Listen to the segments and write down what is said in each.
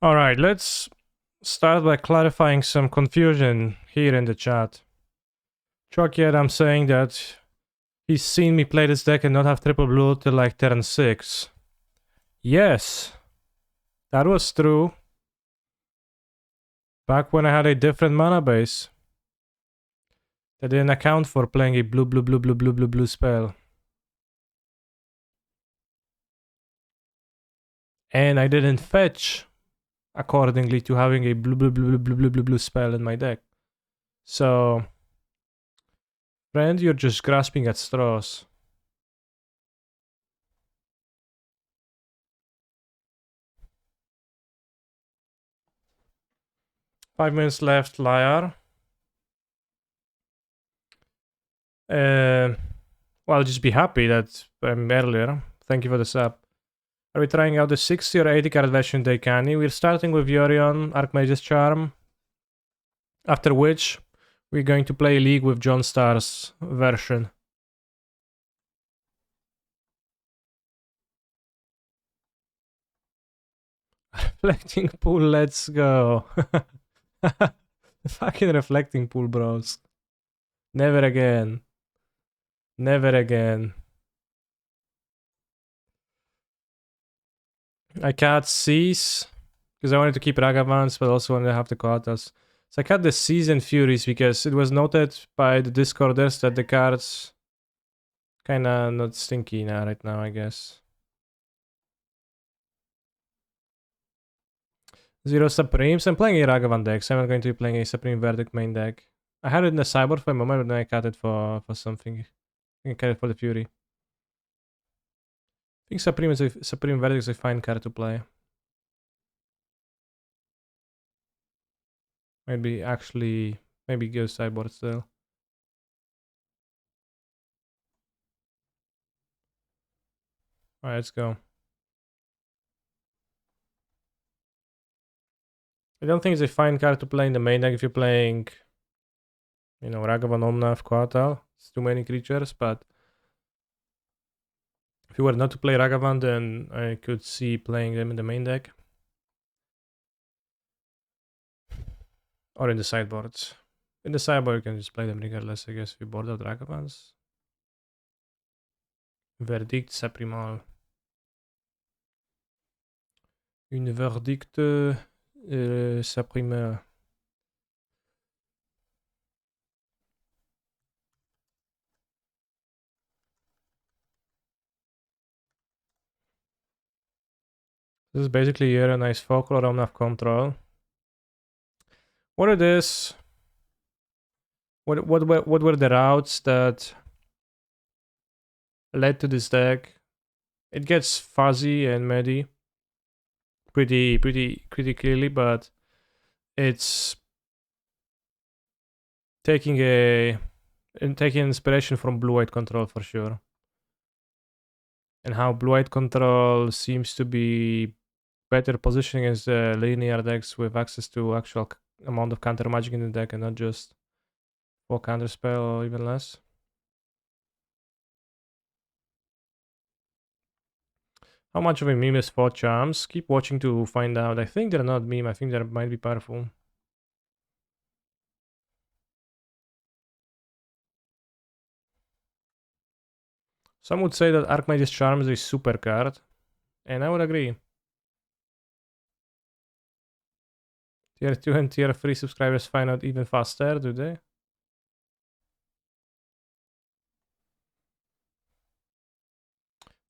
Alright, let's start by clarifying some confusion here in the chat. Chokyet, I'm saying that he's seen me play this deck and not have triple blue till like turn 6. Yes, that was true. Back when I had a different mana base. That didn't account for playing a blue spell. And I didn't fetch accordingly to having a blue spell in my deck. So, friend, you're just grasping at straws. Five minutes left, liar. Well, just be happy that I'm earlier. Thank you for the sub. Are we trying out the 60 or 80 card version Daikani? We're starting with Yorion, Archmage's Charm. After which, we're going to play League with John Star's version. Reflecting pool, let's go. Fucking reflecting pool, bros. Never again. Never again. I cut Seas because I wanted to keep Ragavans, but also wanted to have the Koatas. So I cut the Seas and Furies because it was noted by the Discorders that the cards kinda not stinky now right now, I guess. Zero Supremes. I'm playing a Ragavan deck, so I'm not going to be playing a Supreme Verdict main deck. I had it in the sideboard for a moment, but then I cut it for something. I cut it for the Fury. I think Supreme Verdict is a fine card to play. Maybe go sideboard still. Alright, let's go. I don't think it's a fine card to play in the main deck if you're playing, you know, Ragavan, Omnath, Coatl. It's too many creatures, but if you were not to play Ragavan, then I could see playing them in the main deck. Or in the sideboards. In the sideboard, you can just play them regardless, I guess, if you board out Ragavans. Verdict Saprimal. Une verdict Saprimeur. This is basically here a nice folklore Omnath control. What it is? What were the routes that led to this deck? It gets fuzzy and muddy pretty clearly, but it's taking inspiration from blue-white control for sure. And how blue-white control seems to be better positioning against the linear decks with access to actual amount of counter magic in the deck and not just 4 counter spell or even less. How much of a meme is 4 charms? Keep watching to find out. I think they're not meme, I think they might be powerful. Some would say that Archmage's Charm is a super card, and I would agree. Tier 2 and Tier 3 subscribers find out even faster, do they?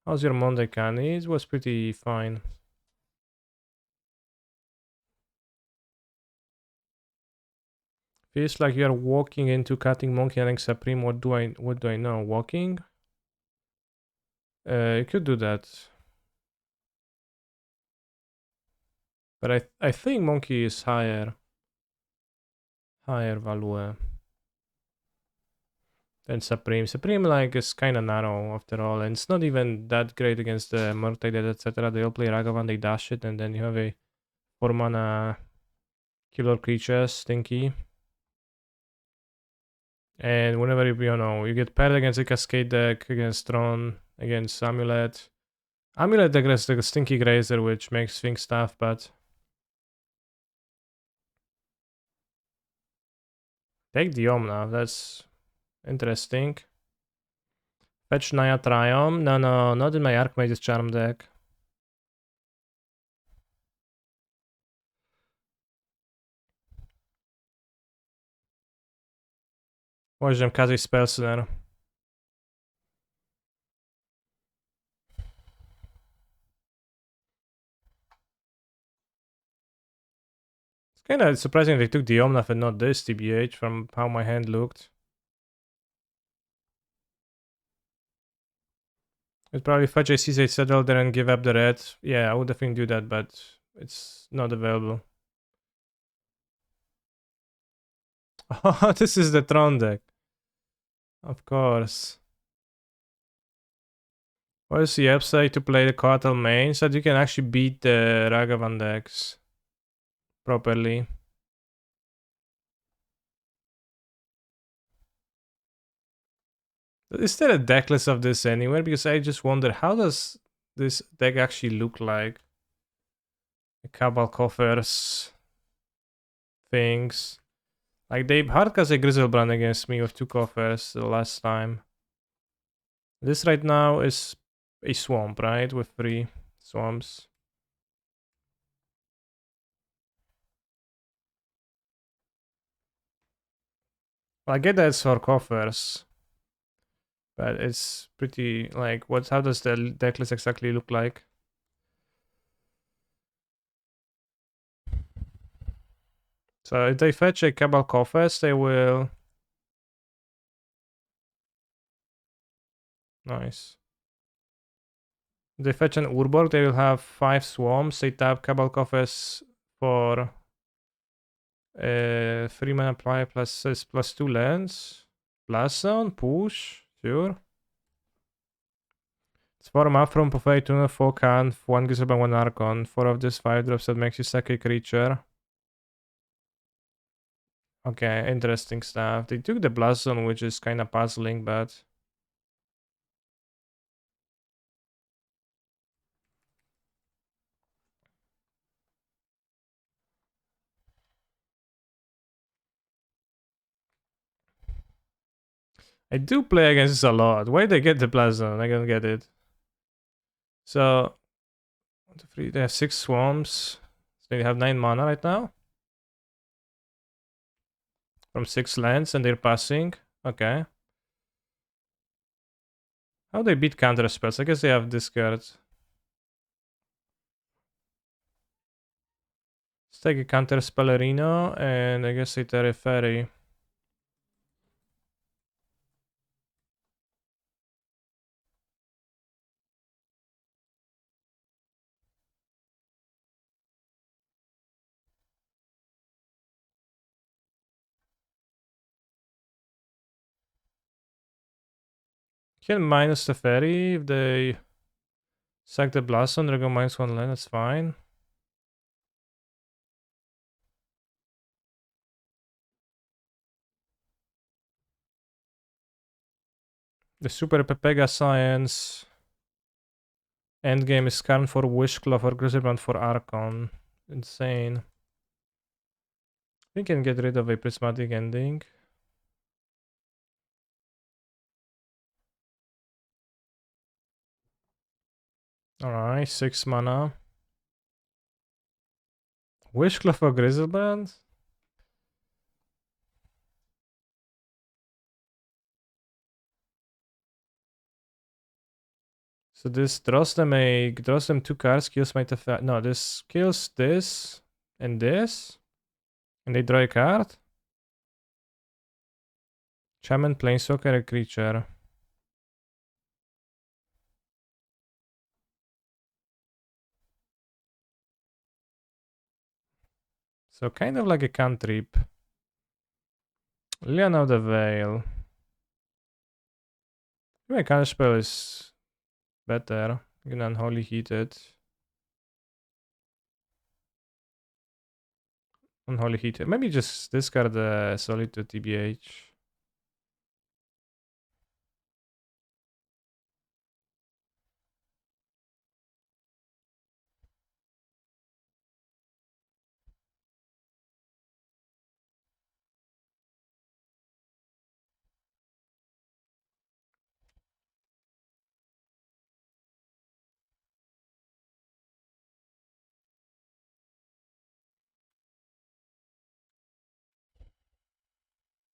How's your Monday, Kani? It was pretty fine. Feels like you're walking into cutting Monkey and Supreme. What do I know? Walking? You could do that. But I think Monkey is higher value than Supreme. Supreme like is kinda narrow after all, and it's not even that great against the Murktide, etc. They all play Ragavan, they dash it, and then you have a 4 mana killer creature, Stinky. And whenever you get paired against a Cascade deck, against Tron, against Amulet. Amulet against the Stinky Grazer, which makes things tough, but Take the Omnav, that's interesting. Fetch Naya Triumph. No, no, not in my Archmage's Charm deck. Wisdom Kazi Spell Snare. It's kinda surprising they took the Omnav and not this, TBH, from how my hand looked. It's probably fetch a C8 settle there and give up the red. Yeah, I would definitely do that, but it's not available. Oh, this is the Tron deck. Of course. What is the upside to play the Coatl main? So that you can actually beat the Ragavan decks properly. Is there a deck list of this anywhere? Because I just wonder, how does this deck actually look like? The Cabal coffers, things. Like they hardcast a Grizzlebrand against me with 2 coffers the last time. This right now is a swamp, right? With 3 swamps. Well, I get that it's for coffers. But it's pretty like how does the deck list exactly look like? So if they fetch a Cabal coffers, they will. Nice. If they fetch an Urborg, they will have 5 swarms. They tap Cabal coffers for 3 mana apply plus 2 lands. Blast zone, push, sure. It's 4 map from Buffet, 2 4 can, 1 Gizelban, 1 Archon. 4 of this 5 drops that makes you sack a creature. Okay, interesting stuff. They took the Blast zone, which is kind of puzzling, but. I do play against this a lot. Why they get the Blast zone? I don't get it. So, 1, 2, 3, they have 6 swarms. So they have 9 mana right now. From 6 lands, and they're passing. Okay. How they beat counter spells? I guess they have discard. Let's take a counter Spellerino, and I guess a Terra Fairy. Can minus the Fairy if they sack the Blast on, they're going -1 land, that's fine. The Super Pepega Science. Endgame is Skarn for Wishclaw for Grizzlebrand for Archon. Insane. We can get rid of a Prismatic Ending. Alright, 6 mana. Wishclaw for Grizzlebrand? So this draws them 2 cards, kills my effect. No, this kills this and this. And they draw a card. Shaman, Planeswalker, a creature. So kind of like a cantrip. Liliana of the Veil. My counterspell is better. You can Unholy Heat it. Unholy Heat it. Maybe just discard the Solitude TBH.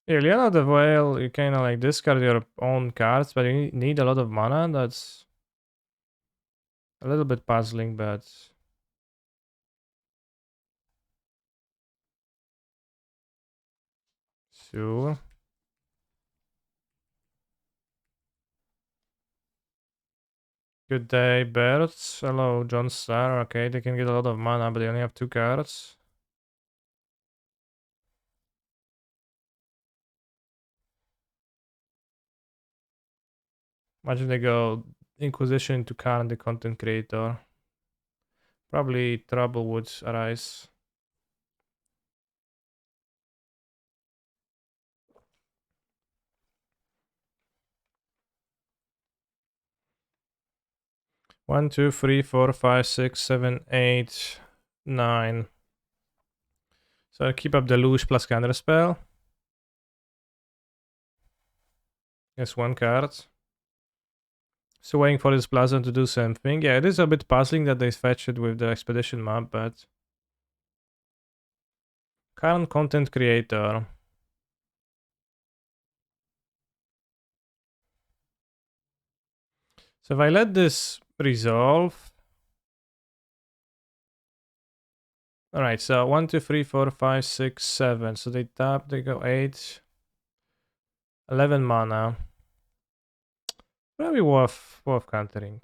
Alien of the Whale, you kind of like discard your own cards, but you need a lot of mana. That's a little bit puzzling, but sure. Good day, birds. Hello, John Star. Okay, they can get a lot of mana, but they only have 2 cards. Imagine they go Inquisition to Khan, the content creator. Probably trouble would arise. One, two, three, four, five, 6, 7, 8, 9. So I keep up the Luge plus counter spell. Yes, 1 card. So waiting for this Plaza to do something. Yeah, it is a bit puzzling that they fetch it with the expedition map, but current content creator. So if I let this resolve. Alright, so 1, 2, 3, 4, 5, 6, 7. So they tap, they go 8. 11 mana. Probably worth countering.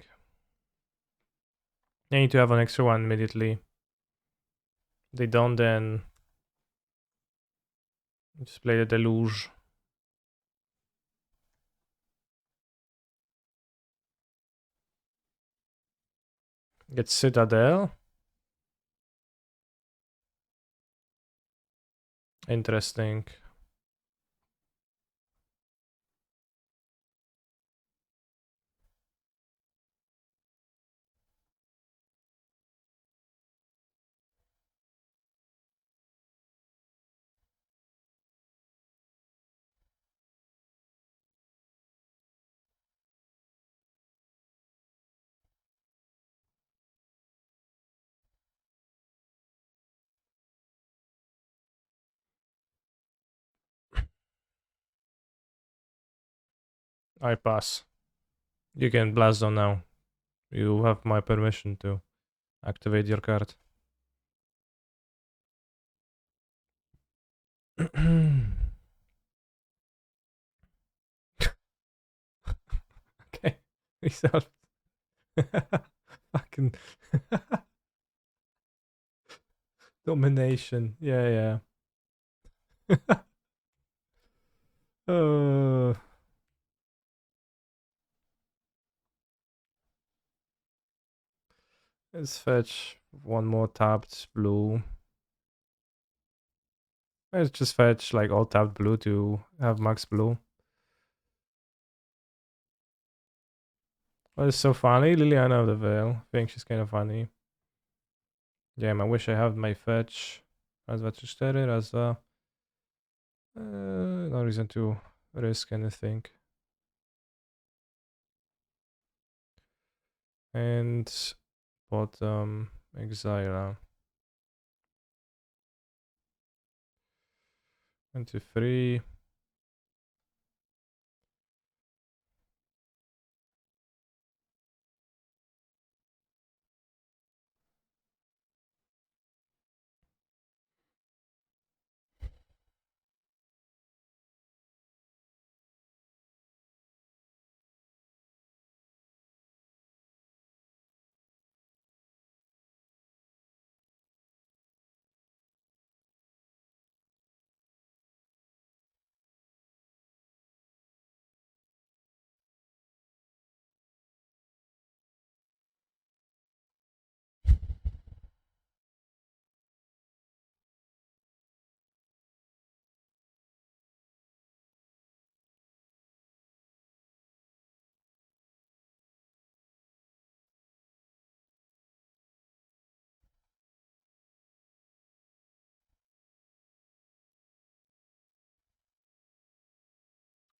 I need to have an extra one immediately. They don't, then just play the Deluge. Get Citadel. Interesting. I pass. You can blast on now. You have my permission to activate your card. Okay. Resolve. Fucking domination. Yeah, yeah. uh, let's fetch one more tapped blue. Let's just fetch like all tapped blue to have max blue. Oh, it's so funny. Liliana of the Veil. I think she's kind of funny. Damn, I wish I had my fetch. Raz, dwa, trzy, cztery. Raz, dwa. No reason to risk anything. And bottom Exile. 23.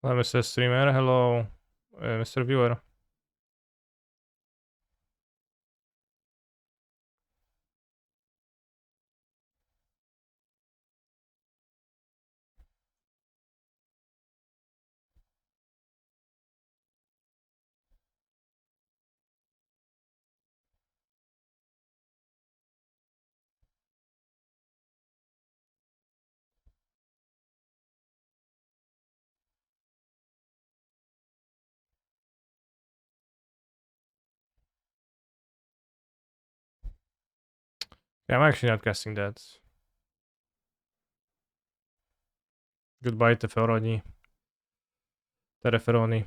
Hello, Mr. Streamer. Hello, Mr. Viewer. Yeah, I'm actually not casting that. Goodbye, Teferoni. Tereferoni.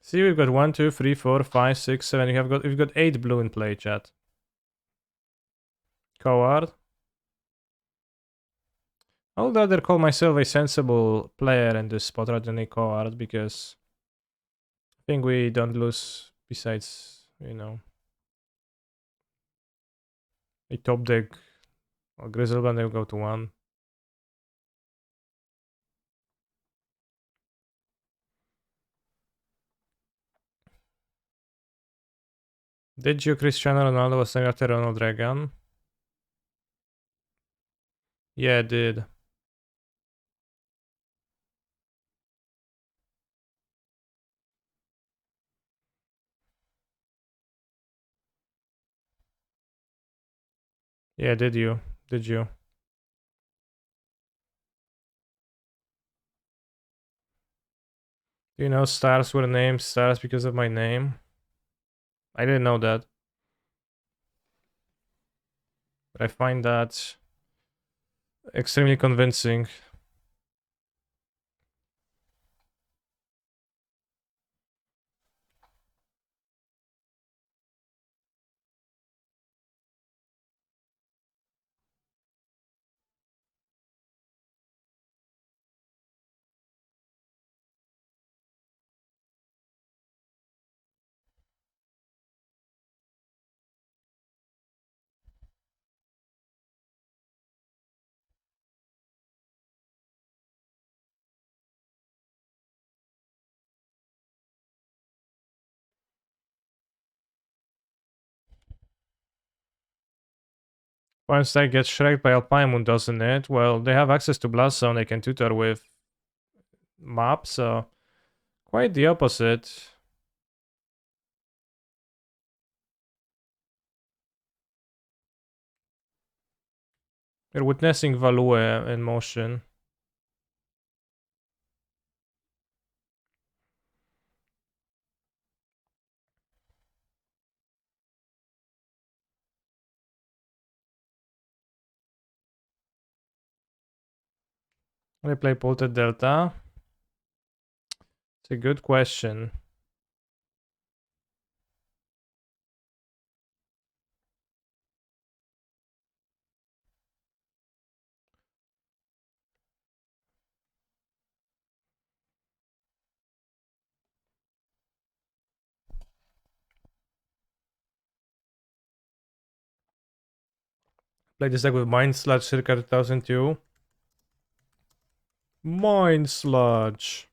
See, we've got 1, 2, 3, 4, 5, 6, 7. We've got 8 blue in play, chat. Coward. I would rather call myself a sensible player in this spot rather than a coward because I think we don't lose besides, you know, a top deck or Grizzleband, they will go to 1. Did you Cristiano Ronaldo was named after Ronald Reagan? Yeah, I did. Yeah, did you? Did you? Do you know stars were named stars because of my name? I didn't know that. But I find that extremely convincing. Once they get shreked by Alpaimon, doesn't it? Well, they have access to Blast Zone they can tutor with map, so quite the opposite. We're witnessing Value in motion. They play Polted Delta. It's a good question. Play this deck with Mind Sludge circa 2002. Mind Sludge.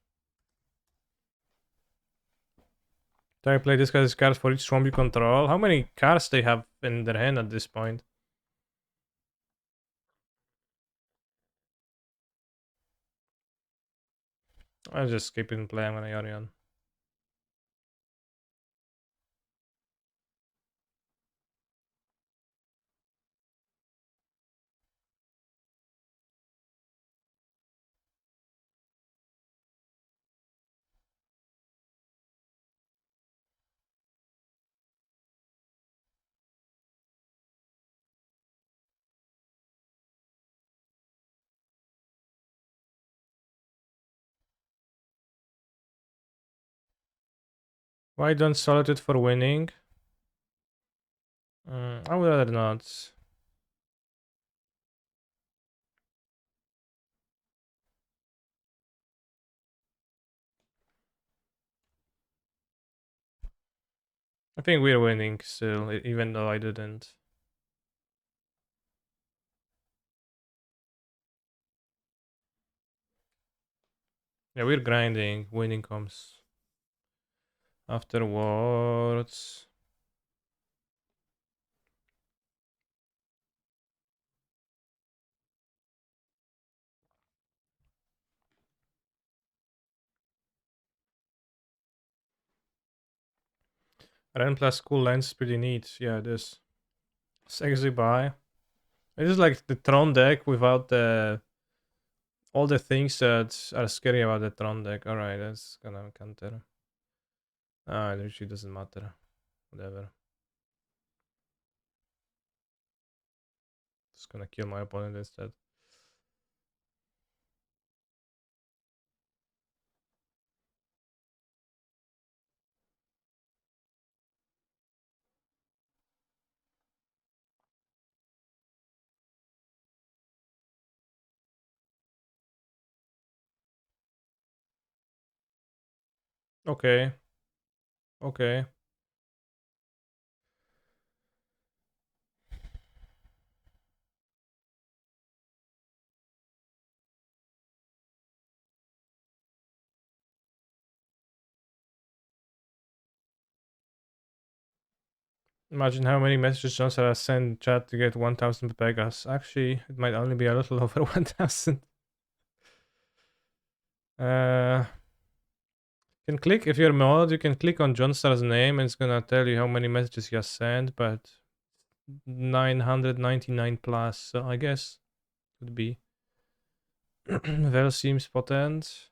Do I play this guy's cards for each Swamp you control? How many cards they have in their hand at this point? I'll just skip it and play. I'm gonna Yorion. Why don't solid it for winning? I would rather not. I think we're winning still, even though I didn't. Yeah, we're grinding. Winning comes afterwards. Ren plus cool lens is pretty neat. Yeah, it is. Sexy buy. It is like the Tron deck without the all the things that are scary about the Tron deck. Alright, that's gonna counter. Ah, it actually doesn't matter. Whatever. just gonna kill my opponent instead. Okay. Okay. Imagine how many messages Johnson has sent chat to get 1000 Pegas. Actually, it might only be a little over 1000. Can click, if you're mod, you can click on Johnstar's name and it's gonna tell you how many messages he has sent, but 999 plus, so I guess could be. Well seems potent.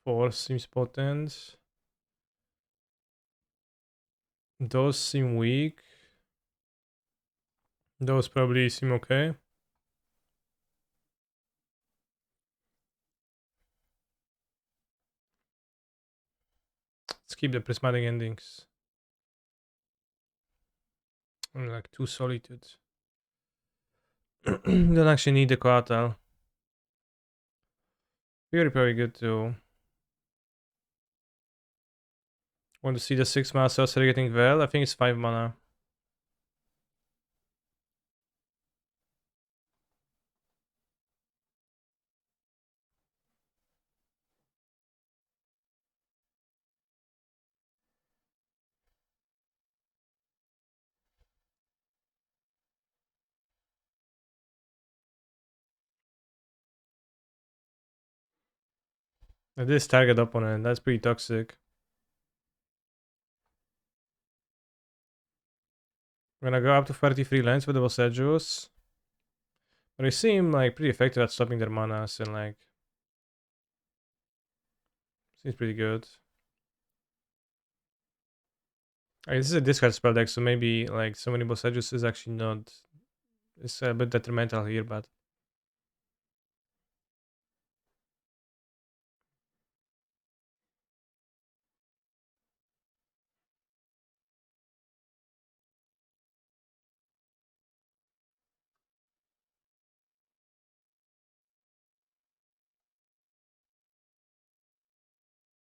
4 seems potent. Those seem weak. Those probably seem okay. Let's keep the prismatic endings. I'm like 2 solitude. Don't actually need the Coatl. Fury probably good too. Want to see the 6 mana sorcery getting well? I think it's 5 mana. It is target opponent, that's pretty toxic. I'm gonna go up to 33 lands with the Bossejus. But they seem like pretty effective at stopping their manas and like seems pretty good. This is a discard spell deck, so maybe like so many Bossejus is actually not, it's a bit detrimental here, but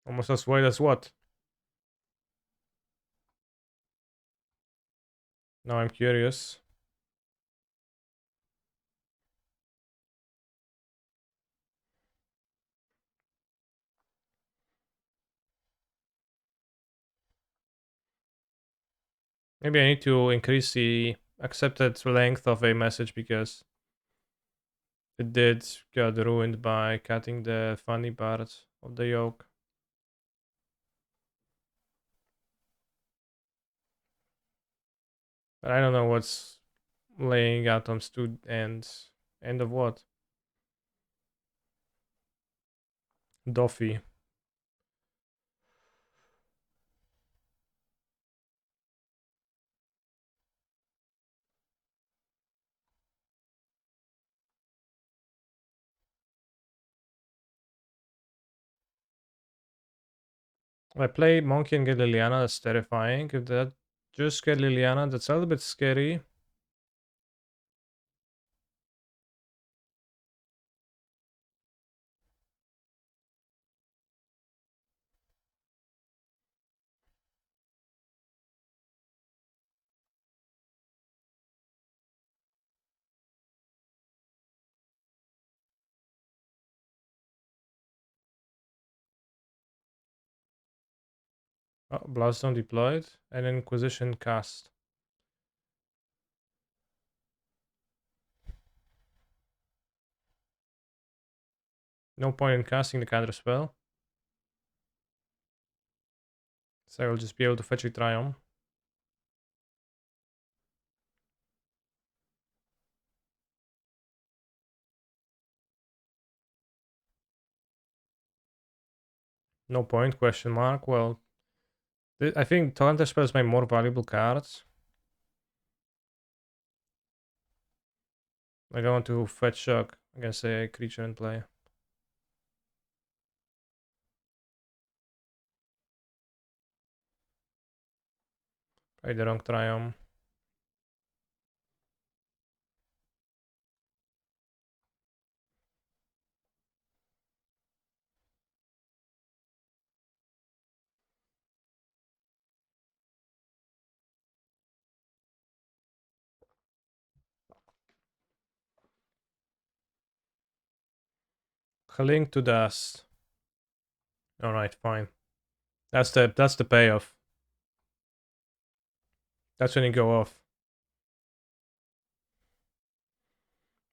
almost as wide as what? Now I'm curious. Maybe I need to increase the accepted length of a message because it did get ruined by cutting the funny part of the yoke. But I don't know what's laying atoms to end of what? Doffy. I play Monkey and get Liliana, that's terrifying. If that just get Liliana, that's a little bit scary. Oh, Blaststone deployed and Inquisition cast. No point in casting the counter spell. So I will just be able to fetch a Triumph. No point, question mark. Well, I think counter spells my more valuable cards. I go on to fetch shock against a creature in play. Play the wrong triumph. Cling to dust. Alright, fine. That's the payoff. That's when you go off.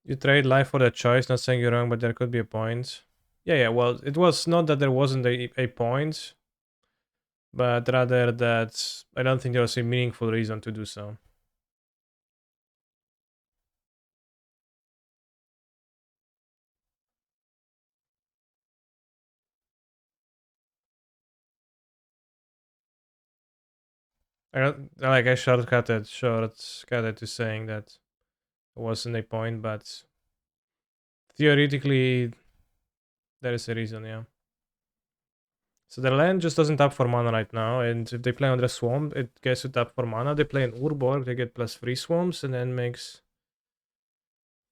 You trade life for that choice, not saying you're wrong, but there could be a point. Yeah, well, it was not that there wasn't a point, but rather that I don't think there was a meaningful reason to do so. I shortcutted to saying that there wasn't a point, but theoretically there is a reason, yeah. So the land just doesn't tap for mana right now, and if they play on the swamp, it gets to tap for mana. They play an Urborg, they get +3 swamps, and then makes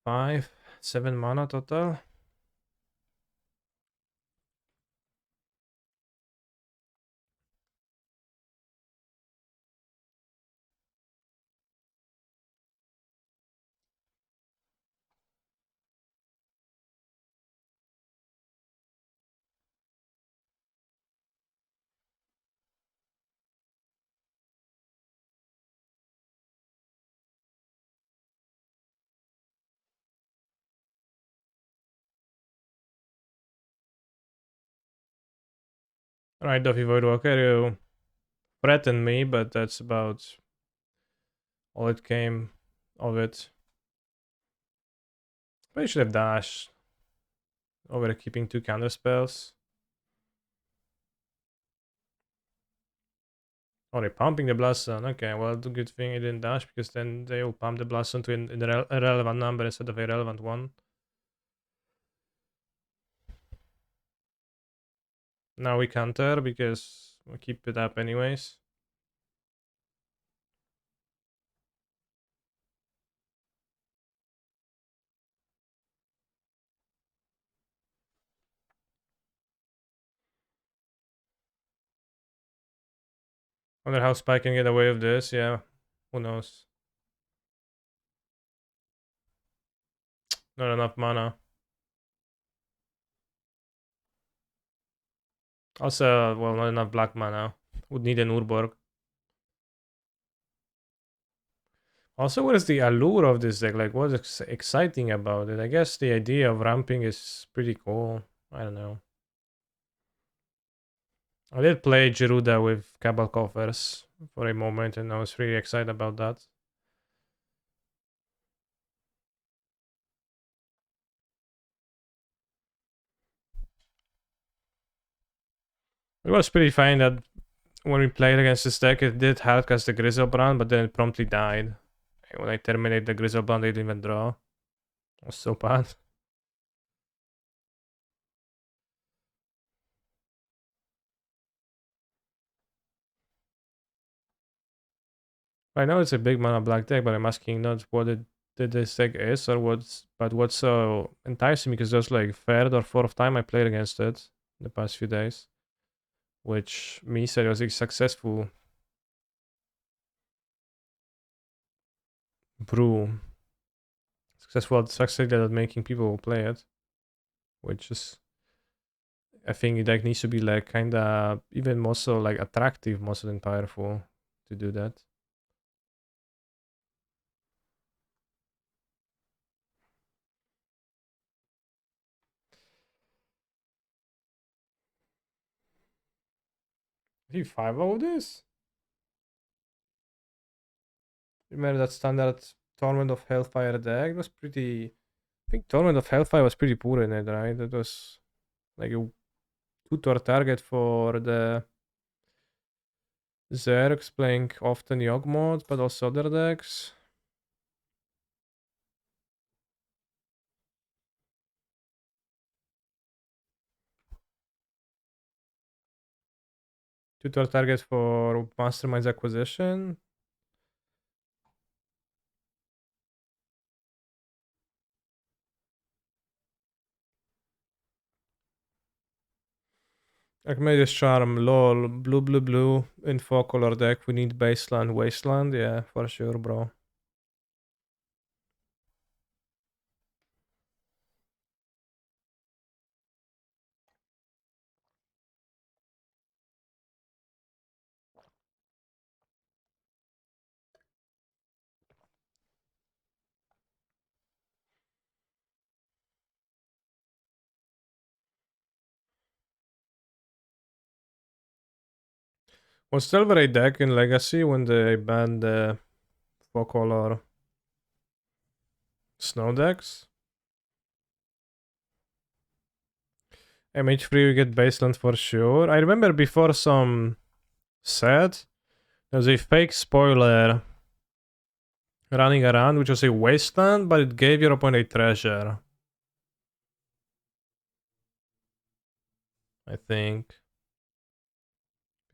5, 7 mana total. Right, Duffy Voidwalker, you threatened me, but that's about all it came of it. But you should have dashed over keeping 2 counter spells. Oh, they're pumping the Blast Zone. Okay, well, the good thing it didn't dash, because then they will pump the Blast Zone to an irrelevant number instead of a relevant one. Now we counter, because we keep it up anyways. Wonder how Spike can get away with this, yeah. Who knows? Not enough mana. Also, well, not enough black mana. Would need an Urborg. Also, what is the allure of this deck? Like, what's exciting about it? I guess the idea of ramping is pretty cool. I don't know. I did play Geruda with Cabal Coffers for a moment, and I was really excited about that. It was pretty fine that when we played against this deck, it did hardcast the Griselbrand, but then it promptly died. When I terminated the Griselbrand, they didn't even draw. It was so bad. I know it's a big mana black deck, but I'm asking not what this deck is, or what's so enticing, because there's like third or fourth time I played against it in the past few days, which me said was a successful brew, successful at making people play it, which is, I think the deck needs to be like kinda even more so like attractive more so than powerful to do that. I think 5 of this? Remember that standard Torment of Hellfire deck? It was pretty. I think Torment of Hellfire was pretty poor in it, right? It was like a tutor target for the Zergs playing often Yogg mods, but also other decks. Tutor target for Mastermind's acquisition. Archmage's Charm, lol, blue, in 4-color deck, we need Baseland, Wasteland, yeah, for sure, bro. Was Silver a deck in Legacy when they banned the 4-color snow decks? MH3 we get Baseland for sure. I remember before some said there was a fake spoiler running around which was a Wasteland, but it gave your opponent a treasure. I think.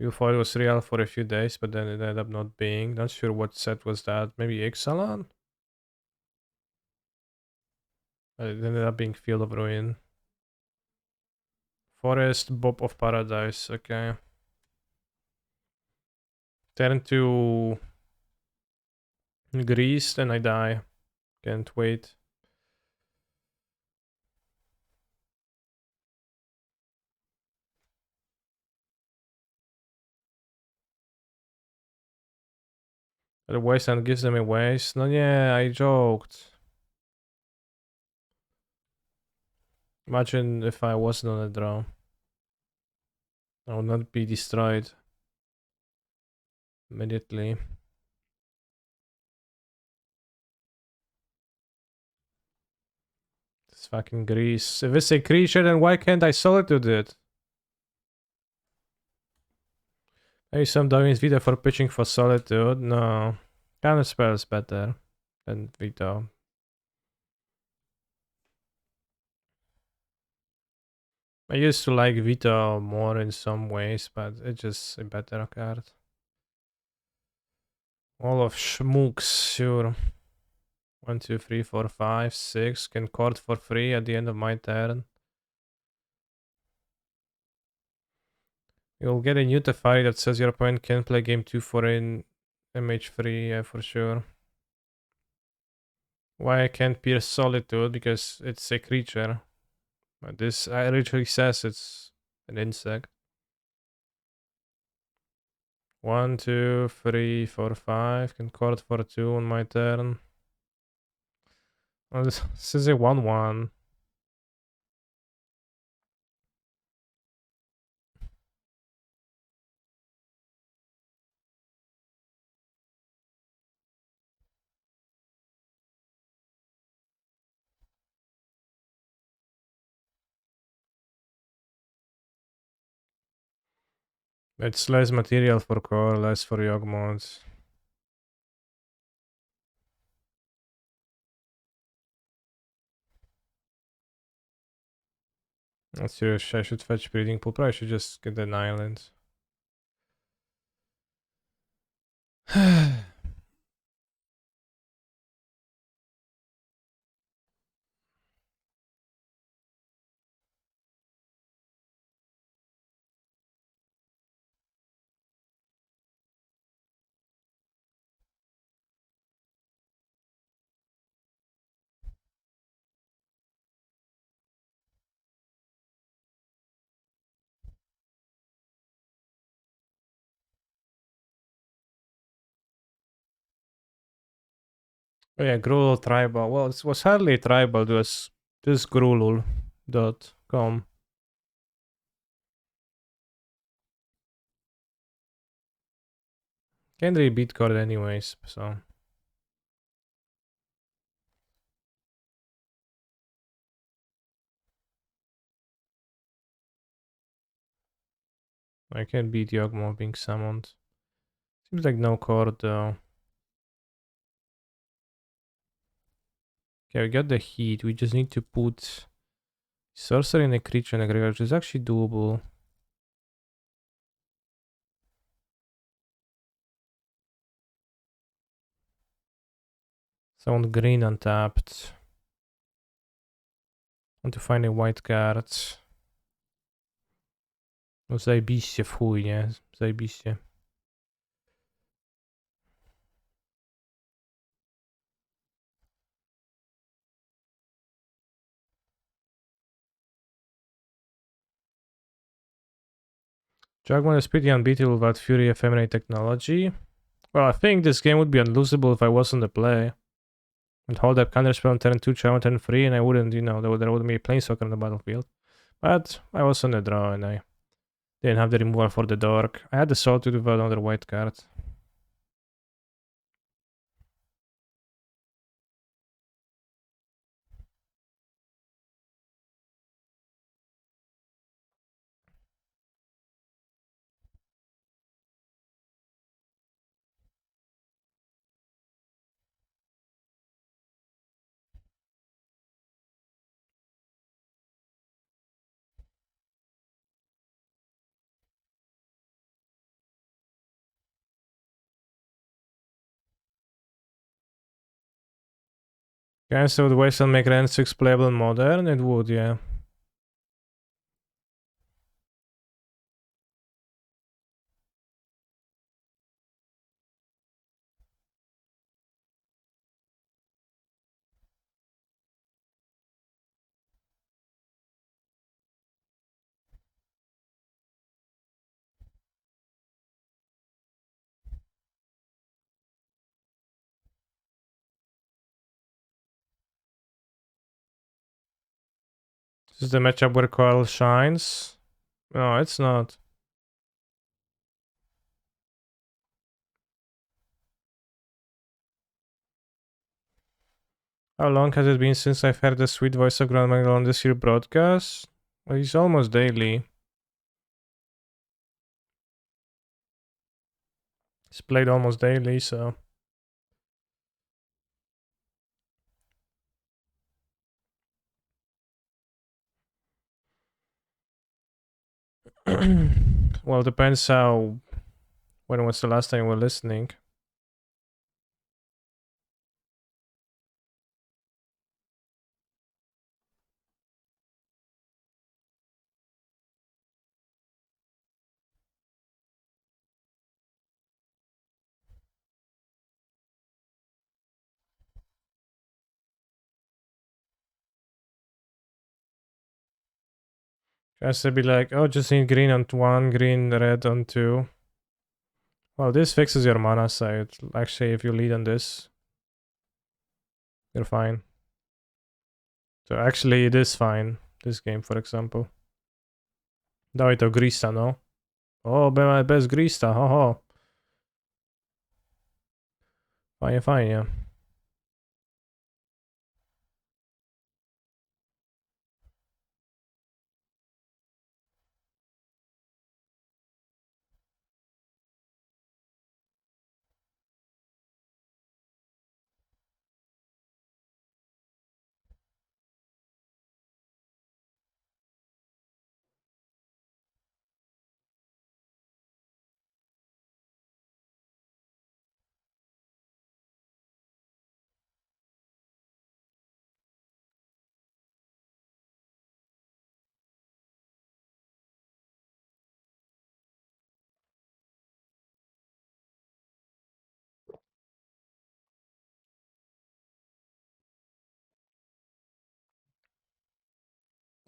People thought it was real for a few days, but then it ended up not being. Not sure what set was that. Maybe Ixalan? It ended up being Field of Ruin. Forest, Bob of Paradise, okay. Turn to Grease, then I die. Can't wait. The Wasteland gives them a waste. No, yeah, I joked. Imagine if I wasn't on a draw. I would not be destroyed immediately. It's fucking Grease. If it's a creature, then why can't I solitude it? Maybe some Darwin's Vita for pitching for Solitude. No. Counter spell is better than Vito. I used to like Vito more in some ways, but it's just a better card. All of Schmooks, sure. 1, 2, 3, 4, 5, 6. Can court for free at the end of my turn. You'll get a new Teferi that says your opponent can play game 2 for an MH3, yeah, for sure. Why I can't pierce Solitude? Because it's a creature. But this literally says it's an insect. 1, 2, 3, 4, 5. Can court for 2 on my turn. Oh, this is a 1/1. It's less material for core, less for Yog mods. Not serious, I should fetch breeding pool. Probably should just get an island. Oh yeah, Grulul tribal. Well, it was hardly tribal, it was just Grulul.com. Can't really beat card anyways, so. I can't beat Yogmo being summoned. Seems like no card though. Okay, we got the heat. We just need to put sorcery and a creature in a graveyard, which is actually doable. Sound green untapped. Want to find a white card. No zajebiście w chuj, nie? Zajebiście. Jugman is pretty unbeatable without Fury Ephemerate technology. Well, I think this game would be unlosable if I wasn't the play. I'd hold up counterspell on turn 2, charm on turn 3, and I wouldn't, you know, there wouldn't be a planeswalker on the battlefield. But I was on the draw and I didn't have the removal for the dork. I had the soul to do another white card. Okay, so the waste will make Ren 6 playable in modern? It would, yeah. This is the matchup where Coil shines. No, it's not. How long has it been since I've heard the sweet voice of Grand Mangle on this here broadcast? Well, he's almost daily. He's played almost daily, so... Well, depends how... When was the last time we were listening? Has to be like, oh, just need green on 1, green, red on 2. Well, this fixes your mana side. Actually, if you lead on this, you're fine. So actually, it is fine. This game, for example. Dawaj to Grista, no. O, bez Grista, ho ho. Fajnie, fajnie.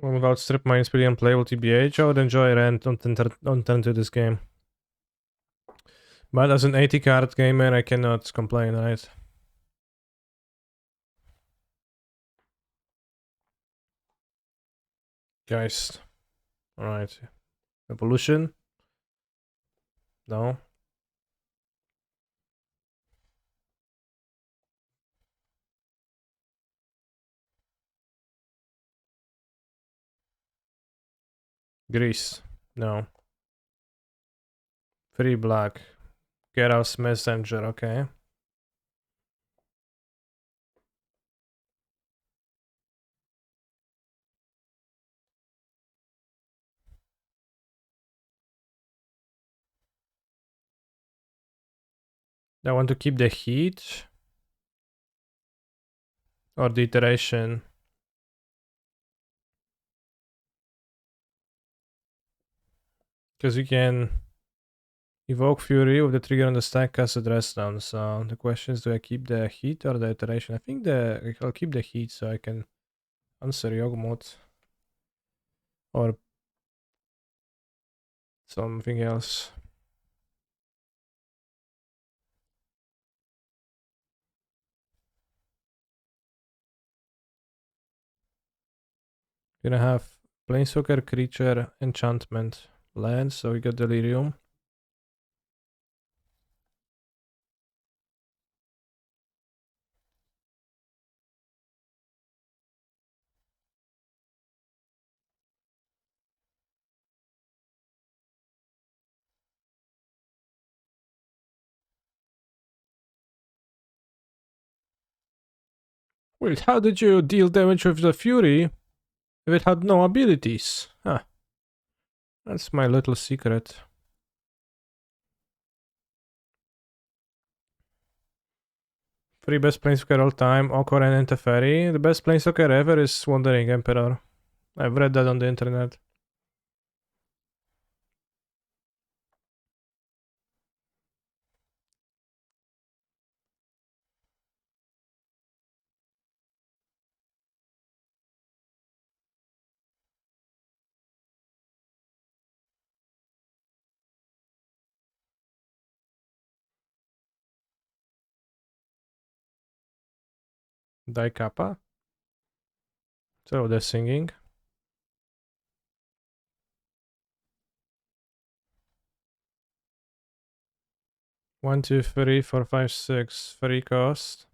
Without strip mine is pretty unplayable TBH. I would enjoy Rent on turn to this game. But as an 80 card gamer, I cannot complain, right? Guys. Alright. Evolution? No. Grease? No. Free black. Geralt's messenger, okay. I want to keep the heat. Or the iteration. Because you can evoke Fury with the trigger on the stack, cast a dress down. So the question is, do I keep the heat or the iteration? I think I'll keep the heat so I can answer Yogmoth. Or something else. Gonna have Planeswalker creature enchantment land, so we got Delirium. Wait, how did you deal damage with the Fury if it had no abilities? Huh. That's my little secret. Three best Planeswalker all time, Okor and Teferi. The best Planeswalker ever is Wandering Emperor. I've read that on the internet. Dai Kappa. So they're singing. 1, 2, 3, 4, 5, 6. 3 cost.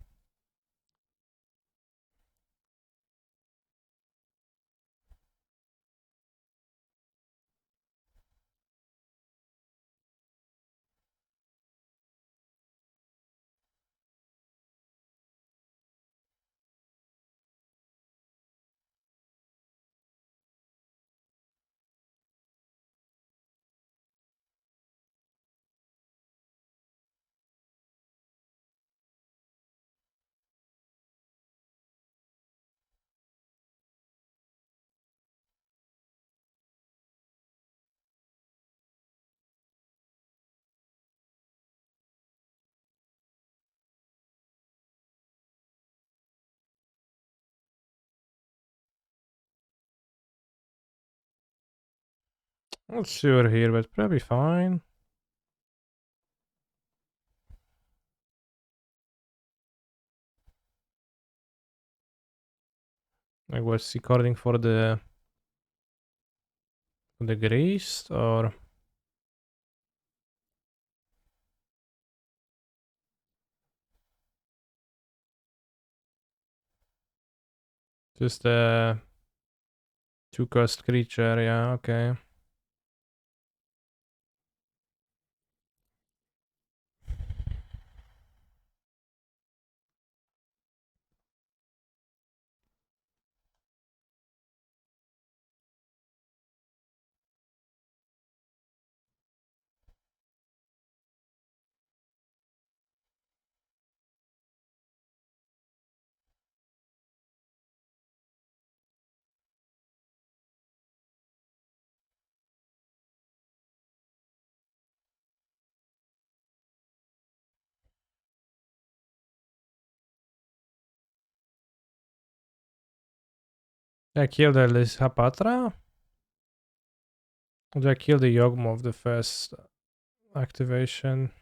Not sure here, but probably fine. I was recording for the greased or just a 2 cost creature. Yeah, okay. I killed at least Hapatra? Or did I kill the Yogmoth the first activation?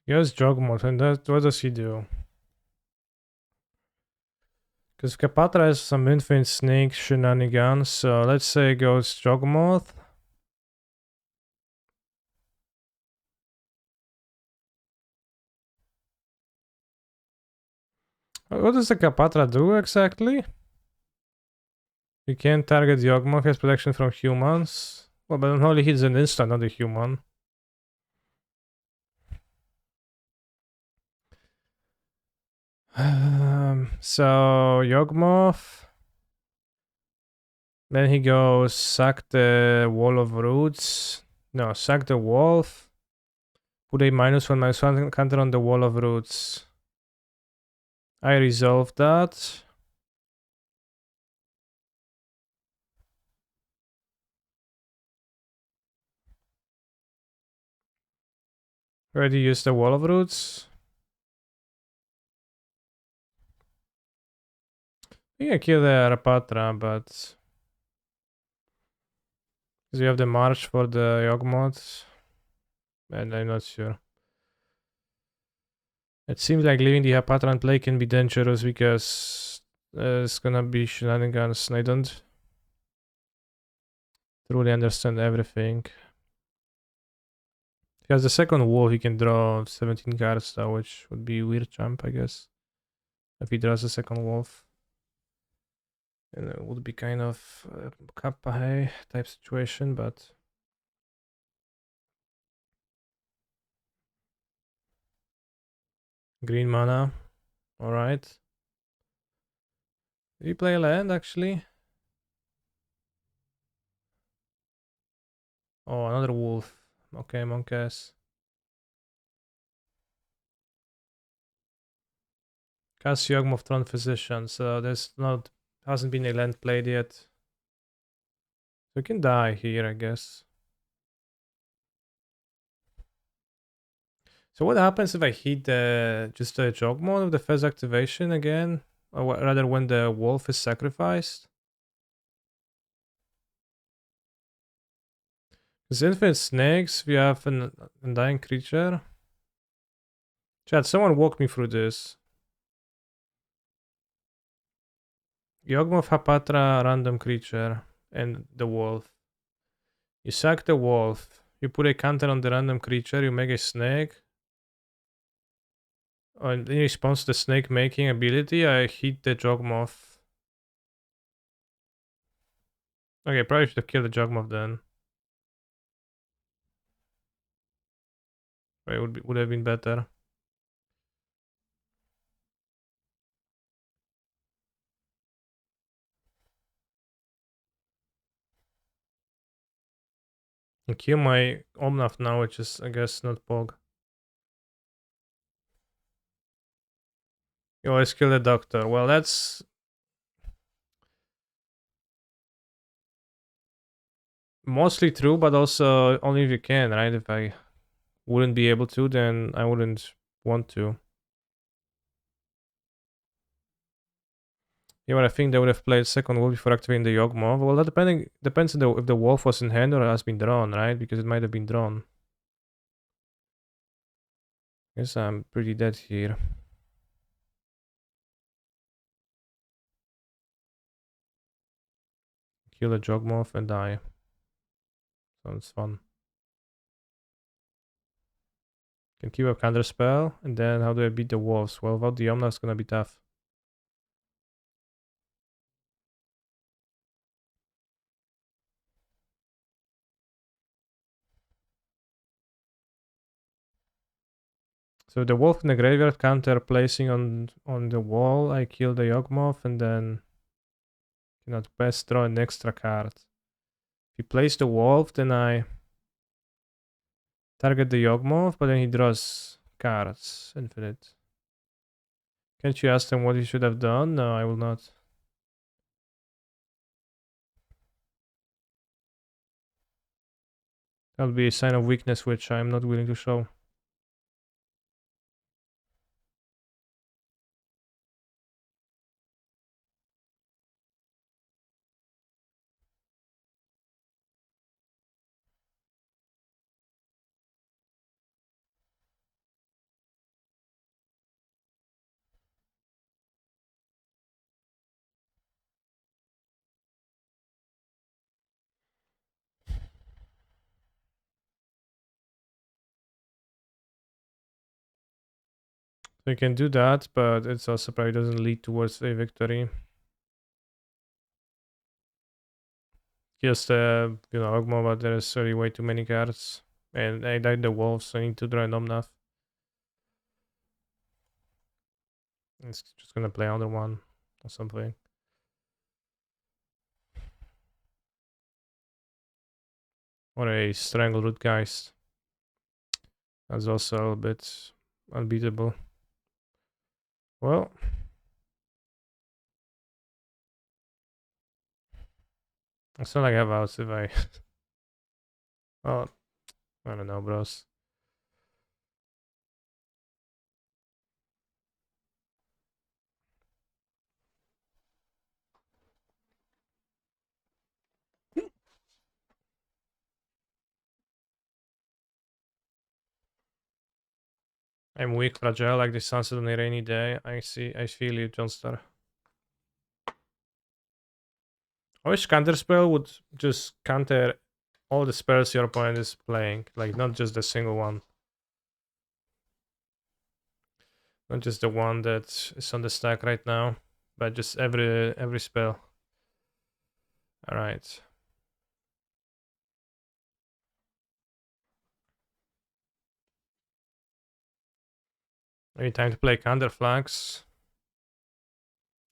Yes, Jogmoth, and what does he do? Because Kapatra has some infinite snake shenanigans, so let's say it goes Jogmoth. What does the Kapatra do exactly? You can't target Yogmoth, has protection from humans. Well, but it only hits an instant, not a human. So Yogmoth. Then he goes sack the Wall of Roots. No, sack the Wolf. Put a -1/-1 counter on the Wall of Roots. I resolve that. Already used the Wall of Roots. I think I kill the Rapatra, but because you have the March for the Yogmoth, and I'm not sure. It seems like leaving the Rapatra in play can be dangerous because it's gonna be shenanigans. I don't truly understand everything. He has the second wolf, he can draw 17 cards though, which would be weird jump, I guess. If he draws the second wolf. And it would be kind of Kappa Hey type situation, but green mana. Alright. Did he play a land actually? Oh, another wolf. Okay, Monkas. Cast Yogmoth Tron Physician, so there's not hasn't been a land played yet. So you can die here, I guess. So what happens if I hit just the Jogmon with the first activation again? Or rather when the wolf is sacrificed? Because infinite snakes, we have an undying creature. Chat, someone walk me through this. Yogmoth Hapatra, random creature, and the wolf. You sack the wolf. You put a counter on the random creature, you make a snake. And in response to the snake making ability, I hit the Jogmoth. Okay, probably should have killed the Jogmoth then. It would have been better. And kill my Omnath now, which is, I guess, not Pog. You always kill the Doctor. Well, that's mostly true, but also only if you can, right? If I wouldn't be able to, then I wouldn't want to. Yeah, but I think they would have played second wolf before activating the Yogmoth. Well, that depends on if the wolf was in hand or has been drawn, right? Because it might have been drawn. Guess I'm pretty dead here. Kill a Jogmoth and die. Sounds fun. Can keep up counter spell, and then how do I beat the wolves? Well, without the Omnath, it's gonna be tough. So the wolf in the graveyard counter placing on the wall, I kill the Yawgmoth and then cannot best draw an extra card. If he plays the wolf, then I target the Yawgmoth, but then he draws cards, infinite. Can't you ask him what he should have done? No, I will not. That will be a sign of weakness which I am not willing to show. So you can do that, but it's also probably doesn't lead towards a victory. Just Ogmo, but there is already way too many cards. And I died the wolf, so I need to draw an Omnath. It's just gonna play another one or something. Or a Strangleroot Geist. That's also a bit unbeatable. Well, it's not like I have outs if I... well, I don't know, bros. I'm weak, fragile, like the sunset on a rainy day. I feel you, Johnstar. I wish counterspell would just counter all the spells your opponent is playing, like not just a single one. Not just the one that is on the stack right now, but just every spell. Alright. Maybe time to play Counterflax.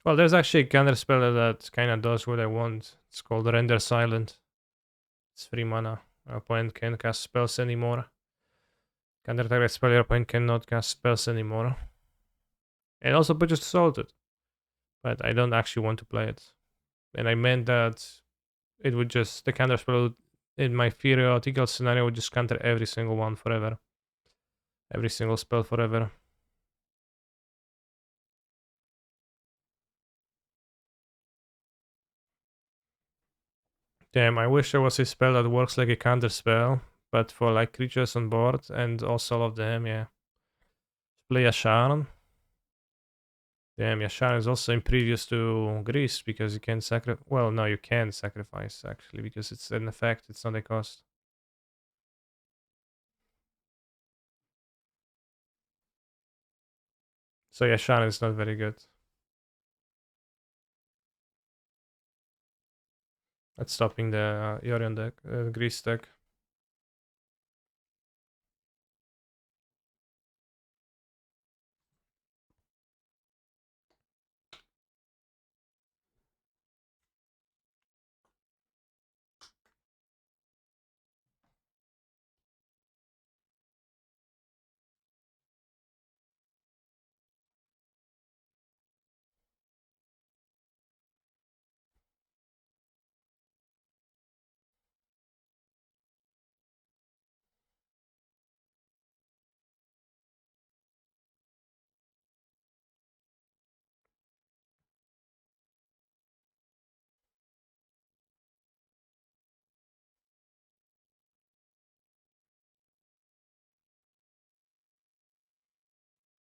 Well, there's actually a counter spell that kind of does what I want. It's called Render Silent. It's 3 mana. Our opponent can't cast spells anymore. Counter target spell, your opponent cannot cast spells anymore. And also pushes Salted. But I don't actually want to play it. And I meant that it would just, the counter spell in my theoretical scenario would just counter every single one forever. Every single spell forever. Damn, I wish there was a spell that works like a counter spell, but for like creatures on board and also all of them, yeah. Play a Sharon. Damn, Yashan is also impervious to Grease because you can sacrifice. Well, no, you can sacrifice actually because it's an effect, it's not a cost. So Yashan is not very good. That's stopping the Yorion deck, Grease deck.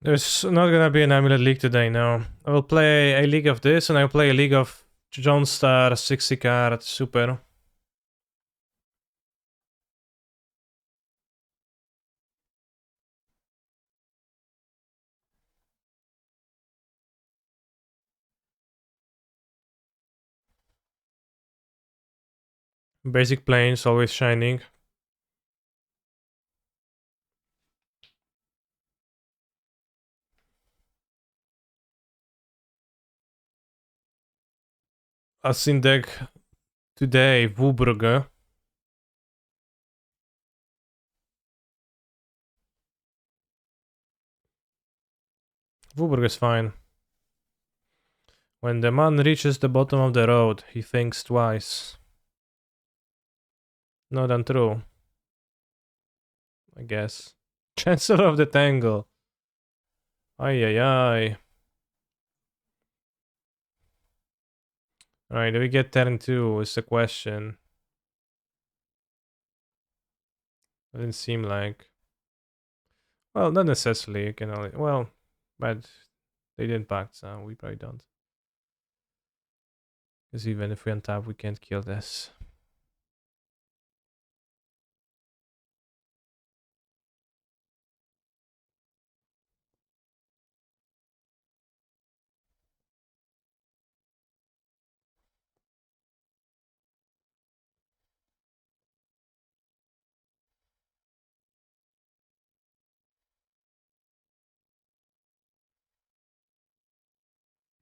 There's not gonna be an Amulet League today, no. I will play a League of this and I'll play a League of Johnstar 60 card Super. Basic planes always shining. Asin deck today, Wuburger. Wuburger is fine. When the man reaches the bottom of the road, he thinks twice. Not untrue. I guess. Chancellor of the Tangle. Ay ay ay. Alright, do we get turn 2 is the question. Doesn't seem like. Well, not necessarily. You can only. Well, but they didn't pack, so we probably don't. Because even if we untap, we can't kill this.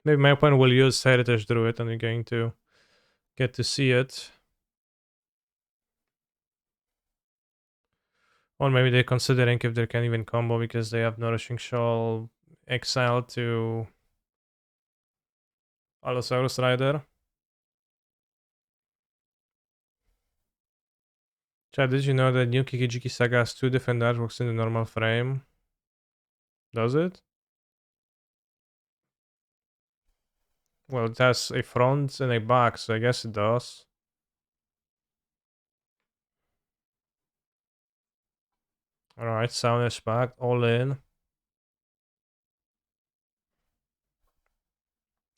Maybe my opponent will use Heritage Druid and we're going to get to see it. Or maybe they're considering if they can even combo because they have Nourishing Shoal, Exile to Allosaurus Rider. Chad, did you know that new Kikijiki Saga has 2 different artworks in the normal frame? Does it? Well, it has a front and a back, so I guess it does. Alright, Soundness back, all in.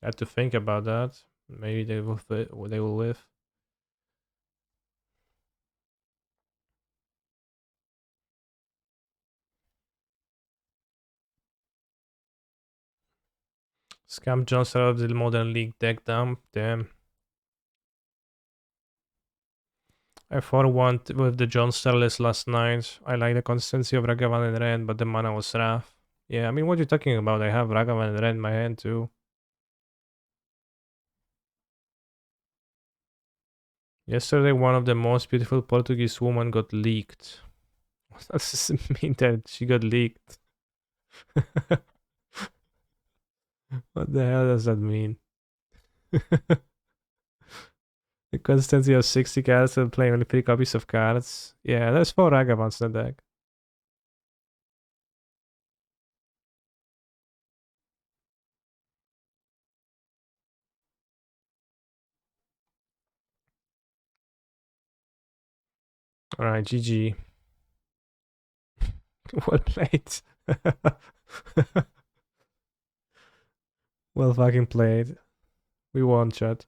Had to think about that. Maybe they will live. Scam Johnson of the Modern League deck dump. Damn. I fought one with the Johnstar list last night. I like the consistency of Ragavan and Ren, but the mana was rough. Yeah, I mean, what are you talking about? I have Ragavan and Ren in my hand too. Yesterday, one of the most beautiful Portuguese women got leaked. What does this mean that she got leaked? What the hell does that mean? The consistency of 60 cards and playing only 3 copies of cards. Yeah, there's 4 Ragavans in the deck. Alright, GG. Well played. Well fucking played. We won, chat.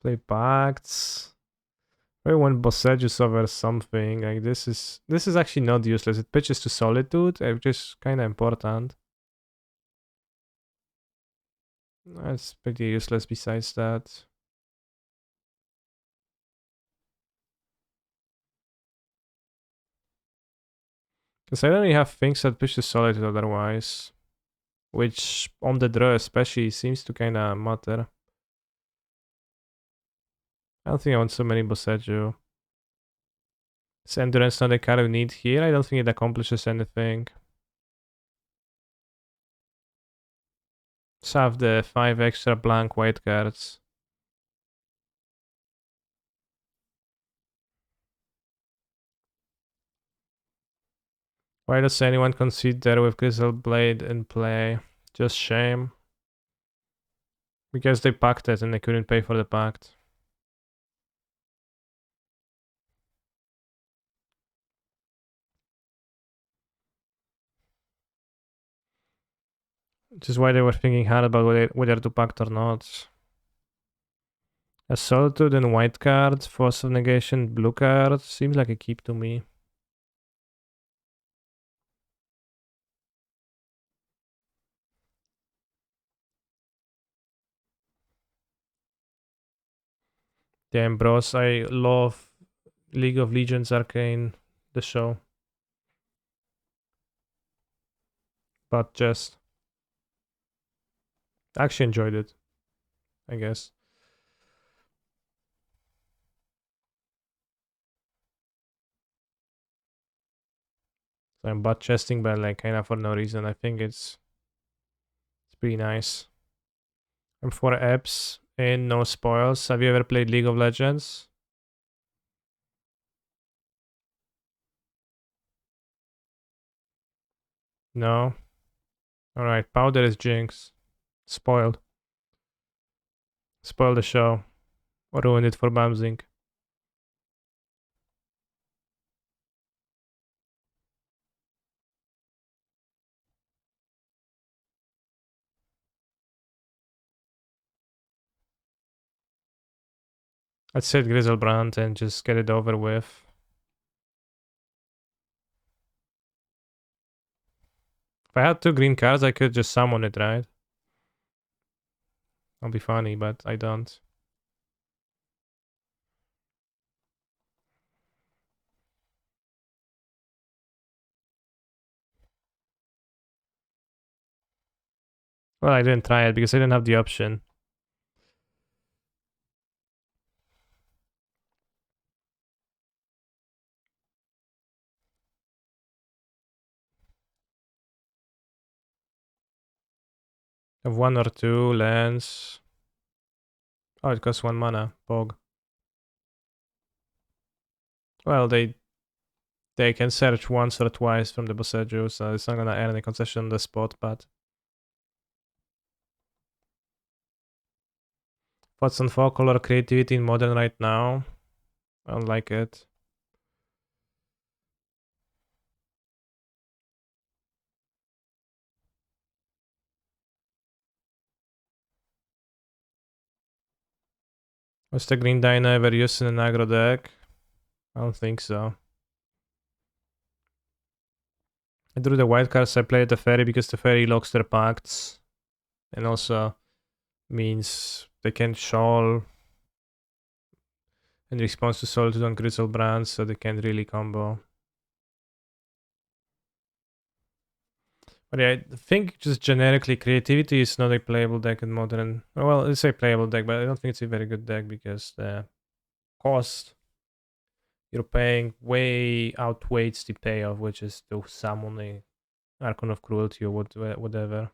Play Pacts. Everyone Bossages over something. Like this is actually not useless. It pitches to Solitude, which is kinda important. That's pretty useless besides that. Because I don't really have things that push to Solitude otherwise. Which on the draw especially seems to kinda matter. I don't think I want so many Bossaggio. Is Endurance not a card we need here? I don't think it accomplishes anything. Let's have the 5 extra blank white cards. Why does anyone concede there with Grizzle Blade in play? Just shame. Because they packed it and they couldn't pay for the pact. Which is why they were thinking hard about whether to pact or not. A Solitude and white card, Force of Negation, blue card. Seems like a keep to me. Damn, bros, I love League of Legends Arcane, the show. But just actually enjoyed it, I guess. So I'm butt chesting, but like kind of for no reason. I think it's pretty nice. I'm for apps and no spoils. Have you ever played League of Legends? No. Alright, Powder is Jinx. Spoiled. Spoiled the show. Or ruined it for Bamzing. I'd say Grizzlebrand and just get it over with. If I had 2 green cards, I could just summon it, right? That'll be funny, but I don't. Well, I didn't try it because I didn't have the option. Have 1 or 2 lands. Oh, it costs 1 mana. Pog. Well, they can search once or twice from the Boseiju, so it's not gonna add any concession on the spot, but... Thoughts on 4-color creativity in Modern right now? I don't like it. Was the green Dino ever used in an aggro deck? I don't think so. I drew the white cards, I played the fairy because the fairy locks their pacts. And also means they can shawl in response to Solitude on Grizzle Brand, so they can't really combo. But yeah, I think just generically creativity is not a playable deck in Modern. Well, it's a playable deck, but I don't think it's a very good deck because the cost you're paying way outweighs the payoff, which is to summon a Archon of Cruelty or whatever.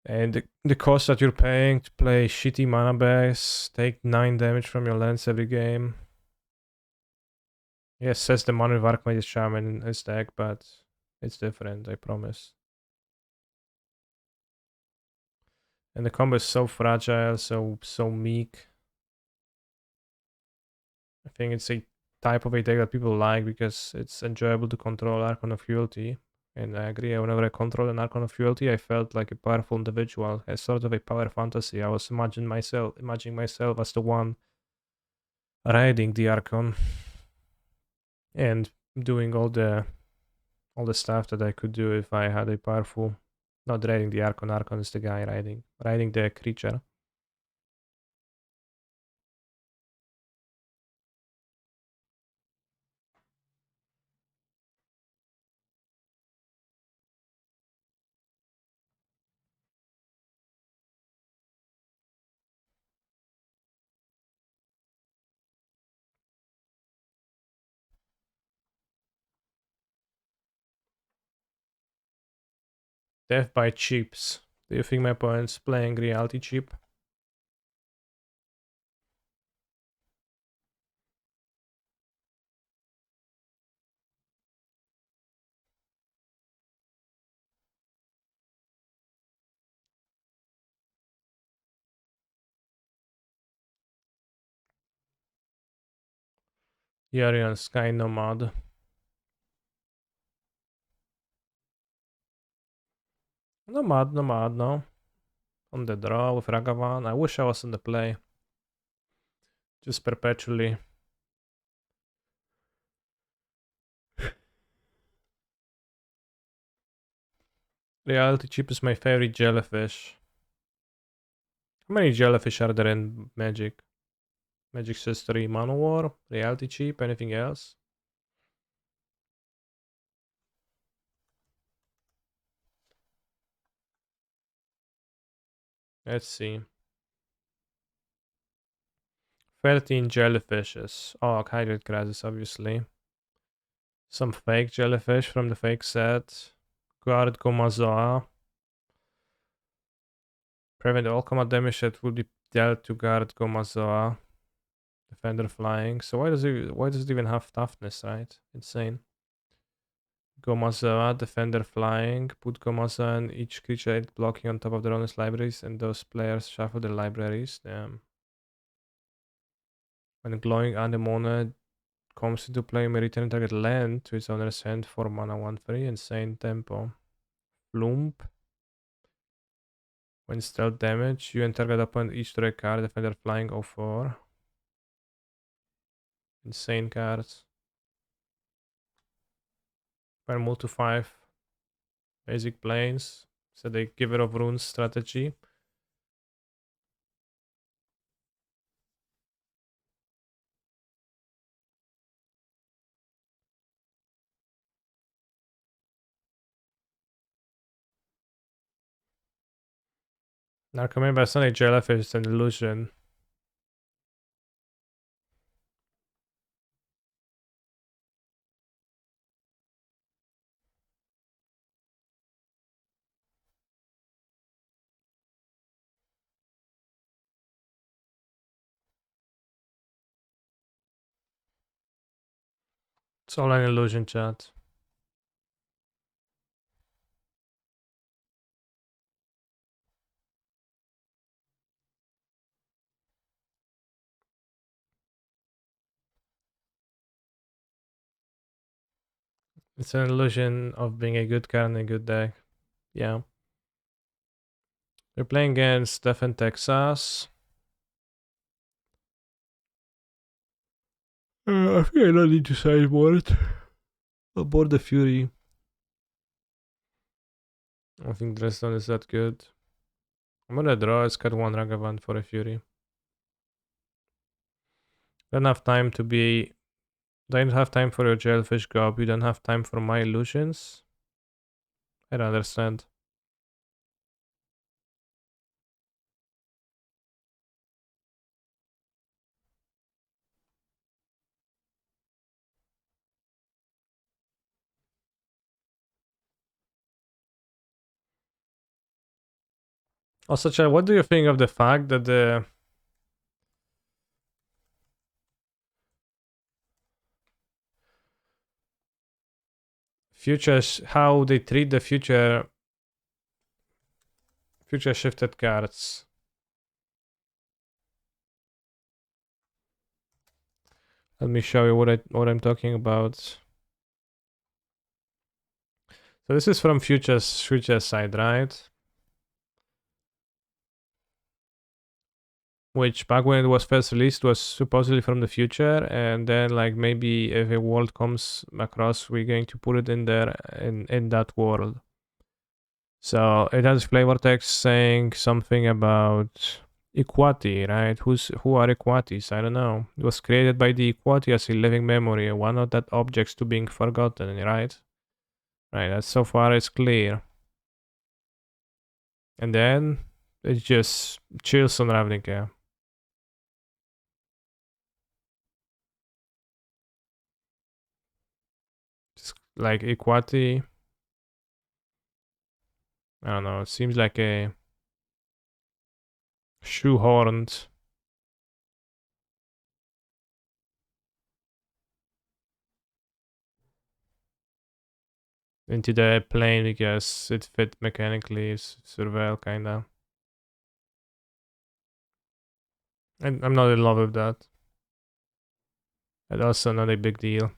And the cost that you're paying to play shitty mana base, take 9 damage from your lands every game. Yes, says the Mono with Archmage Shaman in his deck, but it's different, I promise. And the combo is so fragile, so meek. I think it's a type of a deck that people like because it's enjoyable to control Archon of Cruelty. And I agree, whenever I control an Archon of Cruelty, I felt like a powerful individual, a sort of a power fantasy. I was imagining myself as the one riding the Archon and doing all the stuff that I could do if I had a powerful, not riding the Archon. Archon is the guy riding the creature. Death by cheaps. Do you think my opponent's playing reality cheap? Yorion Sky Nomad. Nomad, no. On the draw with Ragavan. I wish I was on the play. Just perpetually. Reality cheap is my favorite jellyfish. How many jellyfish are there in Magic? Magic's history, Manowar, Reality cheap, anything else? Let's see. 13 jellyfishes. Oh, Hydroid grasses, obviously. Some fake jellyfish from the fake set. Guard Gomazoa. Prevent all combat damage that would be dealt to Guard Gomazoa. Defender flying. So why does it even have toughness, right? Insane. Gomazoa, defender flying. Put Gomazoa and each creature blocking on top of their own libraries, and those players shuffle their libraries. Damn. When glowing anemone comes into play, may return target land to its owner's hand for mana 1/3. Insane tempo. Flump. When stealth damage, you and target opponent each draw a card, defender flying 04. Insane cards. When move to 5. Basic planes. So they Giver of Runes strategy. Now coming by Sonic Jellyfish is an illusion. It's all an illusion, chat. It's an illusion of being a good card and a good deck. Yeah. They're playing against Steph and Texas. I think I don't need to say about it. About the Fury. I don't think Dresden is that good. I'm gonna draw. It's got one Ragavan for a Fury. Don't have time to be. Don't have time for your Jailfish Gob. You don't have time for my illusions. I don't understand. Also, Chad, what do you think of the fact that the futures, how they treat the future shifted cards? Let me show you what I'm talking about. So this is from future side, right? Which back when it was first released was supposedly from the future, and then like maybe if a world comes across, we're going to put it in there in that world. So it has flavor text saying something about Equati, right? Who are Equatis? I don't know. It was created by the Equati as a living memory, one of that objects to being forgotten, right? Right, that's so far it's clear. And then it just chills on Ravnica. Just like Equati. I don't know, it seems like a shoehorned into the plane because it fit mechanically, surveil kinda. And I'm not in love with that. That's also not a big deal.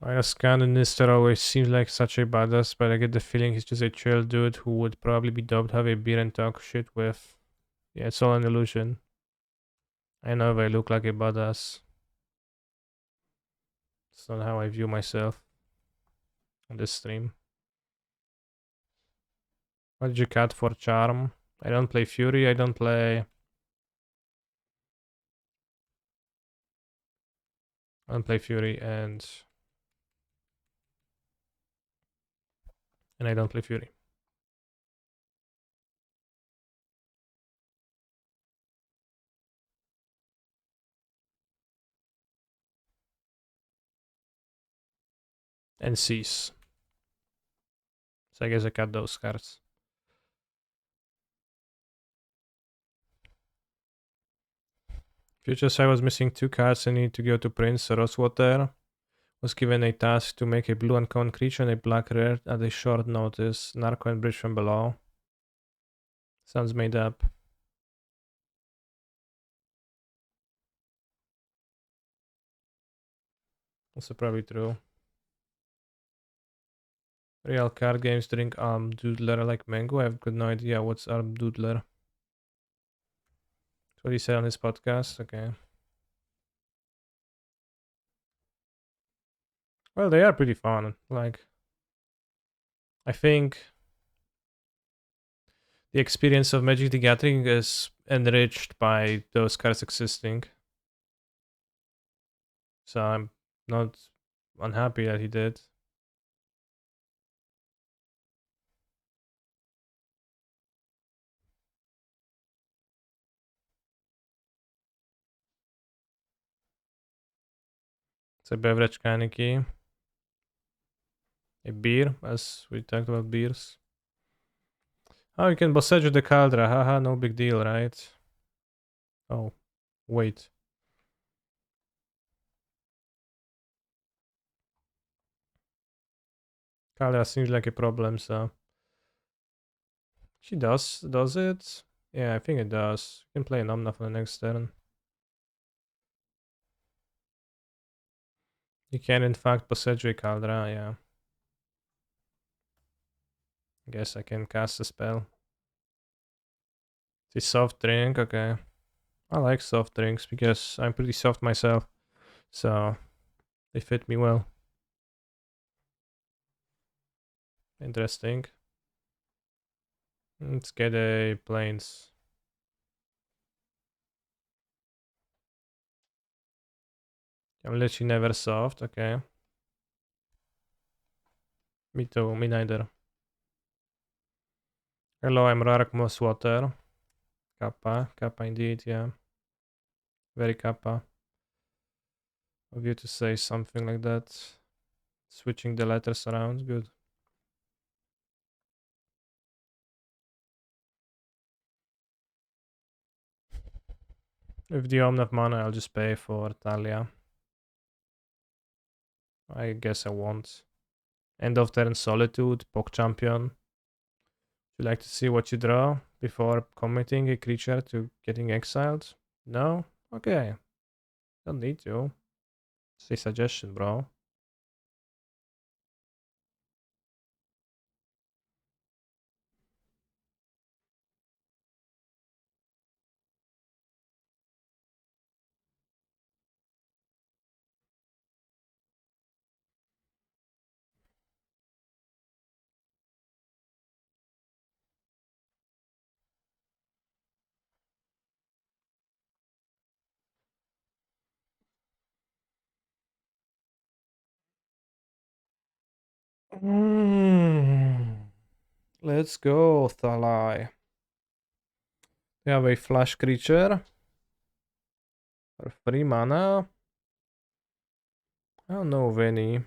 I know Scandinister always seems like such a badass, but I get the feeling he's just a chill dude who would probably be dope to have a beer and talk shit with. Yeah, it's all an illusion. I know if I look like a badass. It's not how I view myself on this stream. What did you cut for charm? I don't play Fury, I don't play Fury and I don't play Fury. And Cease. So I guess I cut those cards. Future I was missing 2 cards. I need to go to Prince Rosewater. Was given a task to make a blue uncommon creature and a black rare at a short notice. Narco and Bridge from below. Sounds made up. Also probably true. Real card games drink Doodler like mango. I've got no idea what's Doodler. That's what he said on his podcast. Okay. Well, they are pretty fun. Like, I think the experience of Magic the Gathering is enriched by those cards existing. So I'm not unhappy that he did. It's a beverage Kaneki. A beer, as we talked about beers. Oh, you can Bosseggio the Caldra. Haha, no big deal, right? Oh, wait. Caldera seems like a problem, so... She does it? Yeah, I think it does. You can play an Omna for the next turn. You can in fact Possessed Caldera, yeah. Guess I can cast a spell. It's a soft drink, okay. I like soft drinks because I'm pretty soft myself. So they fit me well. Interesting. Let's get a planes. I'm literally never soft, okay. Me too, me neither. Hello, I'm Rark Moss Water. Kappa, Kappa indeed, yeah. Very Kappa of you to say something like that. Switching the letters around, good. With the Omnath mana, I'll just pay for Talia. I guess I won't. End of turn Solitude, Pok Champion. Would you like to see what you draw before committing a creature to getting exiled? No? Okay. Don't need to. It's a suggestion, bro. Let's go, Thalai. We have a flash creature. For 3 mana. I don't know of any.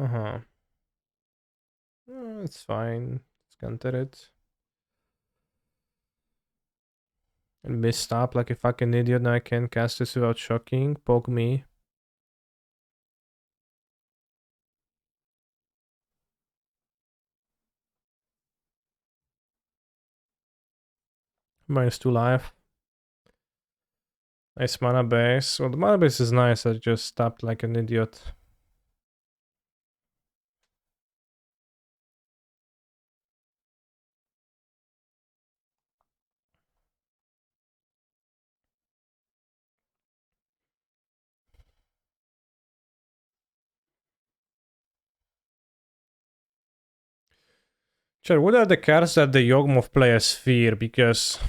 Uh-huh. It's fine. Let's counter it. And missed up like a fucking idiot. Now I can cast this without shocking. Poke me. -2 life. Nice mana base. Well, the mana base is nice. I just tapped like an idiot. Sure, what are the cards that the Yawgmoth players fear? Because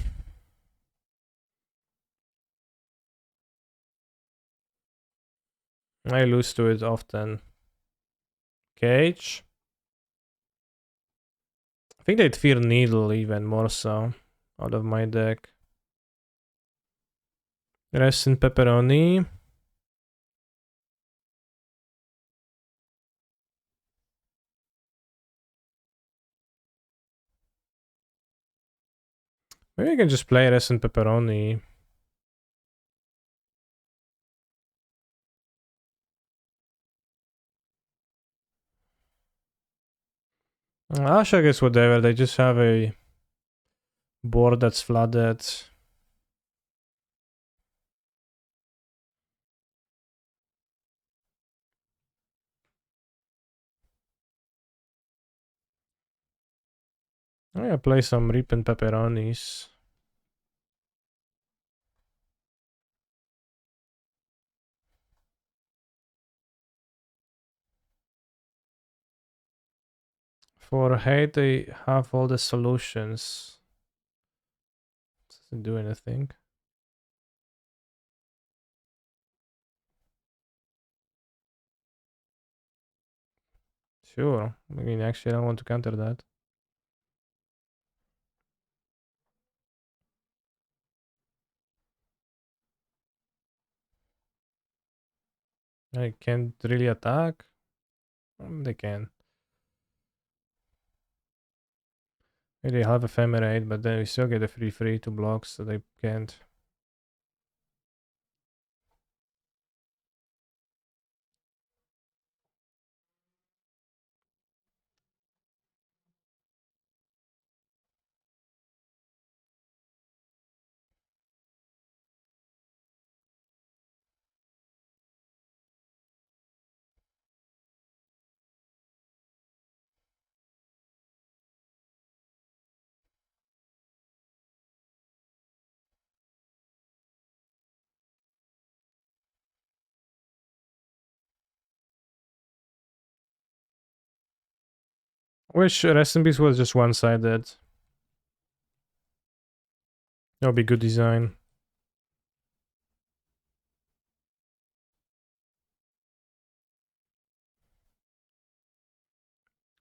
I lose to it often. Cage. I think they'd fear Needle even more so. Out of my deck. Rest in Pepperoni. Maybe I can just play Rest in Pepperoni. Ashok is whatever. They just have a board that's flooded. I'm gonna play some Reaping Pepperonis. For hate, they have all the solutions. Doesn't do anything. Sure. I mean, actually, I don't want to counter that. I can't really attack. They can. Maybe they have ephemerate, but then we still get a free to block, so they can't. Which Rest in Peace was just one-sided. That would be good design.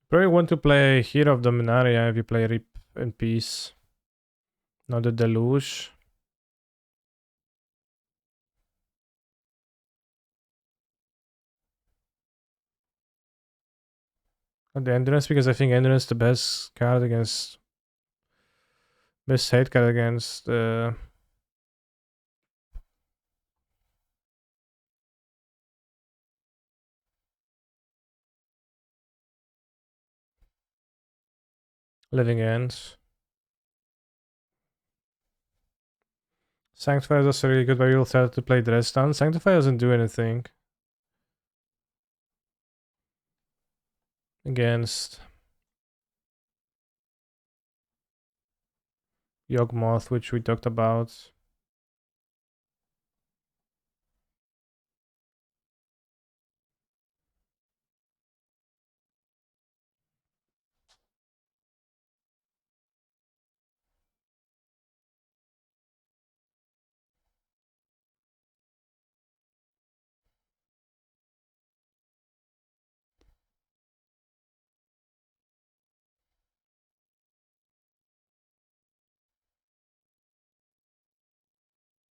Probably want to play Hero of Dominaria if you play Rip in Peace. Not the Deluge. Not the Endurance, because I think Endurance is the best card against... Best hate card against... Living Ends. Sanctify is also really good, but you'll start to play Dress Down. Sanctify doesn't do anything against Yawgmoth, which we talked about.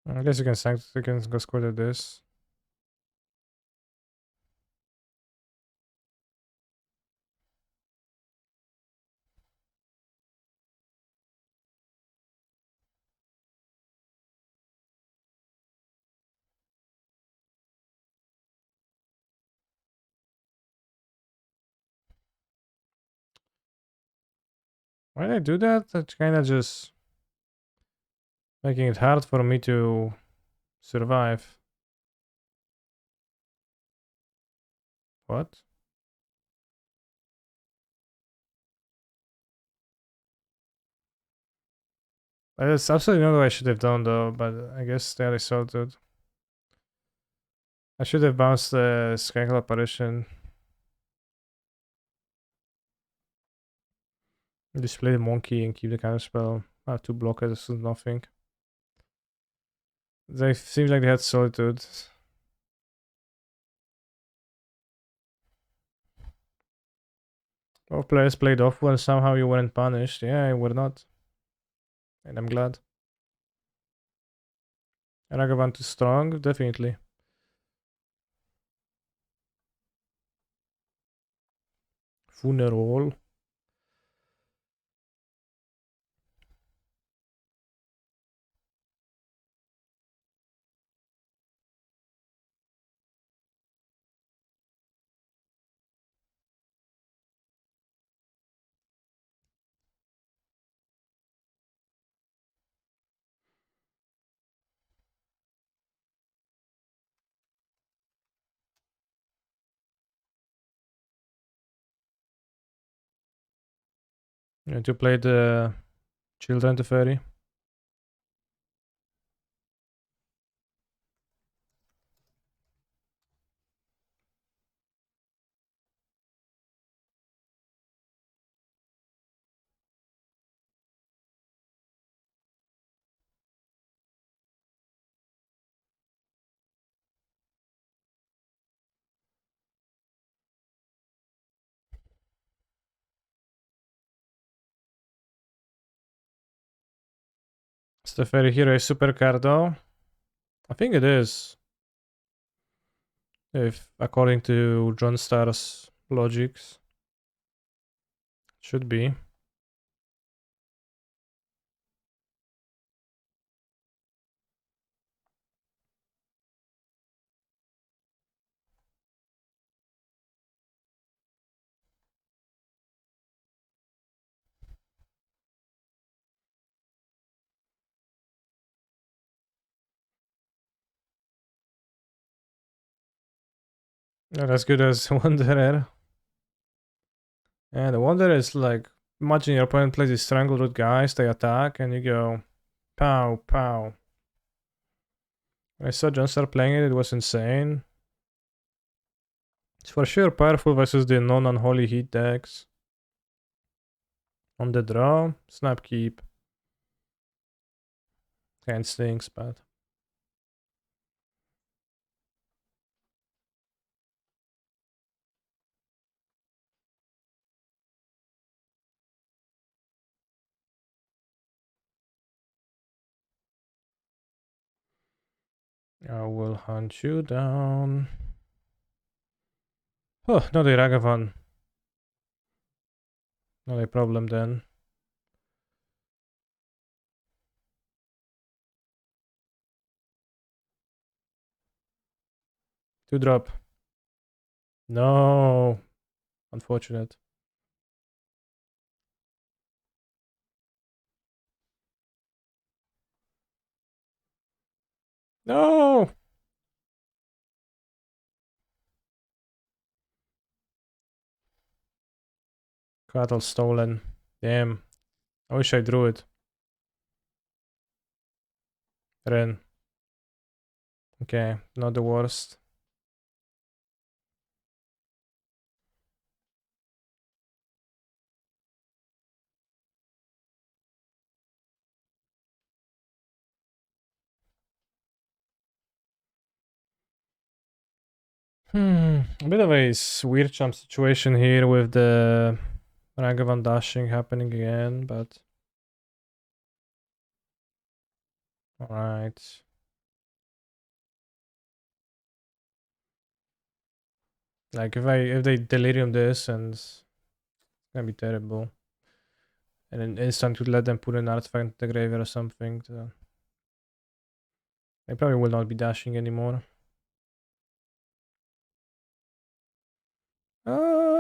I guess you can go score to this. Why did I do that? That's kind of just making it hard for me to survive. What? That's absolutely not what I should have done though, but I guess they are salted. I should have bounced the Skyclad Apparition. Display the monkey and keep the counterspell. I have two blockers, this is nothing. They seems like they had Solitude. All players played off well, somehow you weren't punished. Yeah, we're not. And I'm glad. Ragavan too strong? Definitely. Funeral. Yeah, to play the Children to Fairy. Is the Fairy Hero a super card though? I think it is. If according to John Star's logics. Should be. Not as good as Wanderer. And the Wanderer is like, imagine your opponent plays these Strangleroot guys, they attack, and you go, pow, pow. I saw John Star playing it, it was insane. It's for sure powerful versus the non-unholy heat decks. On the draw, snap keep. Kind stinks, but I will hunt you down. Oh, not a Ragavan. Not a problem then. Two drop. No. Unfortunate. No! Cattle stolen. Damn. I wish I drew it. Ren. Okay, not the worst. A bit of a weird jump situation here with the Ragavan dashing happening again, but alright. Like if they delirium this, and it's gonna be terrible. And then instant would let them put an artifact into the graveyard or something. So they probably will not be dashing anymore. Oh!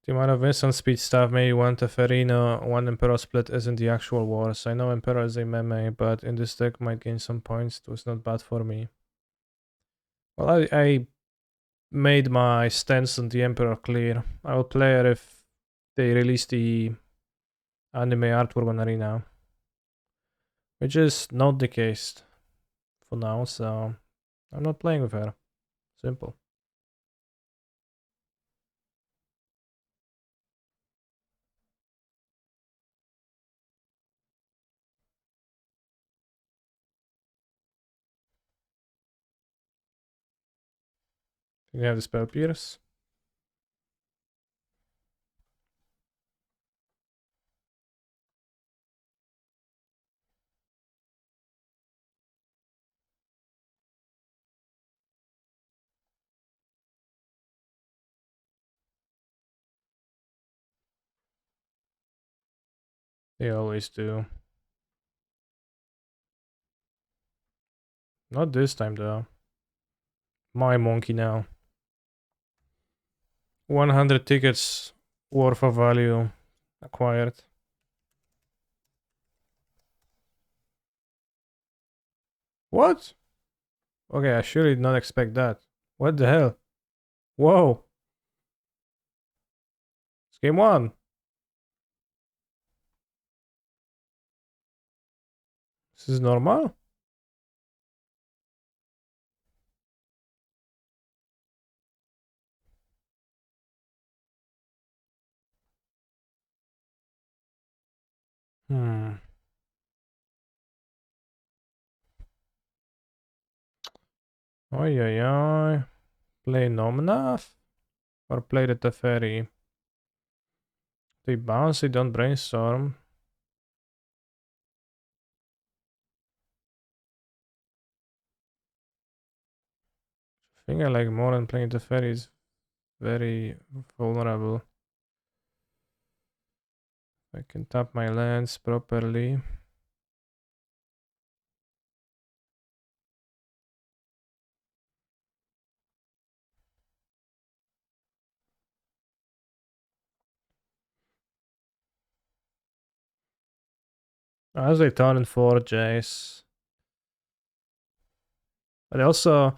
The amount of instant speed stuff, maybe one Teferino, one Emperor split isn't the actual wars. I know Emperor is a meme, but in this deck might gain some points, so it's not bad for me. Well, I made my stance on the Emperor clear. I will play it if they release the anime artwork on Arena. Which is not the case for now, so I'm not playing with her. Simple. You have the spell Pierce. They always do. Not this time though. My monkey now. 100 tickets worth of value acquired. What? Okay, I surely did not expect that. What the hell? Whoa. It's game one. This is normal? Hmm. Oi, oi, oi. Play Nomnath? Or play the Teferi? They bounce, they don't brainstorm. I think I like more than playing Teferi is very vulnerable. I can tap my lands properly. As they turn in 4 Jace. But also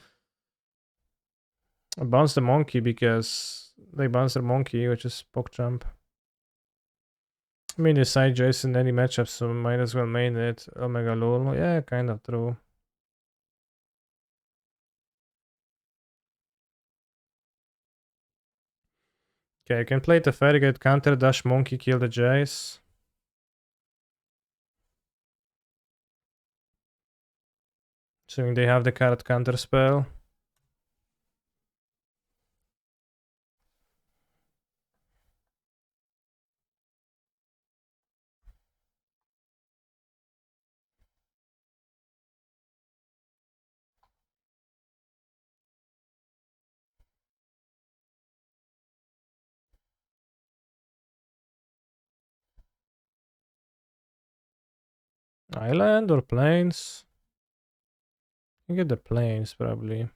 I bounce the monkey because they bounce their monkey, which is PogChamp. I mean, the side Jason in any matchup, so might as well main it. Omega lol. Yeah, kind of true. Okay, I can play the Fairy, get counter dash, monkey, kill the Jace. Assuming they have the card counter spell. Island or plains? You get the plains probably.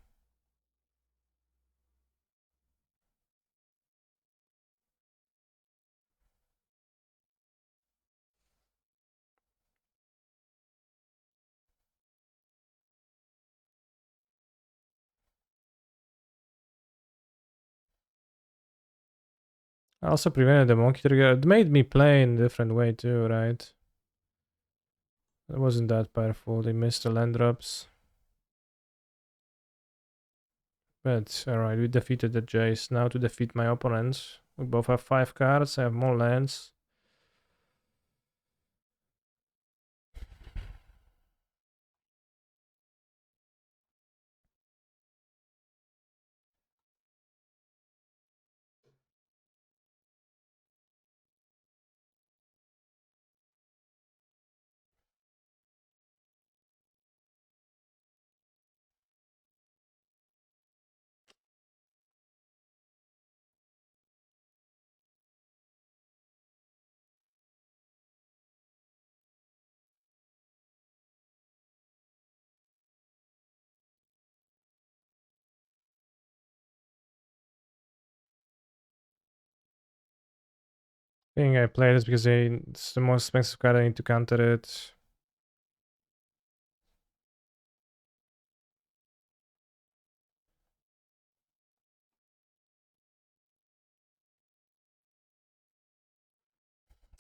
I also prevented the monkey trigger. It made me play in a different way too, right? It wasn't that powerful. They missed the land drops. But alright, we defeated the Jace. Now to defeat my opponents. We both have 5 cards. I have more lands. I think I play this because it's the most expensive card. I need to counter it.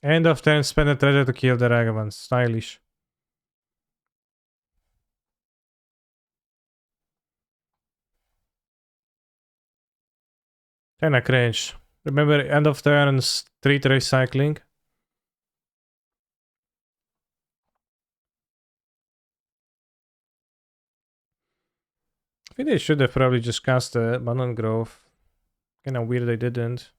End of turn, spend a treasure to kill the Ragavan. Stylish. Kinda cringe. Remember, end of turns, 3 recycling. I think they should have probably just cast the Abandoned Grove. Kinda weird they didn't.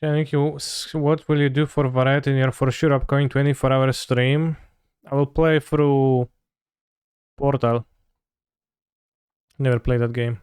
Thank you. What will you do for variety in your for sure upcoming 24-hour stream? I will play through Portal. Never played that game.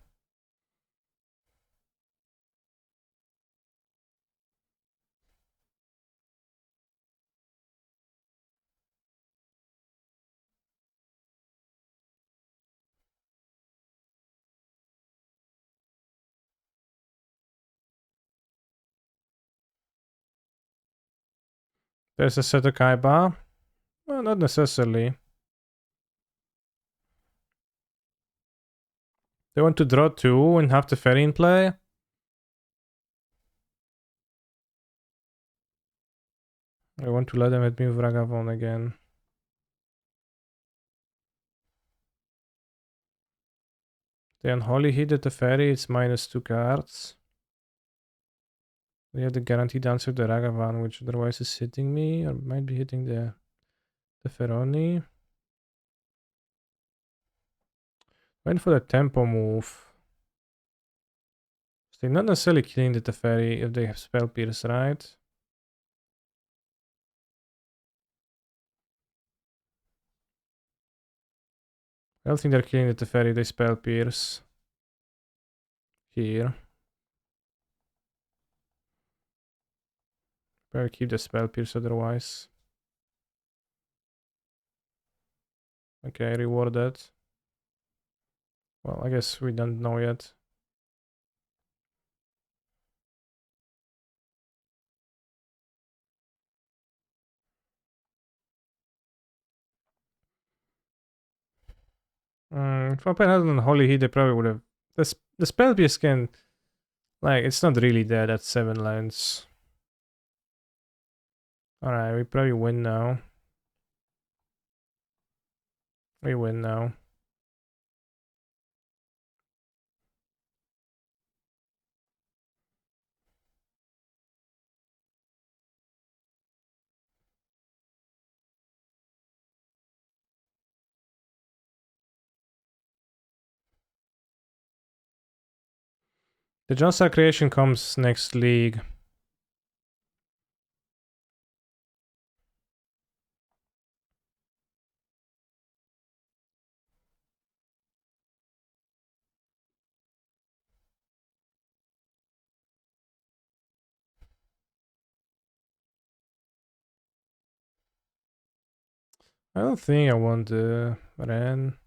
There's a set of Kaiba. Well, not necessarily. They want to draw 2 and have the fairy in play. I want to let them hit me with Ragavon again. They unholy hit the fairy, it's -2 cards. They have the guaranteed answer the Ragavan, which otherwise is hitting me, or might be hitting the Feroni. Went for the tempo move. They're not necessarily killing the Teferi if they have Spell Pierce, right? I don't think they're killing the Teferi if they Spell Pierce. Here. Better keep the Spell Pierce otherwise. Okay, reward that. Well, I guess we don't know yet. If I had on Holy Heat, they probably would have. The Spell Pierce can. Like, it's not really dead at 7 lands. Alright, we probably win now. We win now. The Johnstar creation comes next league. I don't think I want the Ren.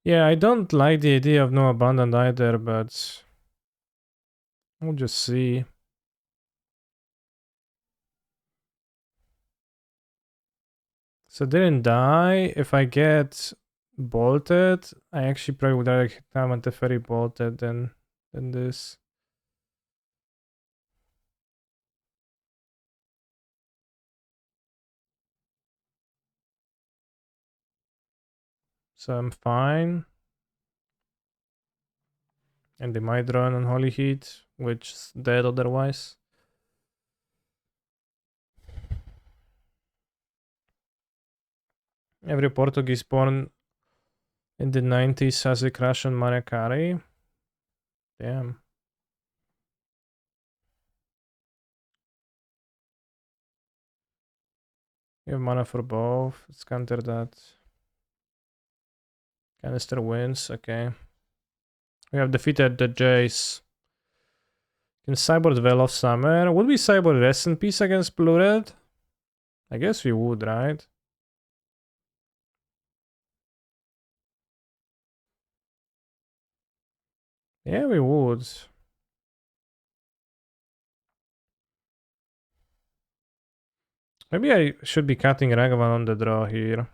Yeah, I don't like the idea of no abundant either, but we'll just see. So didn't die. If I get bolted, I actually probably would rather have a Teferi bolted than this. So I'm fine. And they might run on Holy Heat, which is dead otherwise. Every Portuguese born in the 90s has a crush on Maria Carey. Damn. You have mana for both. Let's counter that. Canister wins. Okay. We have defeated the Jace. Can Cyborg Veil of Summer? Would we Cyborg Rest in Peace against Blue Red? I guess we would, right? Yeah, we would. Maybe I should be cutting Ragavan on the draw here.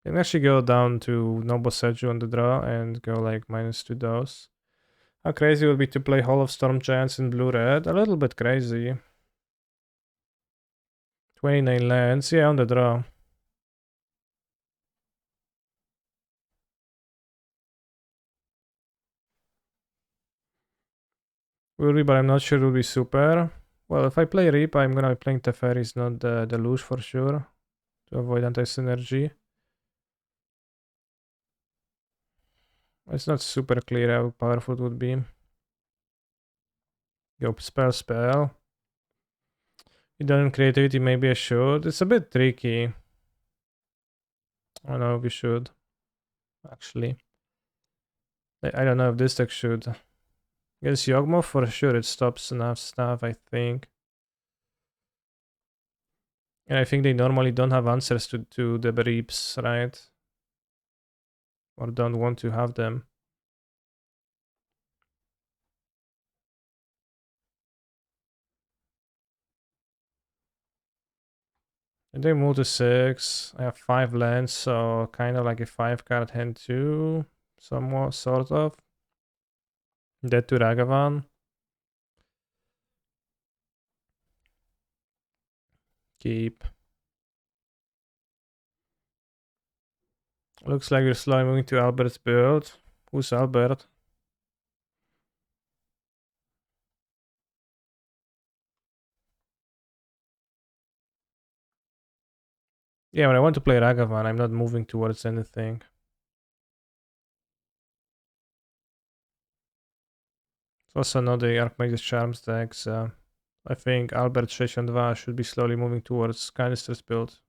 Can actually go down to Noble Seju on the draw and go like -2 dose. How crazy would it be to play Hall of Storm Giants in blue-red? A little bit crazy. 29 lands, yeah, on the draw. Will be, but I'm not sure it will be super. Well, if I play Reap, I'm gonna be playing Teferis, not the Deluge for sure. To avoid anti-synergy. It's not super clear how powerful it would be. Go spell. You done creativity, maybe I should. It's a bit tricky. I don't know if we should. Actually. I don't know if this deck should. Against Yawgmoth, for sure it stops enough stuff, I think. And I think they normally don't have answers to the Reaps, right? Or don't want to have them. And they move to 6. I have 5 lands, so kind of like a 5-card hand too. Somewhat, sort of. Dead to Ragavan. Keep. Looks like we're slowly moving to Albert's build. Who's Albert? Yeah, when I want to play Ragavan, I'm not moving towards anything. It's also not the Archmage Charms deck, so I think Albert 62 should be slowly moving towards Canisters build.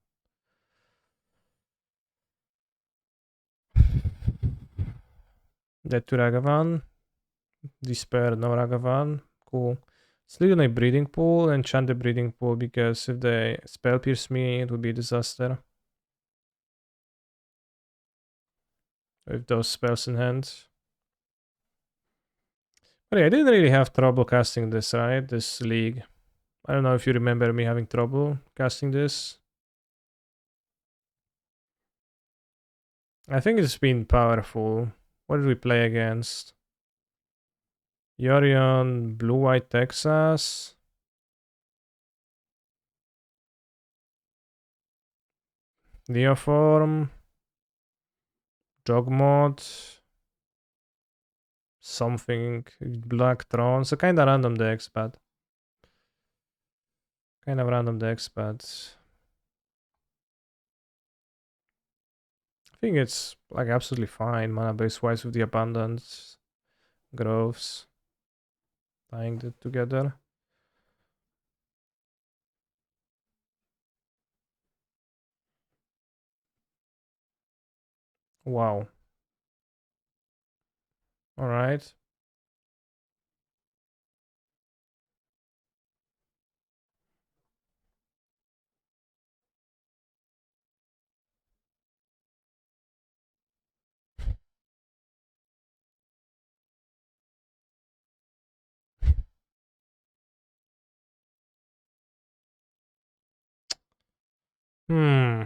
Dead to Ragavan. Despair, no Ragavan. Cool. Sleep on a breeding pool and chant the breeding pool because if they spell pierce me, it would be a disaster. With those spells in hand. But yeah, I didn't really have trouble casting this, right? This league. I don't know if you remember me having trouble casting this. I think it's been powerful. What did we play against? Yorion, Blue White Texas. Neoform. Jogmod. Something. Black Throne. So kinda random decks, but. Kind of random decks, but. I think it's like absolutely fine mana base wise with the abundance. Groves. Tying it together. Wow. Alright. Hmm.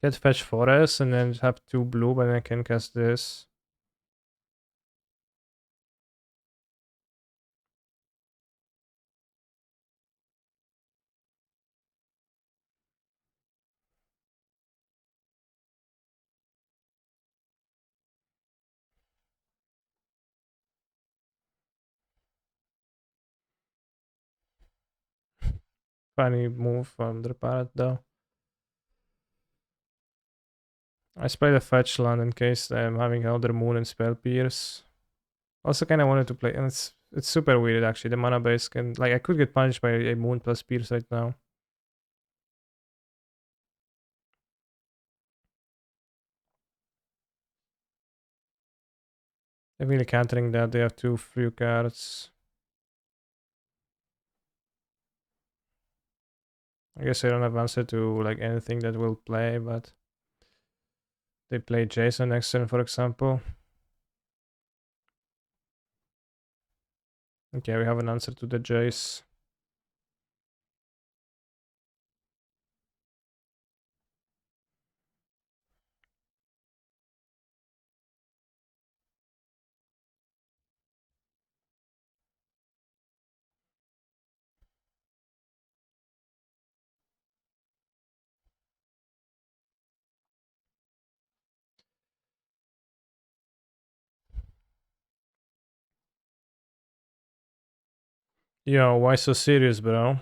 Get fetch forest and then have 2 blue, but then I can cast this. Funny move from the parrot though. I play the fetch land in case I'm having Elder Moon and Spell Pierce. Also kinda wanted to play, and it's super weird actually. The mana base can, like, I could get punished by a Moon plus Pierce right now. I'm really countering that. They have 2 free cards. I guess I don't have answer to like anything that will play, but they play Jason next turn, for example. Okay, we have an answer to the Jace. Yo, why so serious, bro?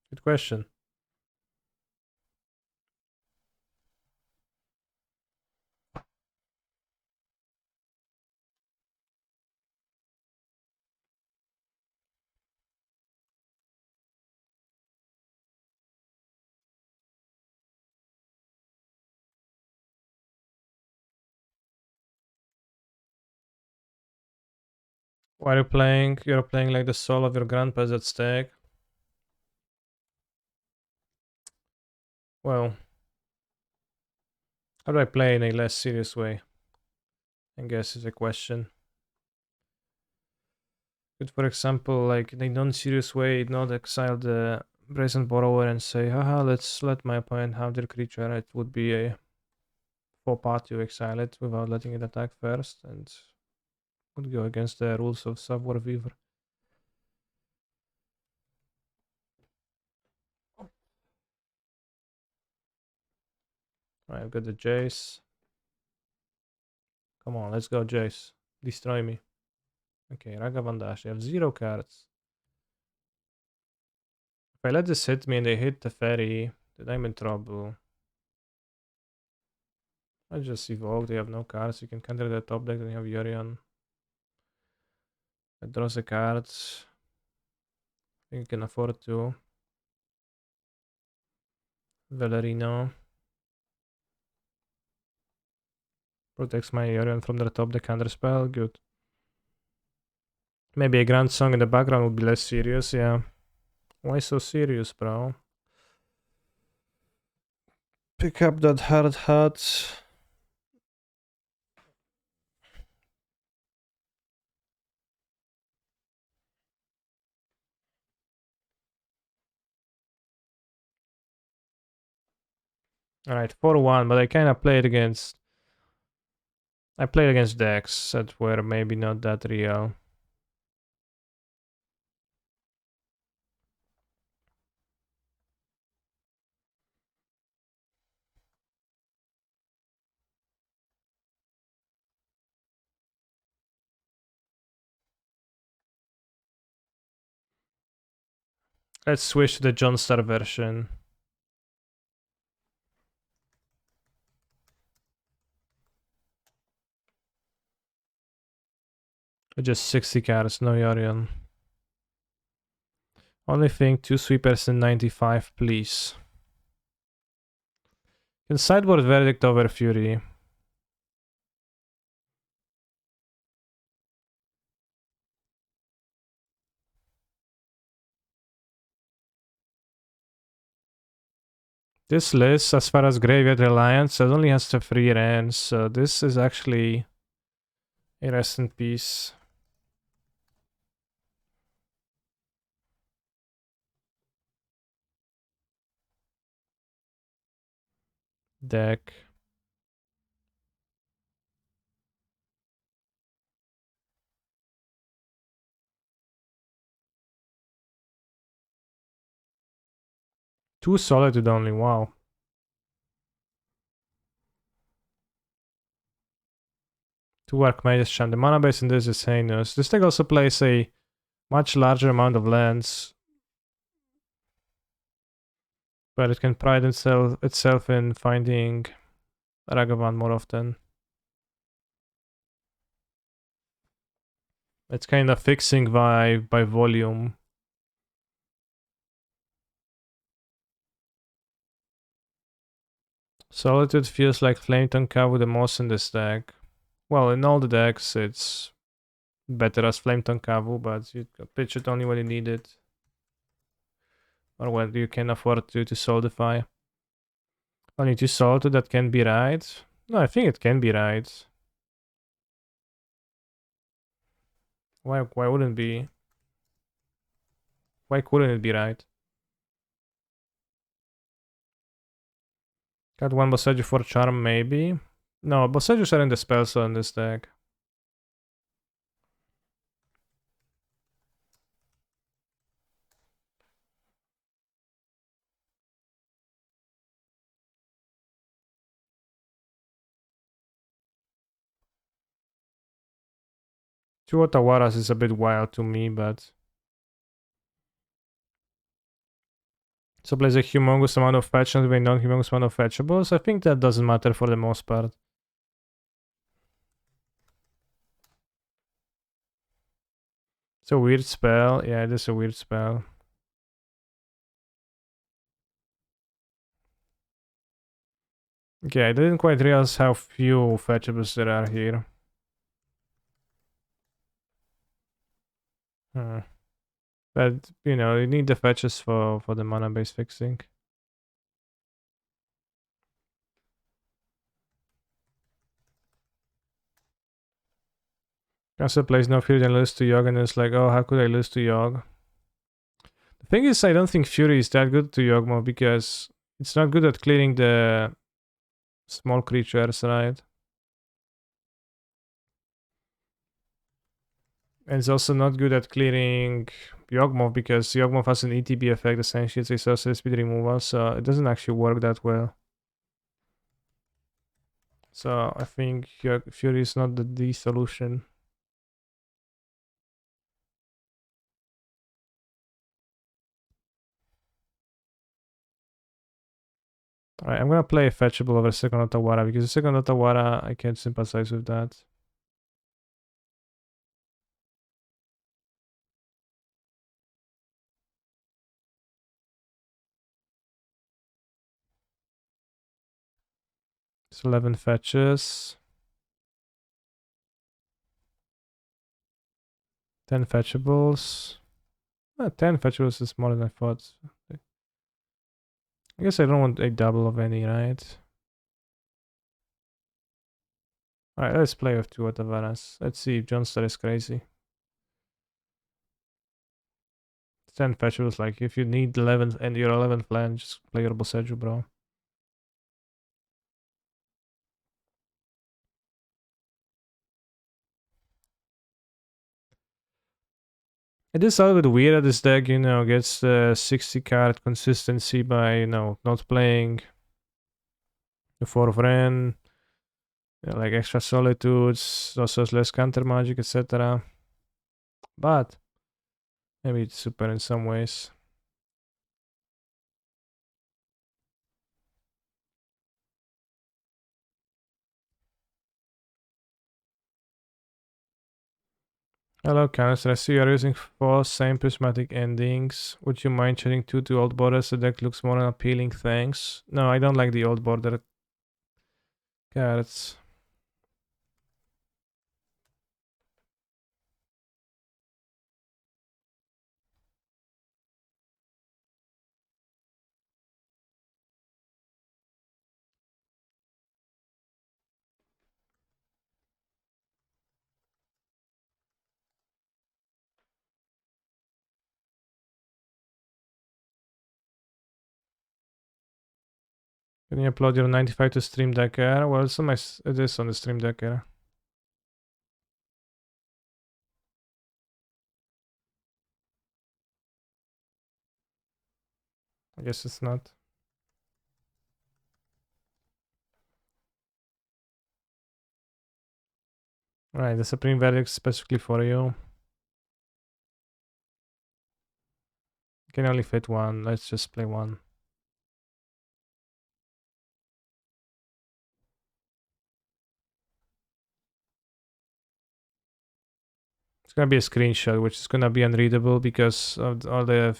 Good question. Why are you playing? You're playing like the soul of your grandpa's at stake. Well, how do I play in a less serious way? I guess is a question. Could, for example, like in a non-serious way, not exile the Brazen Borrower and say, haha, let's let my opponent have their creature. It would be a faux pas to exile it without letting it attack first, and would go against the rules of Savoir Vivre. I've got the Jace. Come on, let's go, Jace. Destroy me. Okay, Ragavan Dash. I have 0 cards. If I let this hit me and they hit the ferry, then I'm in trouble. I just evoke, they have no cards. You can counter the top deck, then you have Yorion. It draws a card. I think you can afford to. Valerino. Protects my Yorion from the top deck counterspell. Good. Maybe a grand song in the background would be less serious, yeah. Why so serious, bro? Pick up that hard hat. Alright, 4-1, but I kinda played against... I played against decks that were maybe not that real. Let's switch to the John Star version. Just 60 cards, no Yorion. Only thing, 2 sweepers and 95, please. Can sideboard Verdict over Fury. This list, as far as Graveyard Reliance, it only has the 3 lands, so this is actually a rest in peace. Deck. Two Solitude only, wow. Two Archmage's Chant. The mana base in this is heinous. This deck also plays a much larger amount of lands, but it can pride itself in finding Ragavan more often. It's kind of fixing by volume. Solitude feels like Flametongue Kavu the most in this deck. Well, in all the decks, it's better as Flametongue Kavu, but you pitch it only when you need it. Or when you can afford to solidify. Only 2 Solitude, that can be right. No, I think it can be right. Why wouldn't it be? Why couldn't it be right? Got 1 Boseiju for Charm, maybe? No, Boseijus are in the spell slot in this deck. Two Otawaras is a bit wild to me, but... So plays a humongous amount of fetch and a non-humongous amount of fetchables. I think that doesn't matter for the most part. It's a weird spell. Yeah, it is a weird spell. Okay, I didn't quite realize how few fetchables there are here. But, you know, you need the fetches for the mana base fixing. Also plays no Fury and lose to Yogg, and it's like, oh, how could I lose to Yogg? The thing is, I don't think Fury is that good to Yogg because it's not good at clearing the small creatures, right? And it's also not good at clearing Yawgmoth because Yawgmoth has an ETB effect, essentially it's a sorcery speed removal, so it doesn't actually work that well. So I think Fury is not the solution. Alright, I'm gonna play fetchable over second Otawara because second Otawara I can sympathize with that. It's 11 fetches. 10 fetchables. 10 fetchables is more than I thought. I guess I don't want a double of any, right? Alright, let's play with 2 Otavaras. Let's see if Johnstar is crazy. 10 fetchables, like if you need 11 and your 11th land, just play your Boseju, bro. It is a little bit weird that this deck, you know, gets the 60 card consistency by, you know, not playing the 4 of Ren, you know, like extra solitudes, also has less counter magic, etc. But maybe it's super in some ways. Hello, Cancer. I see you are using 4 same prismatic endings. Would you mind changing 2 to old borders? The deck looks more appealing, thanks. No, I don't like the old border cards. Can you upload your 95 to Stream Deck Air? Well, it's on my, it is on the Stream Deck Air. I guess it's not. Right, the Supreme Verdict specifically for you. Can only fit 1. Let's just play 1. It's gonna be a screenshot, which is gonna be unreadable because of all the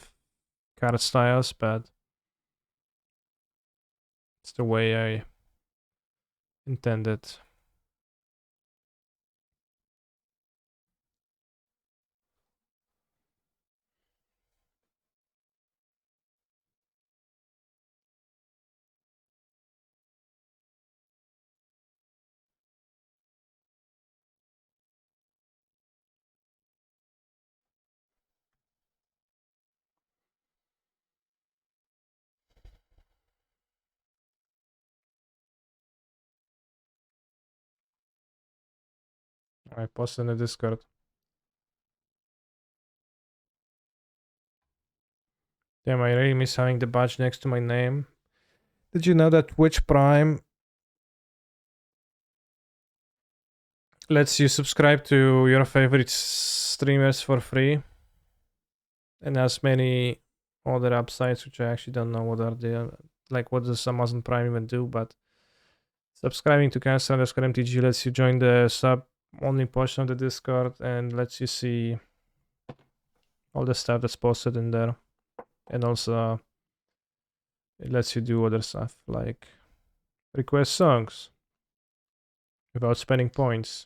card styles, but it's the way I intended. I posted in the Discord. Damn, I really miss having the badge next to my name. Did you know that Twitch Prime lets you subscribe to your favorite streamers for free? And has many other upsides, which I actually don't know what are they. Like, what does Amazon Prime even do? But subscribing to Cancer_MTG lets you join the sub-only portion of the Discord and lets you see all the stuff that's posted in there. And also, it lets you do other stuff like request songs without spending points.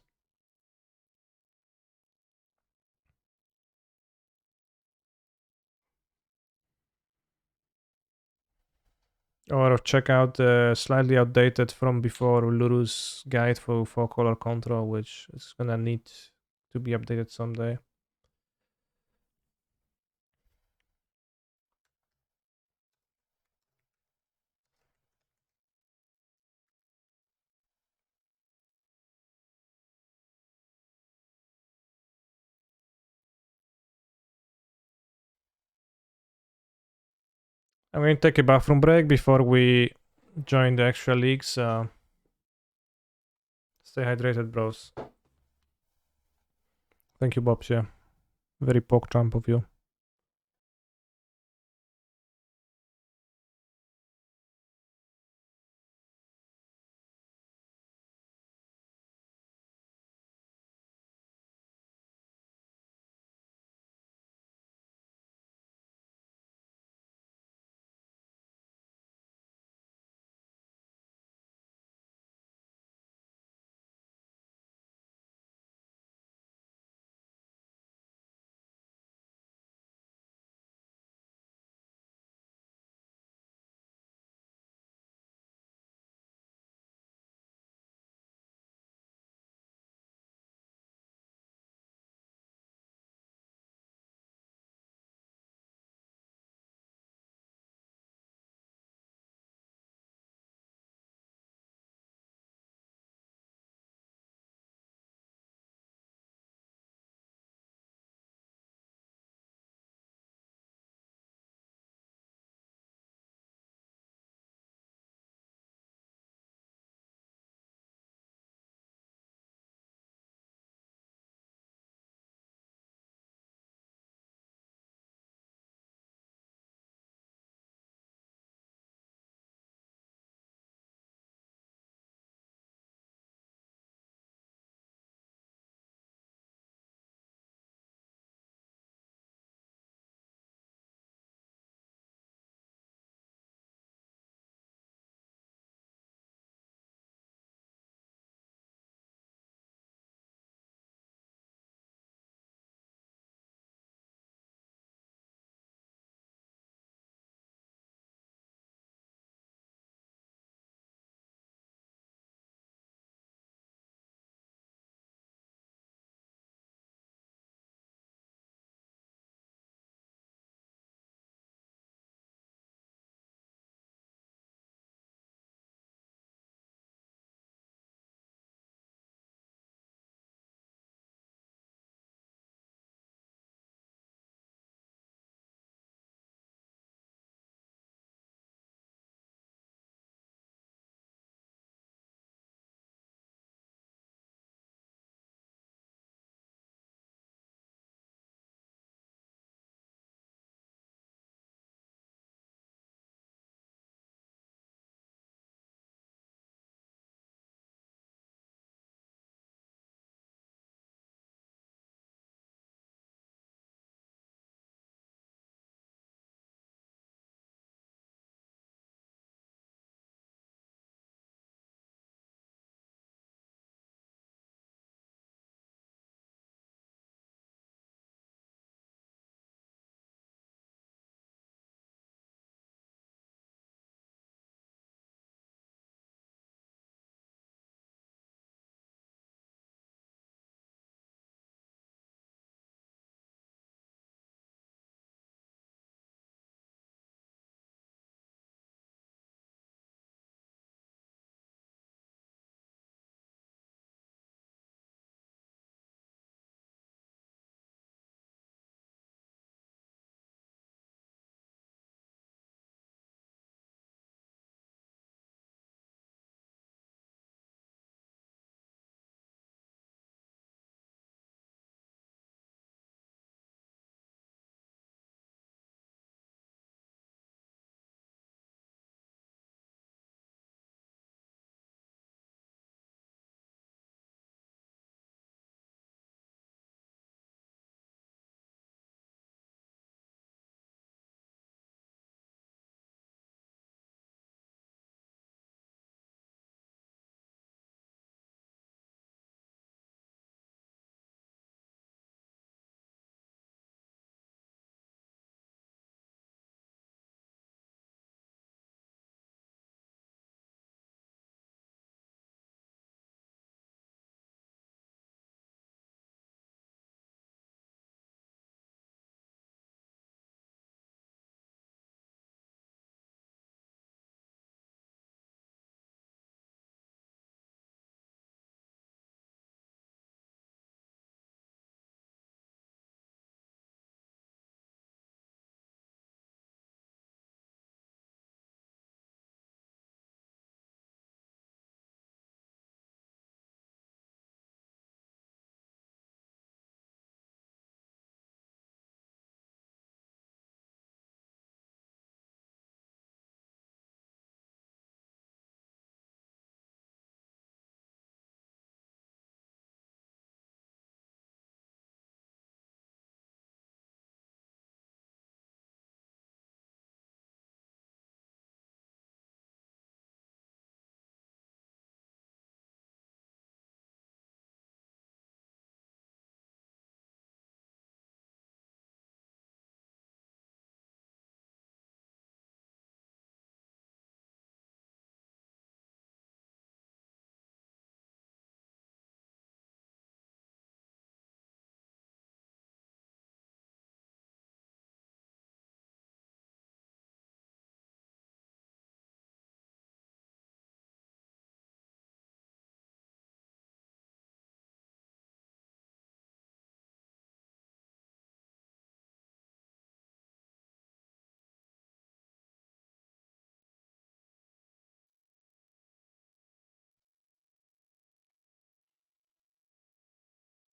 Or check out the slightly outdated from before Luru's guide for 4-color control, which is gonna need to be updated someday. I'm going to take a bathroom break before we join the extra league, so stay hydrated, bros. Thank you, Bobs, yeah. Very poke trump of you.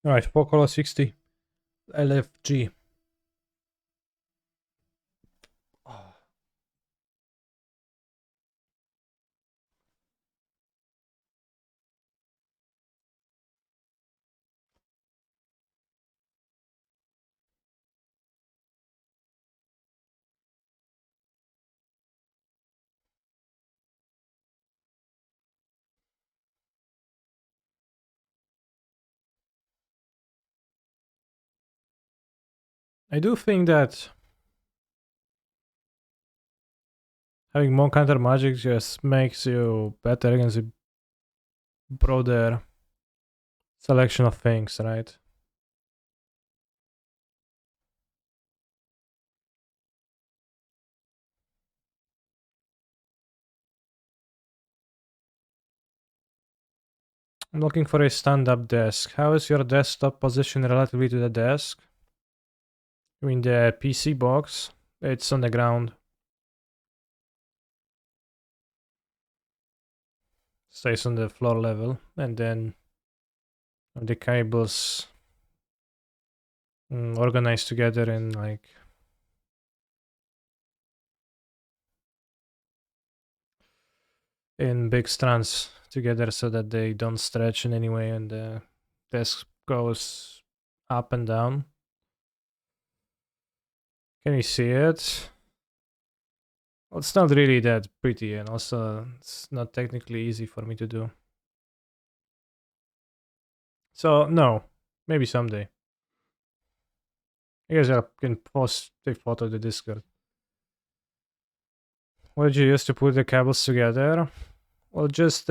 Alright, 4 color 60 LFG. I do think that having more counter magic just makes you better against a broader selection of things, right? I'm looking for a stand-up desk. How is your desktop position relatively to the desk? I mean the PC box. It's on the ground. Stays on the floor level, and then the cables organized together in like in big strands together so that they don't stretch in any way, and the desk goes up and down. Can you see it? Well, it's not really that pretty, and also it's not technically easy for me to do. So no, maybe someday. I guess I can post a photo to Discord. What did you use to put the cables together? Well, just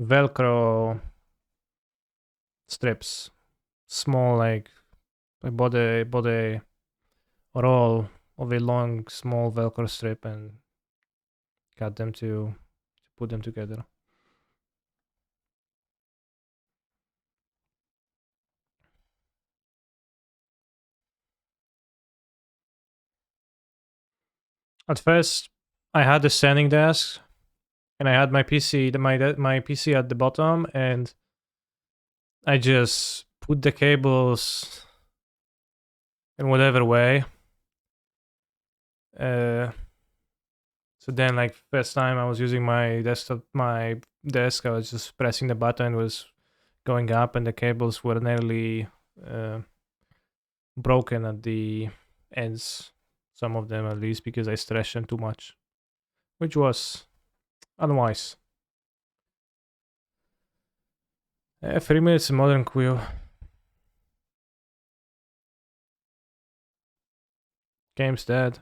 Velcro strips, small like I bought a roll of a long small Velcro strip and got them to put them together. At first, I had the standing desk, and I had my PC, my PC at the bottom, and I just put the cables in whatever way. Uh, so then, like first time I was using my desk, I was just pressing the button, was going up, and the cables were nearly uh, broken at the ends. Some of them, at least, because I stretched them too much, which was unwise. 3 minutes in modern quill. Game's dead.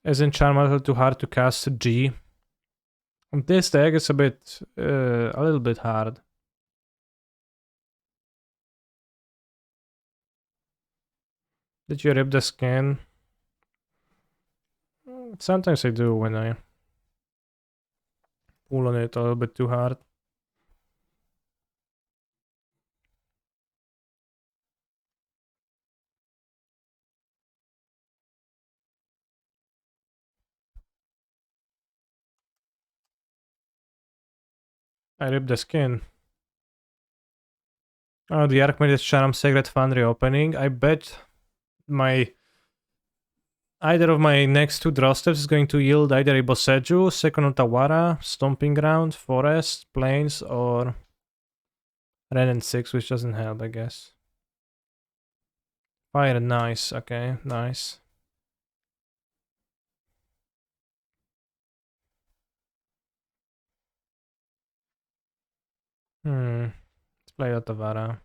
Isn't Charmander too hard to cast G? On this deck, it's a little bit hard. Did you rip the skin? Sometimes I do when I pull on it a little bit too hard. I ripped the skin. Oh, the Archmage Charm Sacred Foundry opening. I bet either of my next two draw steps is going to yield either a Boseju, second Otawara, Stomping Ground, Forest, Plains, or Ren and 6, which doesn't help, I guess. Fire, nice. Okay, nice. Let's play Otawara.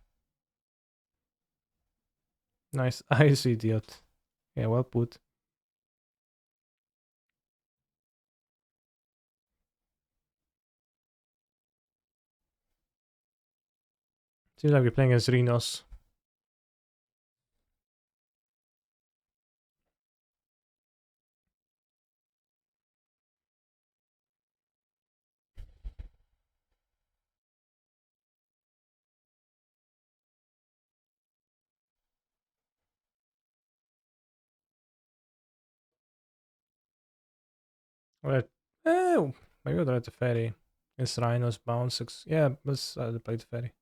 Nice eyes, idiot. Yeah, well put. Seems like we're playing as Rhinos. Alright. Oh, maybe I'll try the ferry. It's Rhinos bounce. Yeah, but I played Fairy.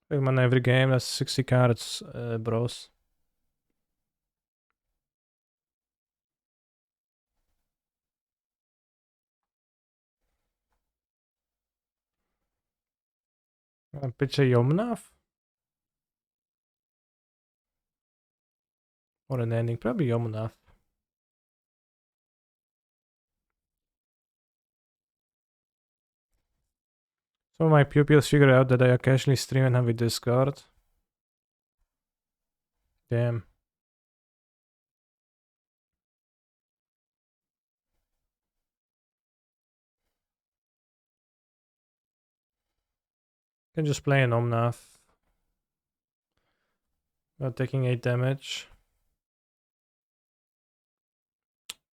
Big mana every game. That's 60 cards, bros. Pitch a Yomnath? Or an ending? Probably Yomnath. Some of my pupils figure out that I occasionally stream and have a Discord. Damn. Can just play an Omnath. Taking 8 damage.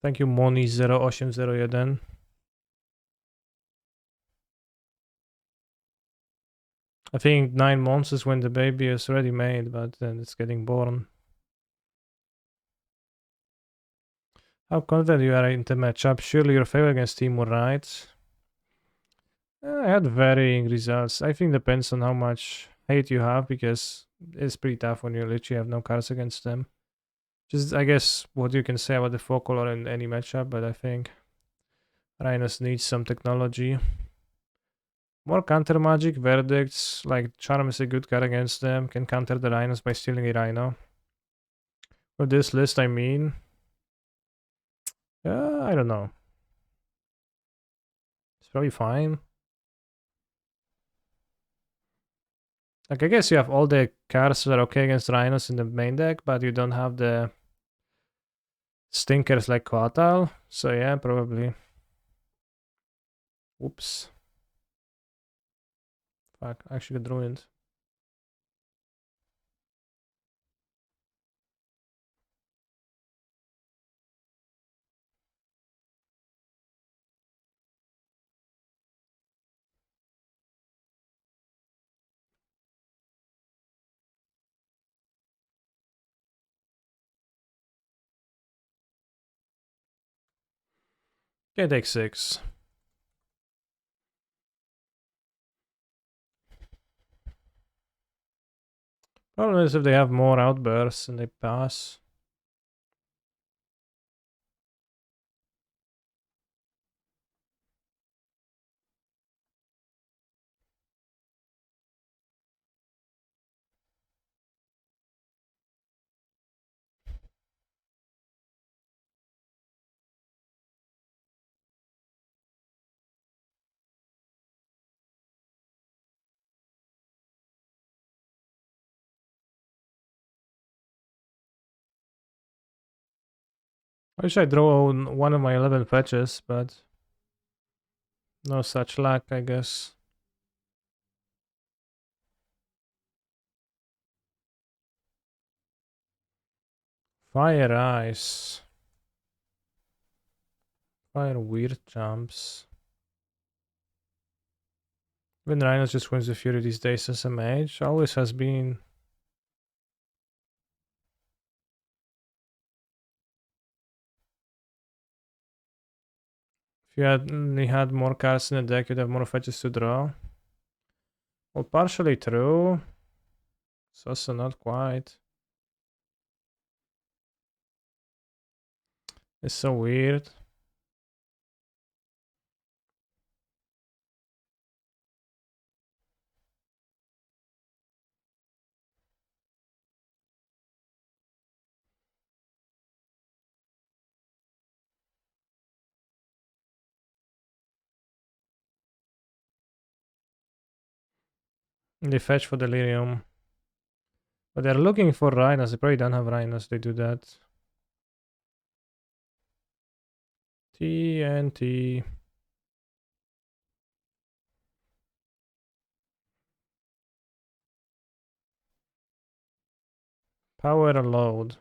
Thank you, Moni0801. I think 9 months is when the baby is already made, but then it's getting born. How confident you are in the matchup? Surely your favor against Timur, right? I had varying results. I think depends on how much hate you have, because it's pretty tough when you literally have no cards against them. Just, I guess, what you can say about the Folklore in any matchup, but I think Rhinos needs some technology. More counter magic, verdicts, like Charm is a good card against them, can counter the Rhinos by stealing a Rhino. For this list, I mean, I don't know. It's probably fine. Like, I guess you have all the cards that are okay against Rhinos in the main deck, but you don't have the stinkers like Coatl. So yeah, probably. Oops. Fuck, I actually got ruined. Okay, take 6. Problem is if they have more outbursts and they pass. I wish I draw one of my 11 fetches, but no such luck, I guess. Fire Ice. Fire Weird Jumps. When Rhinos just wins the Fury these days as a mage, always has been. If you had more cards in the deck, you'd have more fetches to draw. Well, partially true. It's also not quite. It's so weird. They fetch for Delirium. But they're looking for Rhinos. They probably don't have Rhinos. They do that. TNT. Power load.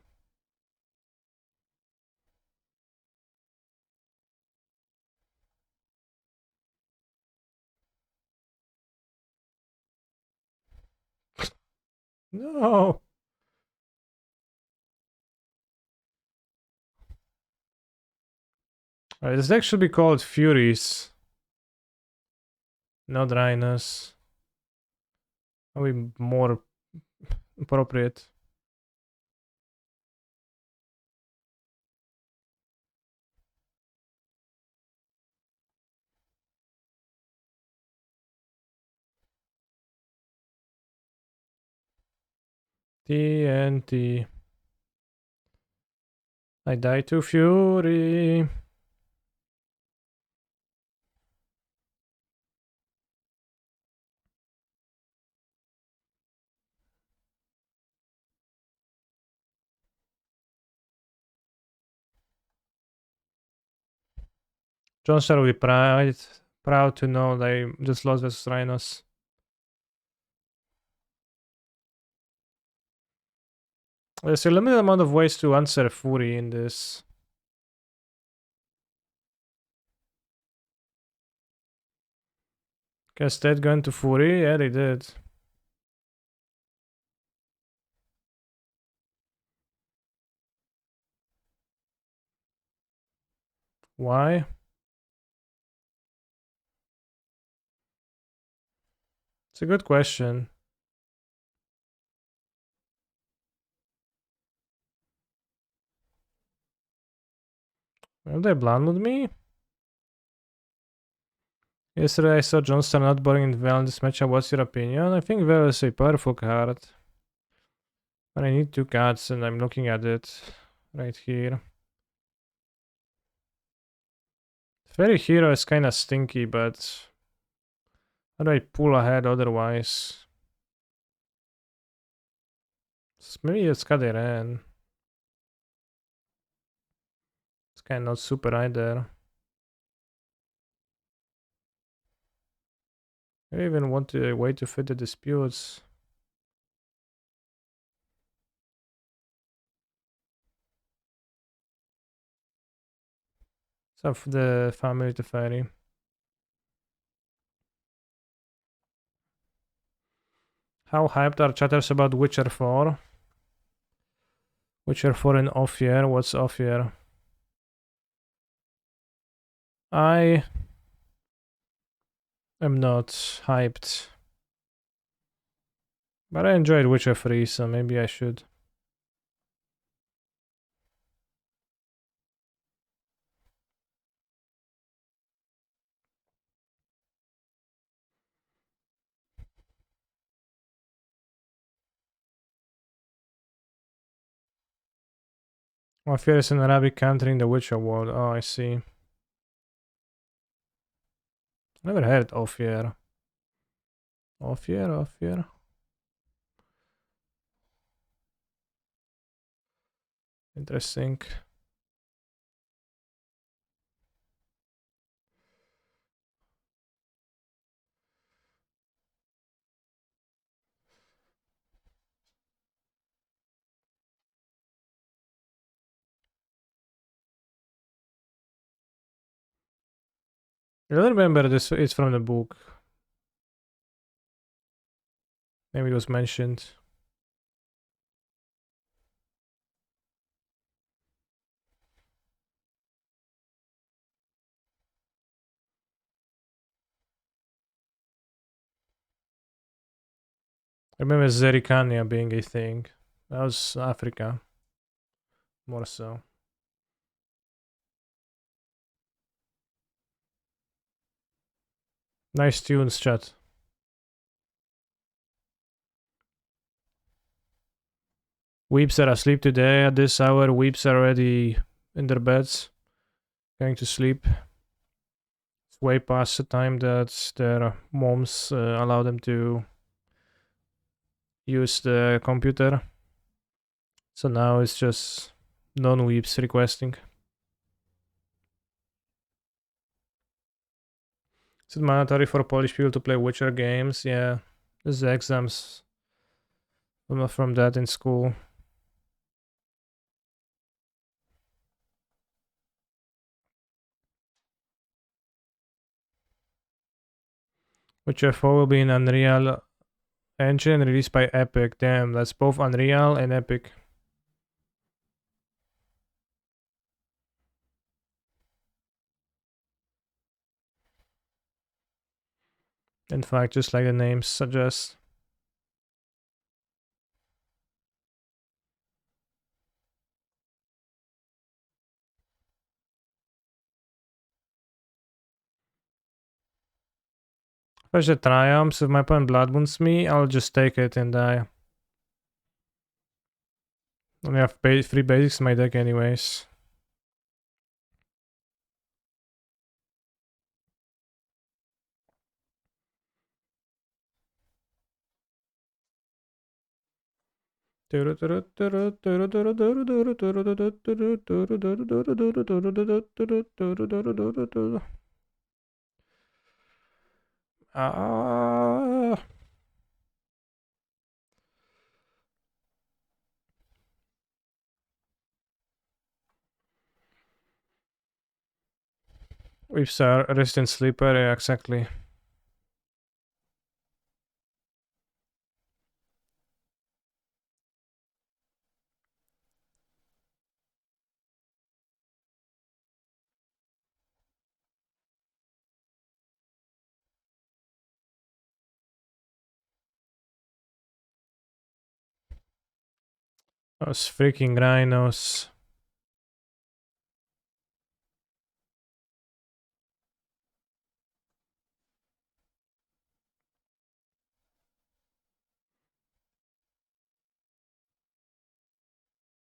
No! Alright, this deck should be called Furies. Not Rhinos. Probably more appropriate. TNT. I die to Fury. Johnstar will be proud to know they just lost versus Rhinos. There's a limited amount of ways to answer Fury in this. Guess that going to Fury? Yeah, they did. Why? It's a good question. Have they blundered me? Yesterday I saw Johnstar not boring in Vel in this matchup. What's your opinion? I think Vel is a powerful card. But I need 2 cards and I'm looking at it right here. Fairy Hero is kinda stinky, but how do I pull ahead otherwise? Maybe it's Kaderan. It's kinda not super either. I even want to wait to fit the disputes. So for the family to Fairy. How hyped are chatters about Witcher 4? Witcher 4 in off year? What's off year? I am not hyped. But I enjoyed Witcher 3, so maybe I should. Off year is an Arabic country in the Witcher world. Oh, I see. Never heard off year. Off year, off year. Interesting. I don't remember this. It's from the book. Maybe it was mentioned. I remember Zerikania being a thing. That was Africa. More so. Nice tunes, chat. Weeps are asleep today at this hour. Weeps are already in their beds, going to sleep. It's way past the time that their moms allow them to use the computer. So now it's just non-weeps requesting. Is it mandatory for Polish people to play Witcher games? Yeah, there's the exams from that in school. Witcher 4 will be in Unreal engine released by Epic. Damn, that's both Unreal and Epic. In fact, just like the names suggest. If I should triumphs, if my opponent blood wounds me, I'll just take it and die. I only have 3 basics in my deck anyways. Ah. With Sir Resistant Sleeper, yeah, exactly. Those freaking rhinos.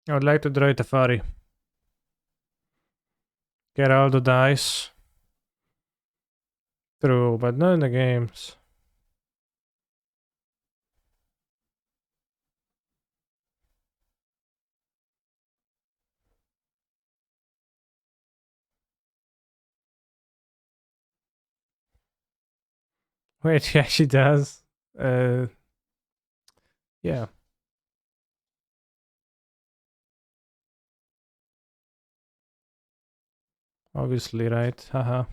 I would like to draw Teferi. Get all the dice. True, but not in the games. Wait, he actually does. Yeah. Obviously, right? Haha.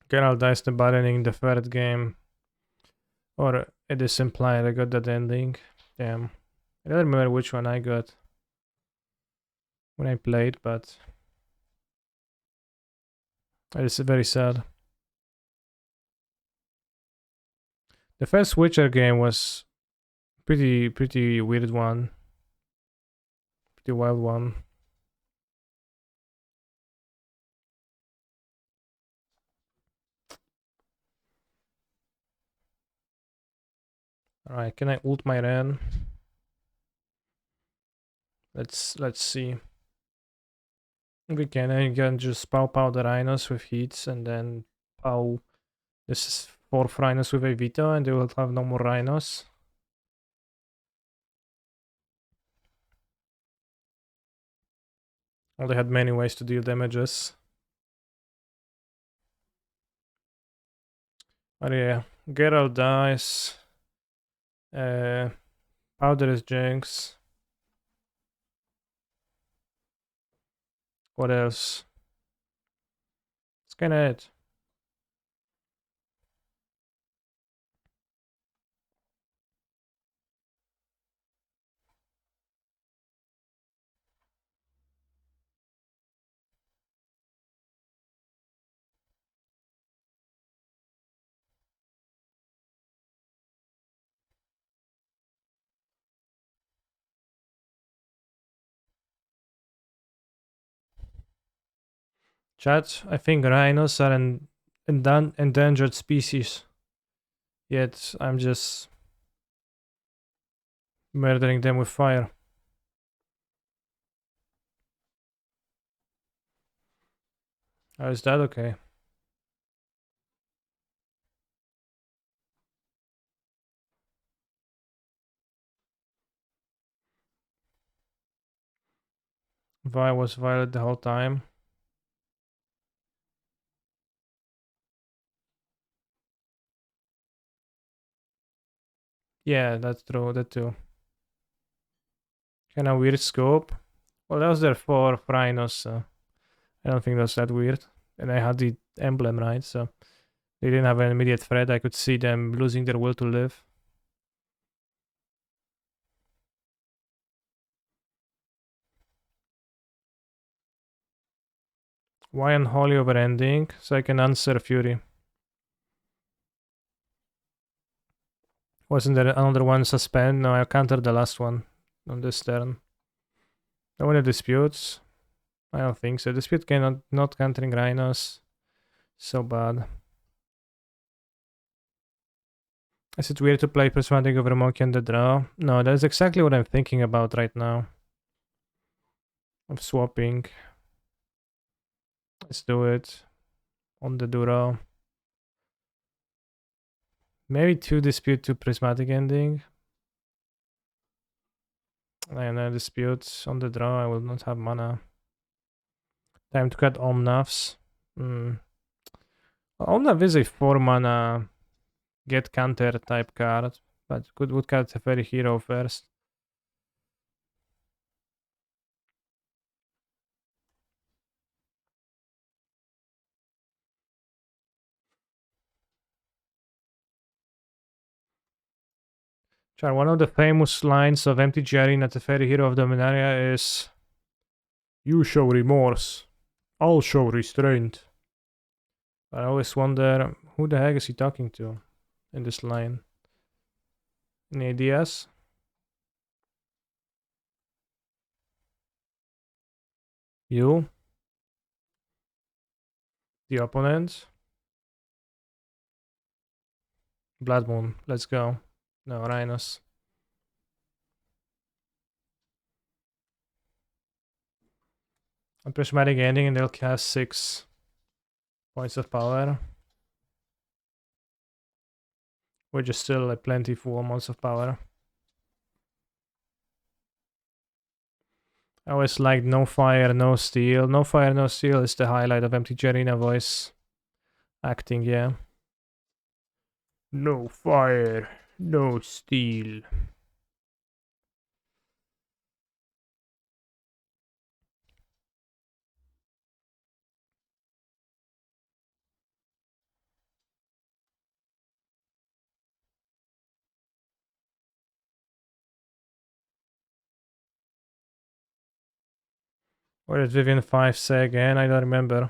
Geralt dies the buttoning the third game. Or it is implied I got that ending. Damn. I don't remember which one I got when I played, but it is very sad. The first Witcher game was pretty weird one. Pretty wild one. Alright, can I ult my Ren? Let's see. We can. I can just pow the rhinos with heats and then pow this 4th rhinos with a veto and they will have no more rhinos. Well, they had many ways to deal damages. But yeah, Geralt dies. Powder is Jinx. What else? It's kinda it. Chat, I think rhinos are an endangered species. Yet I'm just murdering them with fire. How is that okay? Vi was violet the whole time. Yeah, that's true, that too. Kinda weird scope. Well, that was there for Rhinos, so I don't think that's that weird. And I had the emblem, right? So they didn't have an immediate threat. I could see them losing their will to live. Why unholy over ending? So I can answer Fury. Wasn't there another one suspend? No, I countered the last one on this turn. No one disputes. I don't think so. Dispute cannot not countering Rhinos. So bad. Is it weird to play Prismatic over Monkey on the draw? No, that's exactly what I'm thinking about right now. Of swapping. Let's do it. On the draw. Maybe 2 dispute to Prismatic ending. And then disputes on the draw. I will not have mana. Time to cut Omnavs. Omnav is a 4 mana get counter type card, but would cut a fairy hero first. Char, one of the famous lines of MTG at the fairy hero of Dominaria is, "You show remorse, I'll show restraint." I always wonder, who the heck is he talking to in this line? Any ideas? You? The opponent? Blood Moon, let's go. No, Rhinos. A prismatic ending and they'll cast 6 points of power. Which is still a plentiful amounts of power. I always liked No Fire, No Steel. No Fire, No Steel is the highlight of MTG Arena voice acting, yeah. No fire, no steel. Where is Vivian 5 say again? I don't remember.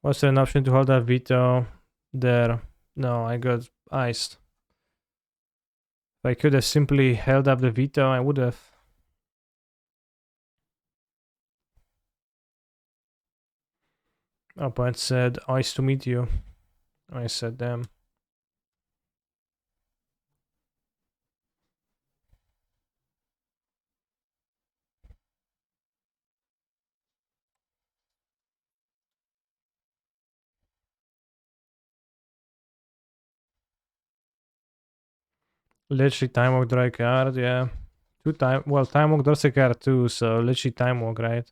Was there an option to hold that veto there? No, I got iced. If I could have simply held up the veto, I would have. Opponent said, "Ice to meet you." I said, "Damn." Literally Time Walk draw a card, yeah. Time Walk draws a card too, so literally Time Walk, right?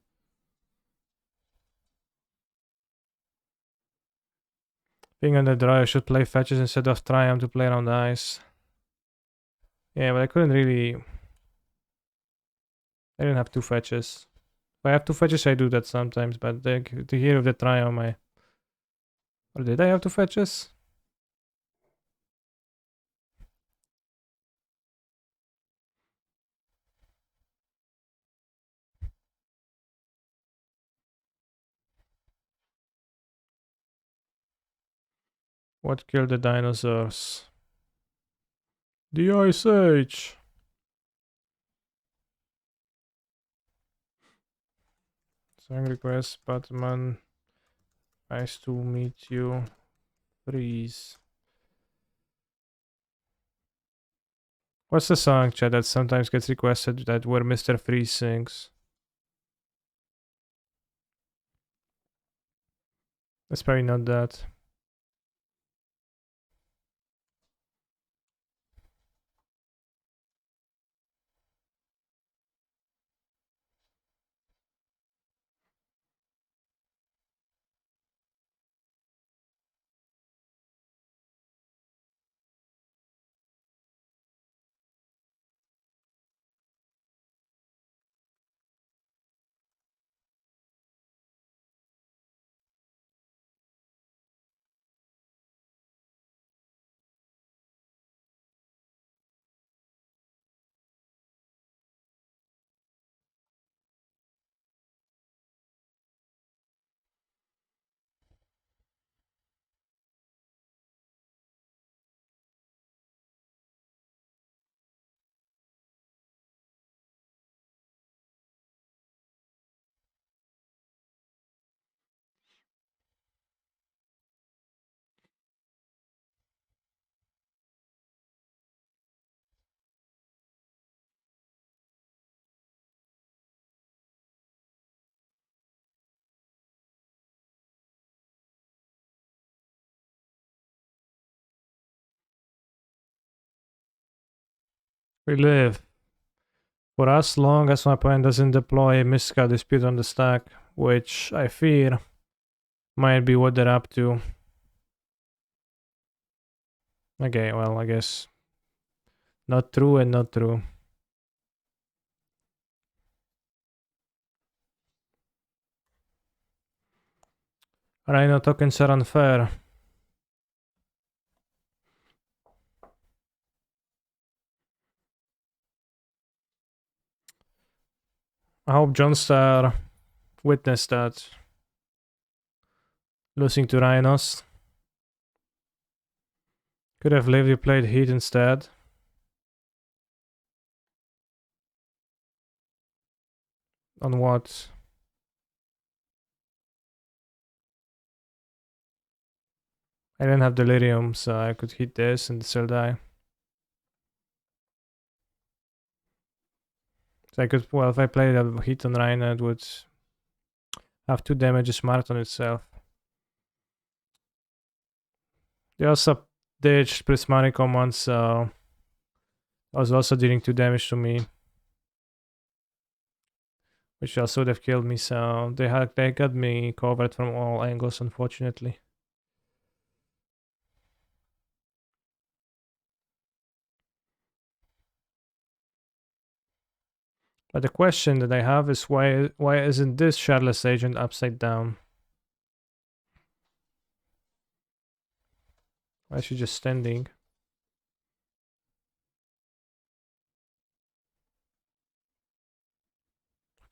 Being on the draw, I should play fetches instead of Triumph to play around the ice. Yeah, but I couldn't really. I didn't have 2 fetches. If I have 2 fetches, I do that sometimes, but the hero of the Triumph, I. Or did I have 2 fetches? What killed the dinosaurs? The Ice Age! Song request, Batman. Nice to meet you. Freeze. What's the song, chat, that sometimes gets requested that where Mr. Freeze sings? It's probably not that. We live. For as long as my opponent doesn't deploy Mystical Dispute on the stack, which I fear might be what they're up to. Okay, well, I guess not true and not true. Rhino tokens are unfair. I hope Johnstar witnessed that. Losing to Rhinos. Could have lived you played Heat instead. On what? I didn't have Delirium, so I could hit this and still die. So I could, well, if I played a hit on Rhino, it would have 2 damage smart on itself. They also ditched Prismatic Command, so I was also dealing 2 damage to me. Which also would have killed me, so they got me covered from all angles, unfortunately. But the question that I have is why isn't this Shardless Agent upside down? Why is she just standing?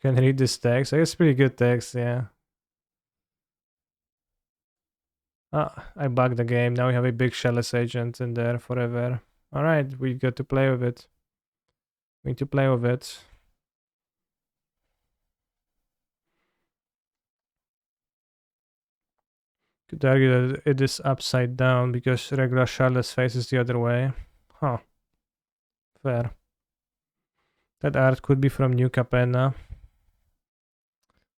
Can read this text. I guess pretty good text, yeah. Ah, I bugged the game. Now we have a big Shardless Agent in there forever. Alright, we got to play with it. We need to play with it. Could argue that it is upside down because regular Shardless faces the other way. Huh. Fair. That art could be from New Capenna.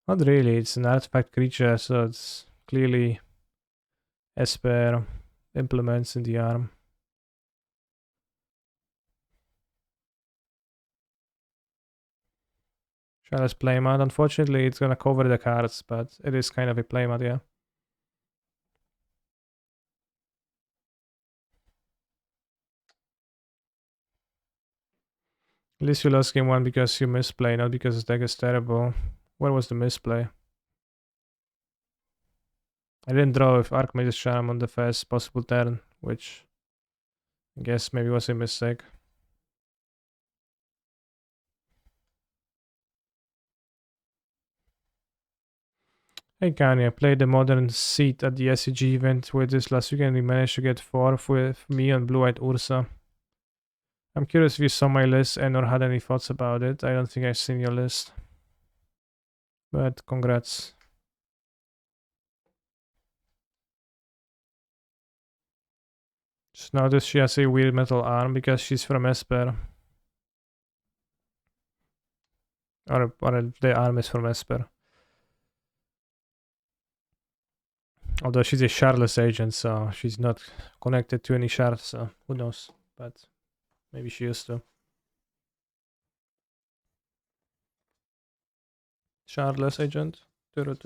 Not really, it's an artifact creature, so it's clearly Esper implements in the arm. Shardless playmat. Unfortunately, it's gonna cover the cards, but it is kind of a playmat, yeah. At least you lost game 1 because you misplay, not because the deck is terrible. Where was the misplay? I didn't draw with Archmage's Charm on the first possible turn, which I guess maybe was a mistake. Hey Kanye, I played the Modern Seat at the SCG event with this last weekend. We managed to get 4th with me and Blue Eyed Ursa. I'm curious if you saw my list and or had any thoughts about it. I don't think I've seen your list. But congrats. Just noticed she has a weird metal arm because she's from Esper. Or the arm is from Esper. Although she's a shardless agent, so she's not connected to any shard, so who knows. But maybe she used to. Shardless agent. Because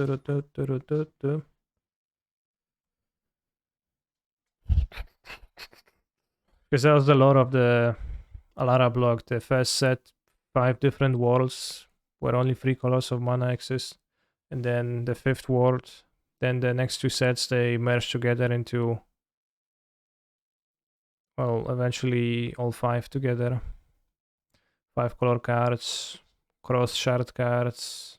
that was the lore of the Alara block. The first set, 5 different worlds where only 3 colors of mana exist. And then the 5th world, then the next 2 sets, they merge together into, well, eventually all 5 together. 5 color cards, cross shard cards,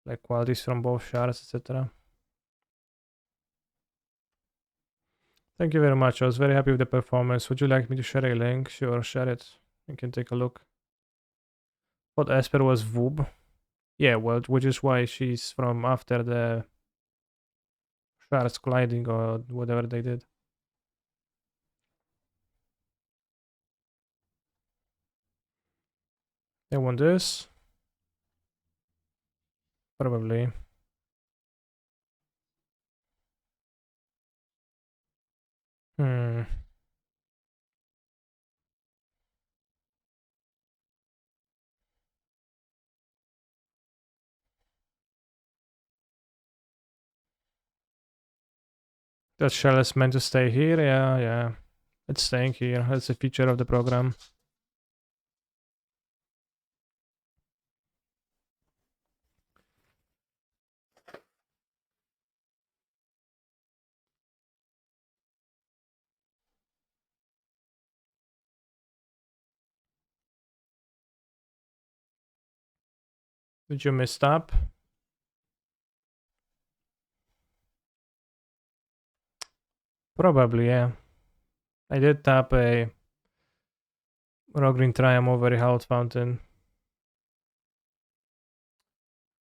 like qualities from both shards, etc. Thank you very much. I was very happy with the performance. Would you like me to share a link? Sure, share it. You can take a look. What Esper was Voob? Yeah, well, which is why she's from after the shards colliding or whatever they did. They want this? Probably. Hmm. That shell is meant to stay here, yeah. It's staying here. That's a feature of the program. Did you misstep? Probably, yeah. I did tap a raw green triumph over a health fountain.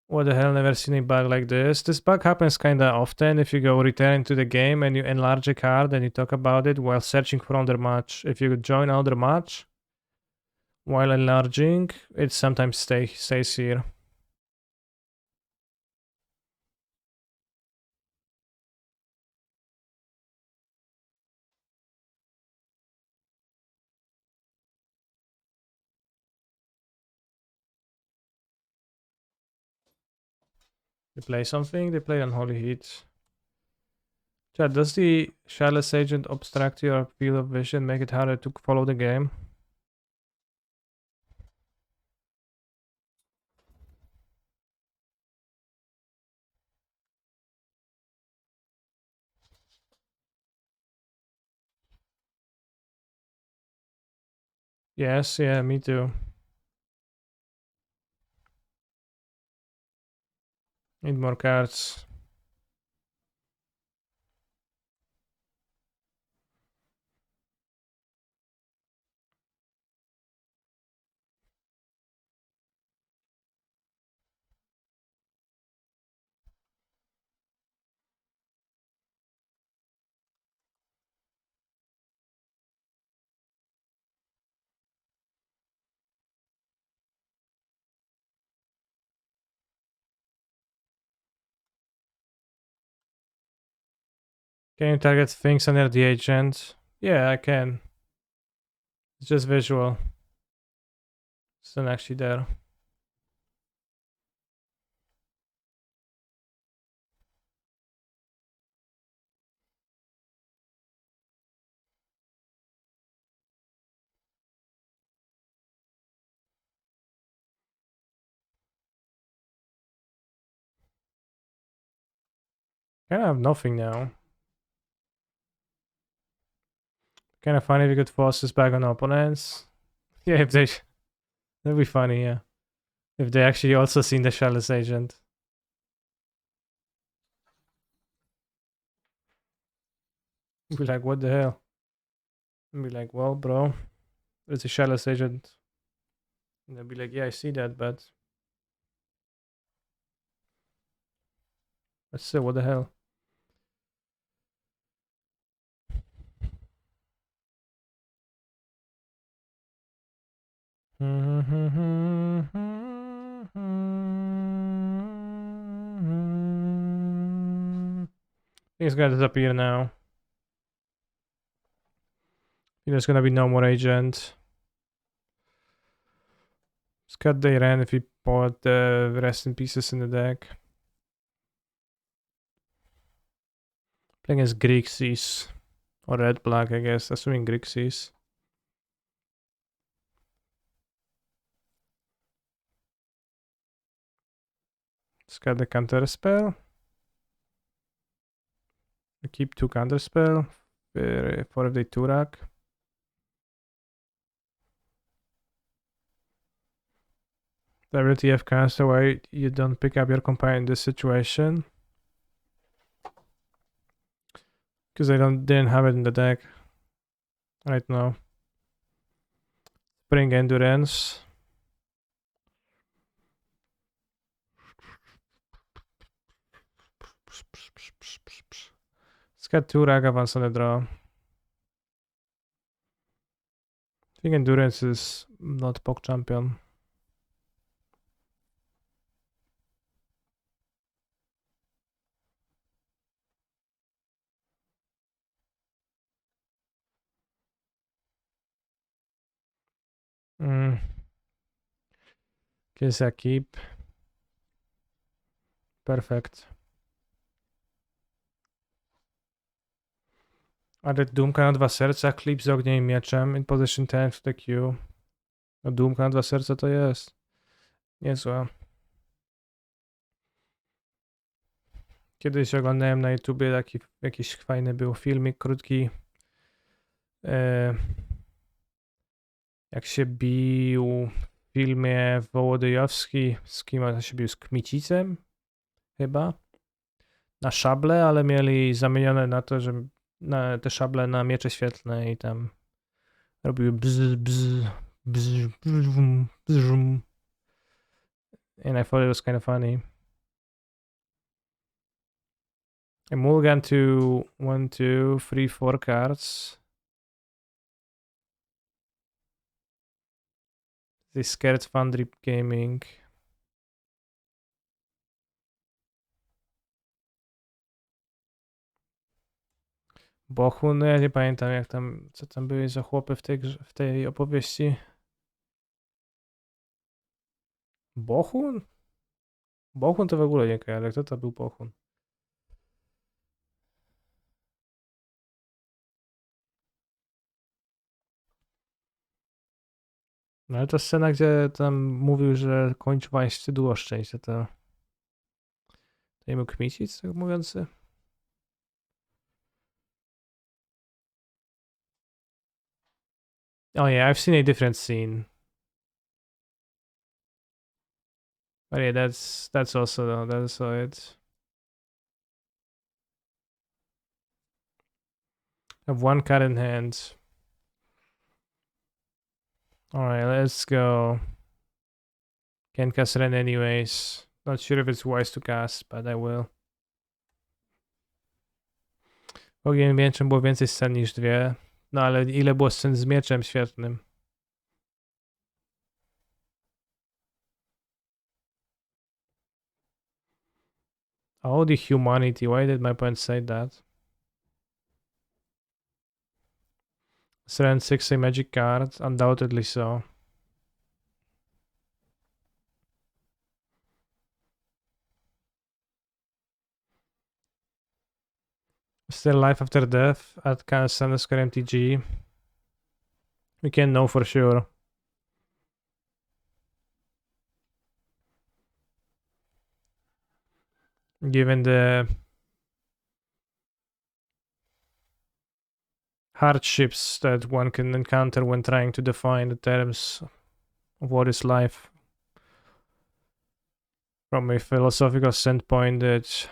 What the hell, never seen a bug like this. This bug happens kinda often if you go return to the game and you enlarge a card and you talk about it while searching for another match. If you join another match while enlarging, it sometimes stays here. They play something? They play Unholy Heat. Chat, does the Shadowless Agent obstruct your field of vision, make it harder to follow the game? Yes, yeah, me too. Need more cards. Can you target things under the agent? Yeah, I can. It's just visual. It's not actually there. Kind of have nothing now. Kind of funny if you could force this back on opponents. Yeah, if they... That'd be funny, yeah. If they actually also seen the Shadowless Agent. Be like, what the hell? And be like, well, bro, it's a Shadowless Agent. And they'll be like, yeah, I see that, but... Let's see, what the hell? He's gonna disappear now. There's gonna be no more agent. Scott they ran if he bought the rest in pieces in the deck. Playing as Grixis. Or red black, I guess. Assuming Grixis. Scott the counter spell. I keep 2 counter spell for if they Turak. The ability of Castaway, you don't pick up your companion in this situation. Because I didn't have it in the deck right now. Spring Endurance. It's got 2 Ragavans on the draw. I think Endurance is not Pok champion. Guess I keep. Perfect. Added Doomka na 2 serca, klip z ogniem i mieczem, in position 10 to the Q. No Doomka na 2 serca to jest. Niezłe. Kiedyś oglądałem na YouTubie taki jakiś fajny był filmik krótki. Jak się bił w filmie Wołodyjowski, z kim on się bił? Z Kmicicem? Chyba? Na szable, ale mieli zamienione na to, że na te szable na miecze świetlne i tam robiły bzz, bzz, bzz, bzz, bzz. And I thought it was kind of funny. I mulligan to 1, 2, 3, 4 cards. They scared Foundry Gaming. Bohun, no ja nie pamiętam jak tam, co tam były za chłopy w tej opowieści. Bohun? Bohun to w ogóle nie kojarzę, kto to był Bohun? No ale to scena, gdzie tam mówił, że kończy pańskie duo szczęścia, to nie mógł kmicić, tak mówiący? Oh yeah, I've seen a different scene. But yeah, that's also it. I have one card in hand. Alright, let's go. Can't cast Ren anyways. Not sure if it's wise to cast, but I will. Ogniem mieczem było więcej scen niż 2. No ale ile było scen z mieczem świetnym? Oh, the humanity. Why did my opponent say that? Ren 6 a magic card? Undoubtedly so. Still life after death at Kansas Square MTG. We can't know for sure. Given the hardships that one can encounter when trying to define the terms of what is life from a philosophical standpoint, it's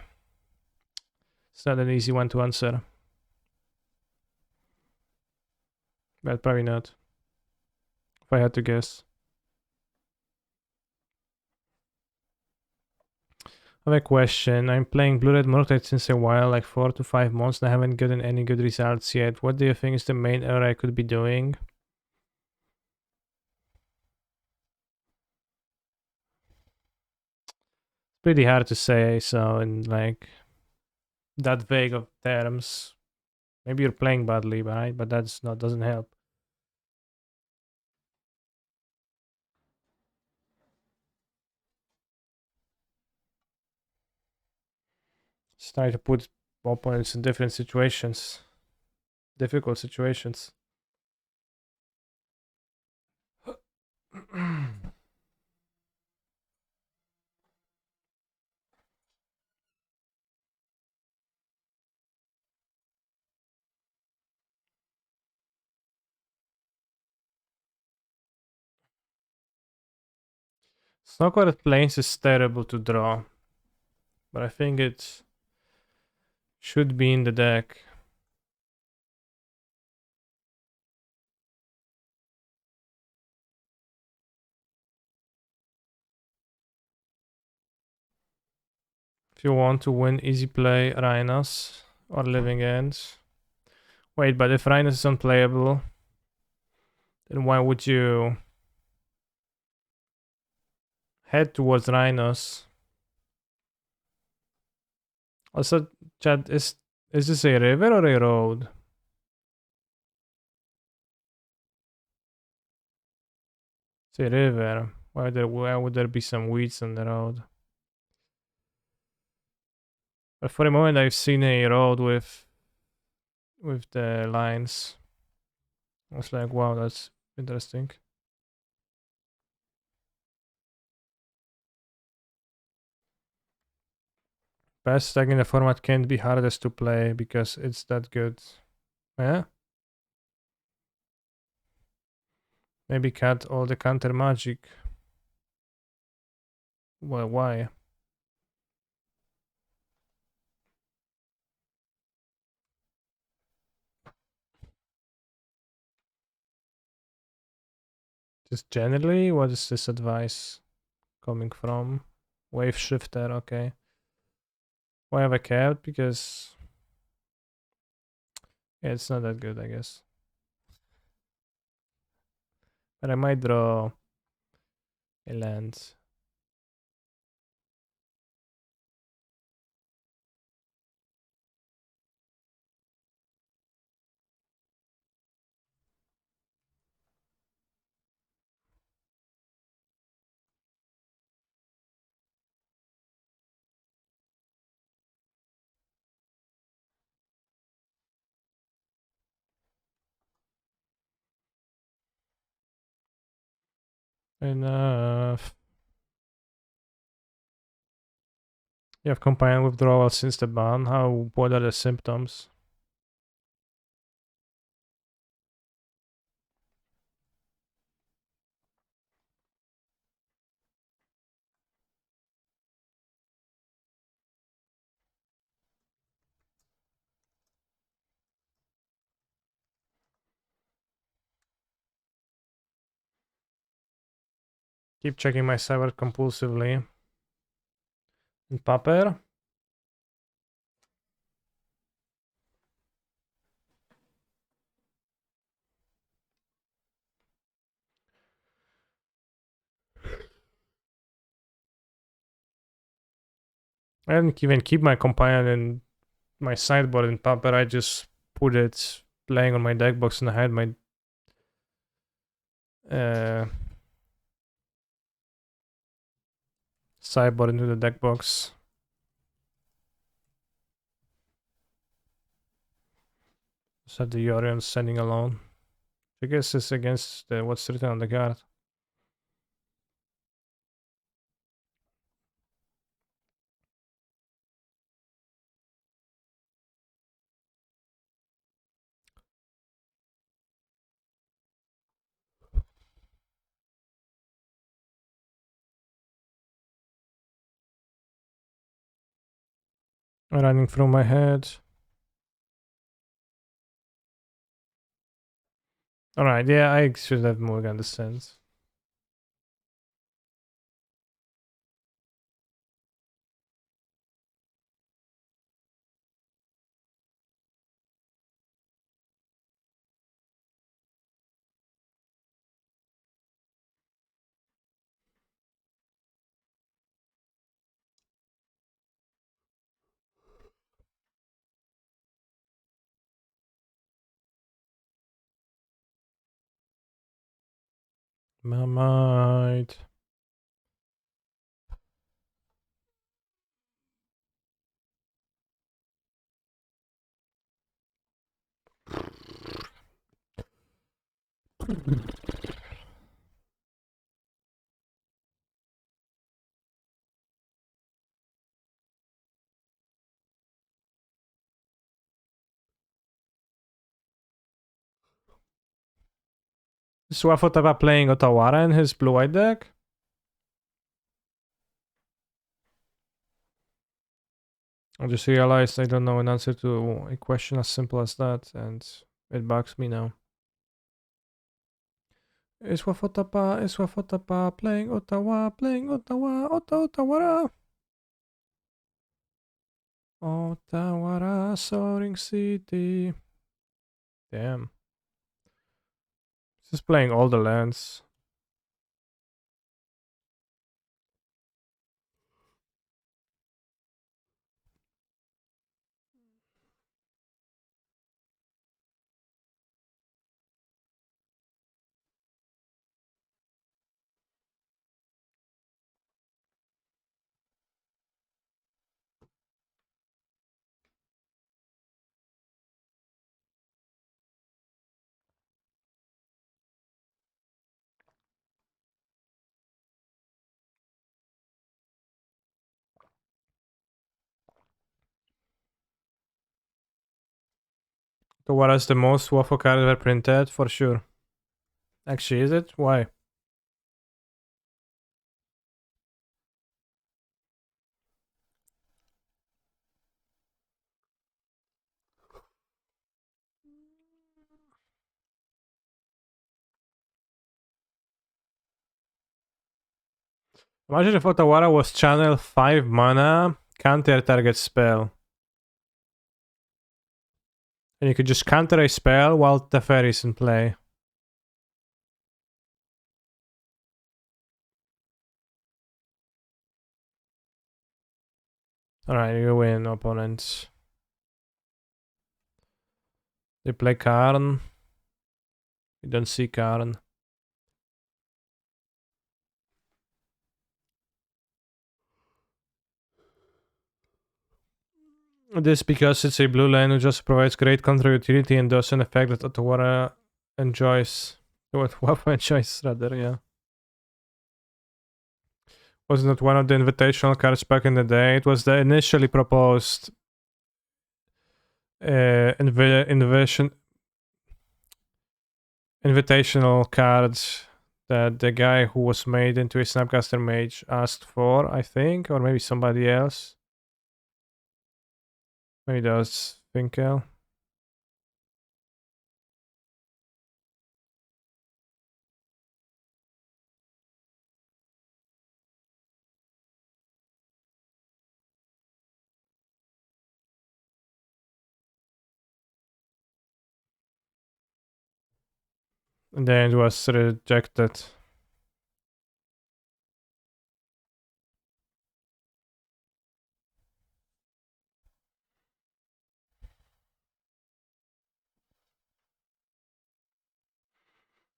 not an easy one to answer. But probably not, if I had to guess. I have a question. I'm playing Blue Red Murktide since a while, like 4 to 5 months, and I haven't gotten any good results yet. What do you think is the main error I could be doing? It's pretty hard to say, so in like that vague of terms. Maybe you're playing badly, right? But that's not doesn't help. Just try to put opponents in different situations, difficult situations. Snowcored Plains is terrible to draw, but I think it should be in the deck. If you want to win, easy play Rhinos or Living Ends. Wait, but if Rhinos is unplayable, then why would you head towards Rhinos? Also, Chad, is this a river or a road? It's a river. Why would there be some weeds on the road? But for a moment, I've seen a road with with the lines. I was like, wow, that's interesting. Best deck in the format can't be hardest to play because it's that good. Yeah? Maybe cut all the counter magic. Well, why? Just generally, what is this advice coming from? Wave shifter, okay. Why have I cared? Because yeah, it's not that good, I guess. But I might draw a land. Enough. You have combined withdrawal since the ban. What are the symptoms? Keep checking my cyber compulsively. And Paper. I didn't even keep my companion in my sideboard in Paper. I just put it laying on my deck box and I had my sideboard into the deck box. Just have the Yorion standing alone. I guess it's against what's written on the card. Running through my head. Alright, yeah, I should have more understands. My mind. So I thought about playing Otawara in his blue-white deck. I just realized I don't know an answer to a question as simple as that, and it bugs me now. Is Wafotapa playing Otawara. Otawara, Soaring City. Damn. Just playing all the lands. So what is the most waffle card ever printed? For sure. Actually, is it? Why? Imagine if Otawara was channel 5 mana, counter target spell. And you could just counter a spell while Teferi is in play. Alright, you win, opponents. They play Karn. You don't see Karn. This because it's a blue lane who just provides great counter utility and does an effect that Otawara enjoys. What Waffle enjoys, rather, yeah. Was not one of the invitational cards back in the day. It was the initially proposed invitational cards that the guy who was made into a Snapcaster Mage asked for, I think, or maybe somebody else. Maybe that was Finkel. And then it was rejected.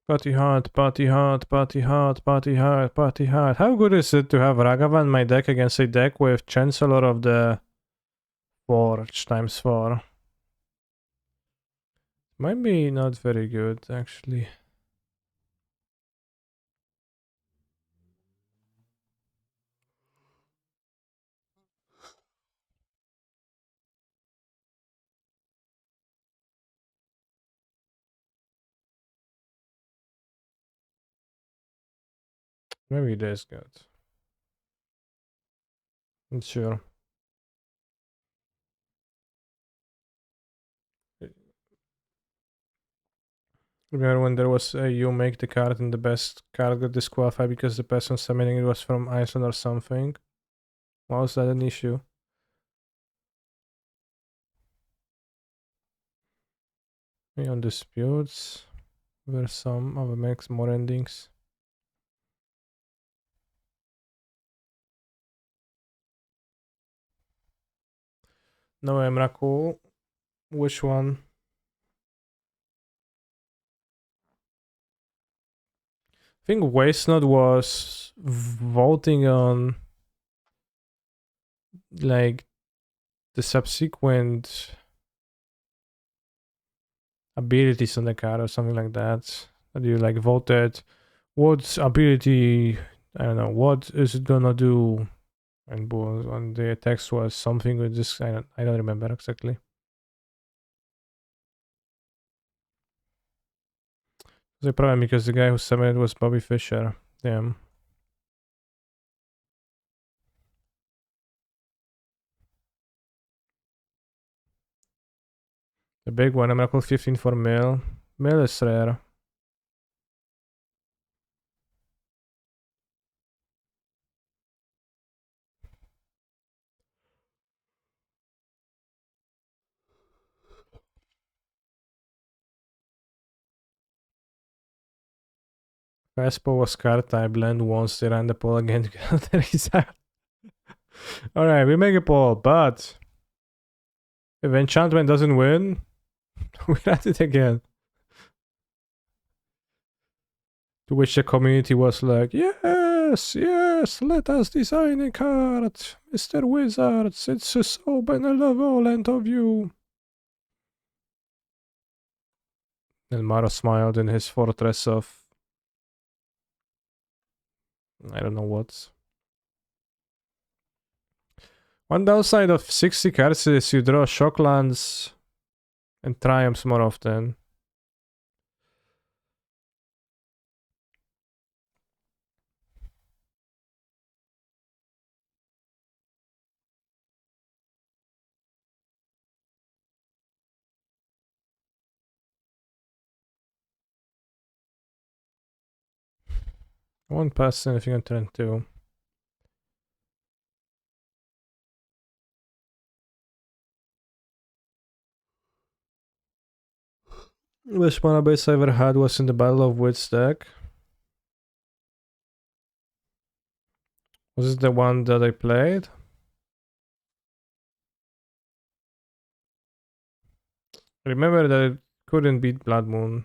Party hard, party hard, party hard, party hard, party hard. How good is it to have Ragavan in my deck against a deck with Chancellor of the Forge times 4? Might be not very good, actually. Maybe it is good. Not sure. Remember when there was you make the card and the best card got disqualified because the person summoning it was from Iceland or something? Why was that an issue? Maybe on disputes, where some of it makes more endings. No, Emrakul. Which one? I think Waste Node was voting on like the subsequent abilities on the card or something like that. That you like voted what ability, I don't know, what is it gonna do? And the text was something with this, I don't remember exactly. The problem because the guy who submitted was Bobby Fischer. Damn. The big one, Miracle 15 for Mill. Mill is rare. Vespo was card type, land once they ran the poll again to get the result. Alright, we make a poll, but if enchantment doesn't win, we ran it again. To which the community was like, yes, yes, let us design a card, Mr. Wizards, it's so benevolent of you. And Maro smiled in his fortress of I don't know what. One downside of 60 cards is you draw shock lands and triumphs more often. One person if you can turn 2. Which mana base I ever had was in the Battle of Wits deck. Was it the one that I played? Remember that I couldn't beat Blood Moon.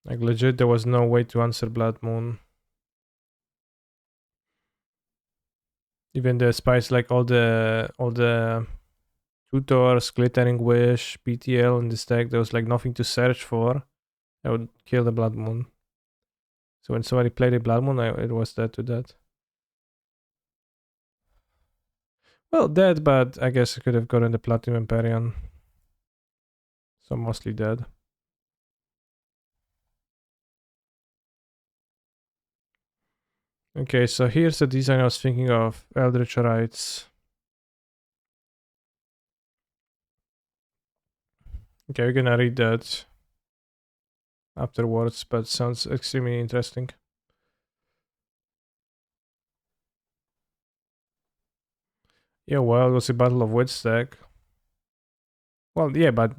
Like legit, there was no way to answer Blood Moon. Even despite like all the tutors, Glittering Wish, PTL in this deck, there was like nothing to search for. I would kill the Blood Moon. So when somebody played a Blood Moon, it was dead to that. Well, dead, but I guess I could have gotten the Platinum Empyrean. So mostly dead. Okay, so here's the design I was thinking of. Eldritch Rites. Okay, we're gonna read that afterwards, but sounds extremely interesting. Yeah, well, it was a Battle of Wits deck. Well, yeah, but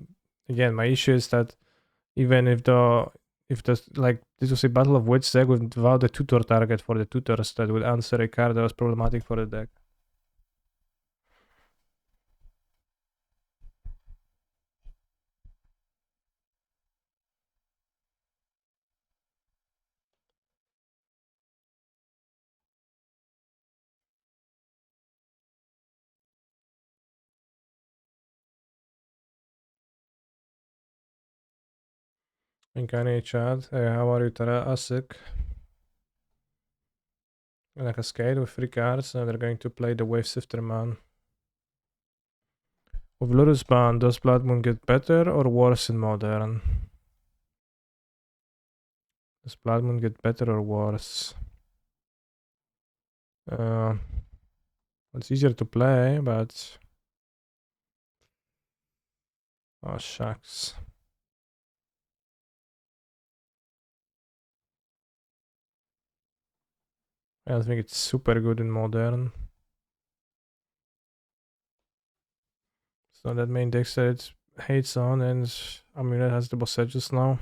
again, my issue is that even if like this was a Battle of Wits deck without the tutor target for the tutors that would answer a card that was problematic for the deck. Incarnate chat. Hey, how are you, Tara? Asik. And a cascade with 3 cards, and they're going to play the Wave Sifter Man. With Lurus Band, does Blood Moon get better or worse in Modern? Does Blood Moon get better or worse? It's easier to play, but... Oh, shucks. I don't think it's super good in Modern. So that main deck that it hates on, and Amulet has the Bossages now.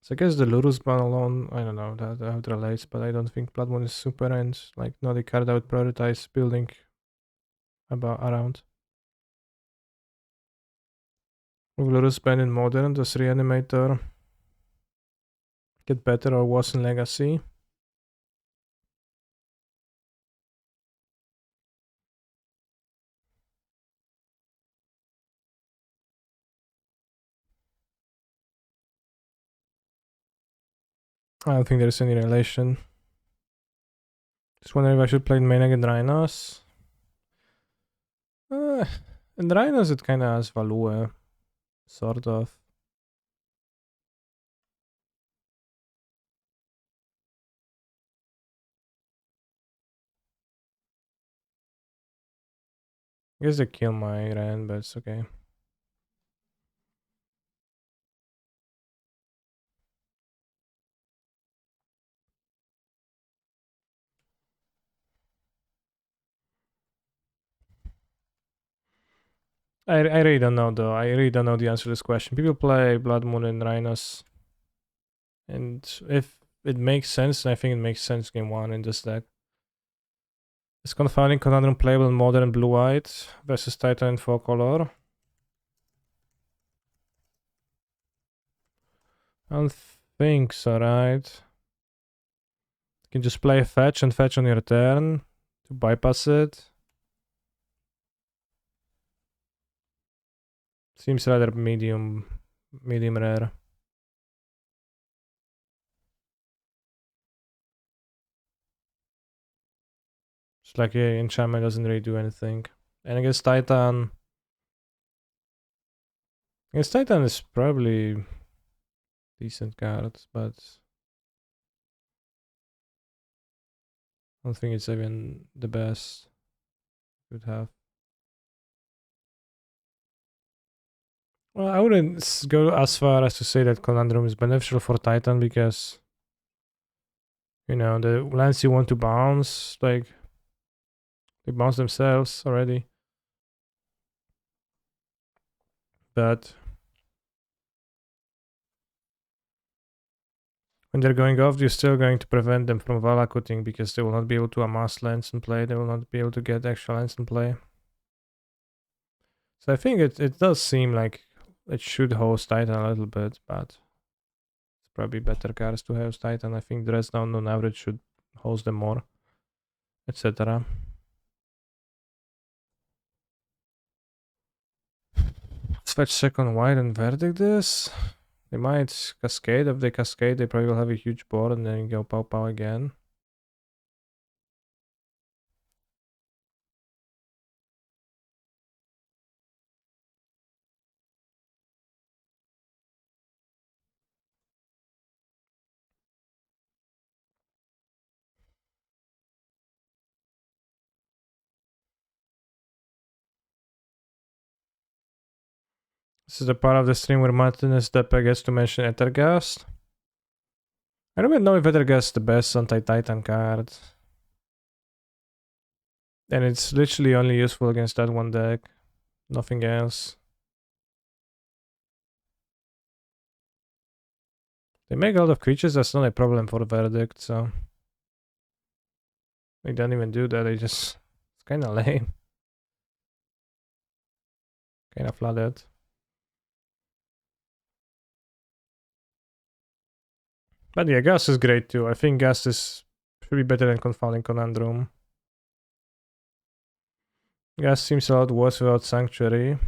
So I guess the Lurus ban alone, I don't know how it relates, but I don't think Blood Moon is super, and like not a card I would prioritize building around. With Lurus ban in Modern, does Reanimator get better or worse in Legacy? I don't think there's any relation. Just wondering if I should play main against Rhinos. In Rhinos it kinda has value. Sort of. I guess they kill my Ren, but it's okay. I really don't know though. I really don't know the answer to this question. People play Blood Moon and Rhinos. And if it makes sense, I think it makes sense game 1 in this deck. Is Confounding Conundrum playable in Modern Blue-White versus Titan in 4 color? I don't think so, right? You can just play fetch and fetch on your turn to bypass it. Seems rather medium rare. like, yeah, enchantment doesn't really do anything. And I guess Titan... I guess Titan is probably decent card, but I don't think it's even the best you'd have. Well, I wouldn't go as far as to say that Conundrum is beneficial for Titan because, you know, the lands you want to bounce, like, they bounce themselves already. But when they're going off, you're still going to prevent them from Valakuting because they will not be able to amass lands and play. They will not be able to get extra lands and play. So I think it does seem like it should host Titan a little bit, but it's probably better cards to host Titan. I think the rest down on average should host them more, etc. Fetch second white and verdict this. They might cascade. If they cascade, they probably will have a huge board and then go pow pow again. This is the part of the stream where Martinez Deppe gets to mention Ethergast. I don't even know if Ethergast is the best anti-Titan card. And it's literally only useful against that one deck. Nothing else. They make a lot of creatures, that's not a problem for the verdict, so... They don't even do that, they just... It's kinda lame. Kinda flooded. But yeah, Gas is great too. I think Gas is... should be better than Confounding Conundrum. Gas seems a lot worse without Sanctuary.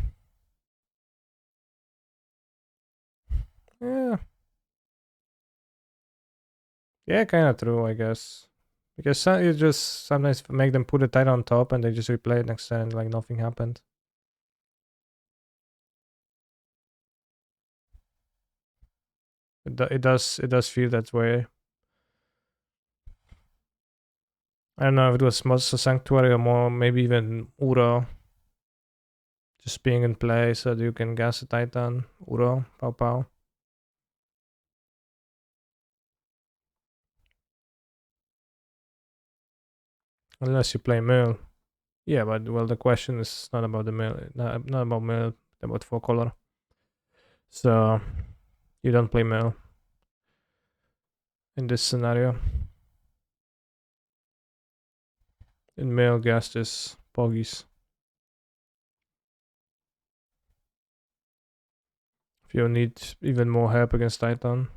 Yeah. Yeah, kinda true, I guess. Because you just sometimes make them put a Titan on top and they just replay it next turn like nothing happened. It does feel that way. I don't know if it was Monster Sanctuary or more, maybe even Uro. Just being in play so that you can gas a Titan. Uro, pow pow. Unless you play mill. Yeah, but well, the question is not about the mill, not about mill, about 4-color. So you don't play mill in this scenario. In mill, gas is Poggies. If you need even more help against Titan.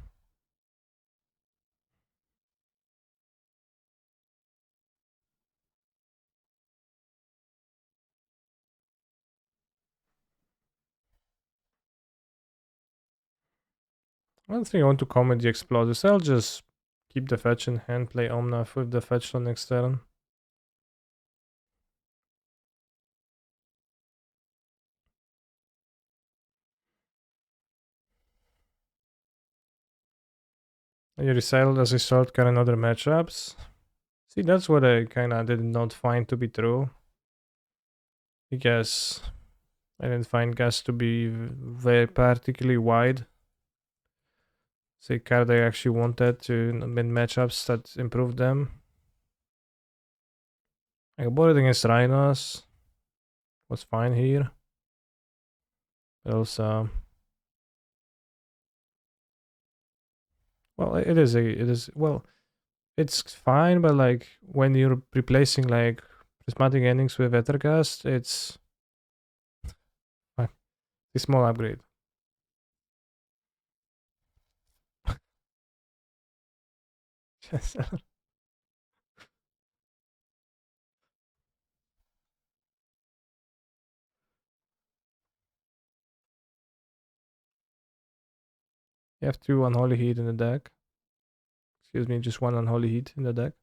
I don't think I want to comment the explosives. I'll just keep the fetch in hand, play Omnath with the fetch on next turn. You recycled as a short card in other matchups. See, that's what I kinda did not find to be true. Because I didn't find gas to be very particularly wide. It's a card I actually wanted to in matchups that improved them. I bought it against Rhinos. Was fine here. But also, well, it's fine, but like when you're replacing like prismatic endings with Ethergast, it's a small upgrade. You have 2 Unholy Heat in the deck. Excuse me, just 1 Unholy Heat in the deck.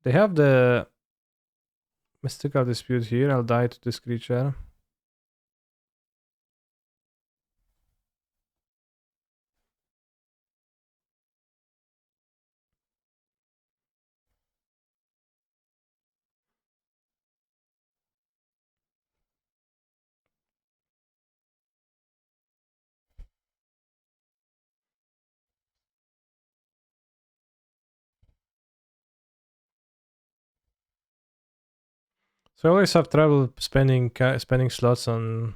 They have the mystical dispute here. I'll die to this creature. So I always have trouble spending slots on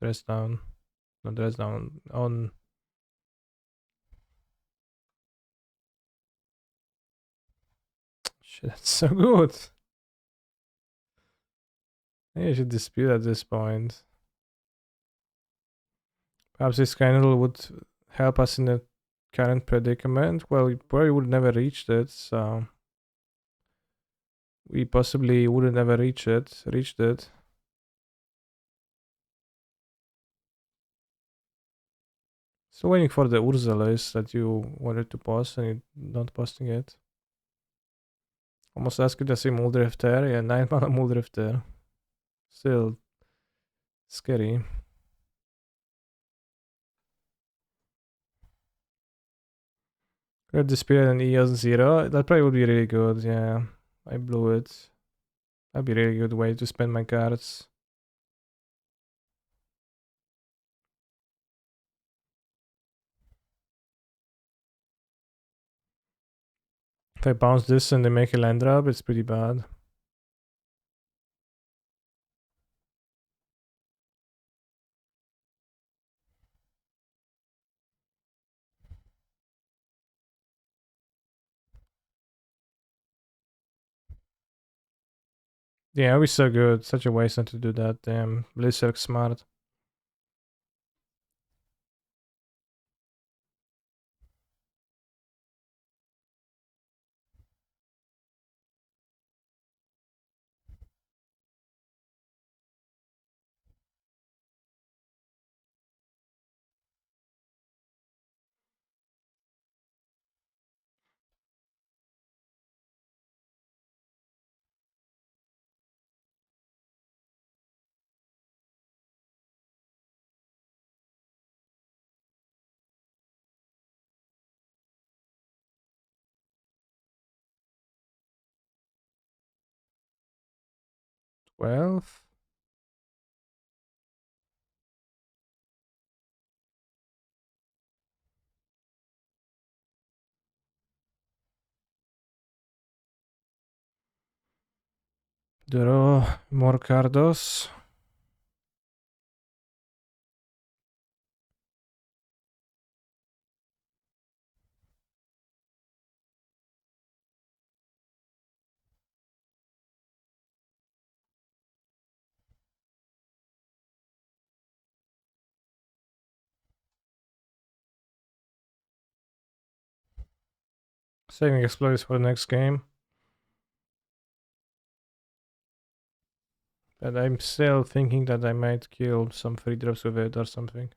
dress down. Not dress down, on... Shit, that's so good. Maybe I should dispute at this point. Perhaps this candle would help us in the current predicament. Well, we probably would never reach it, so we possibly wouldn't ever reached it. Still waiting for the Urza list that you wanted to post and you're not posting it. Almost asked you to see Muldrift there. Yeah, 9 mana Muldrift there. Still scary. Red Dispirited and EOS 0. That probably would be really good, yeah. I blew it. That'd be a really good way to spend my cards. If I bounce this and they make a land drop, it's pretty bad. Yeah, it was so good. Such a waste not to do that. Damn, Blizzard smart. Well, draw more cardos. Saving Explosives for the next game. But I'm still thinking that I might kill some free drops with it or something.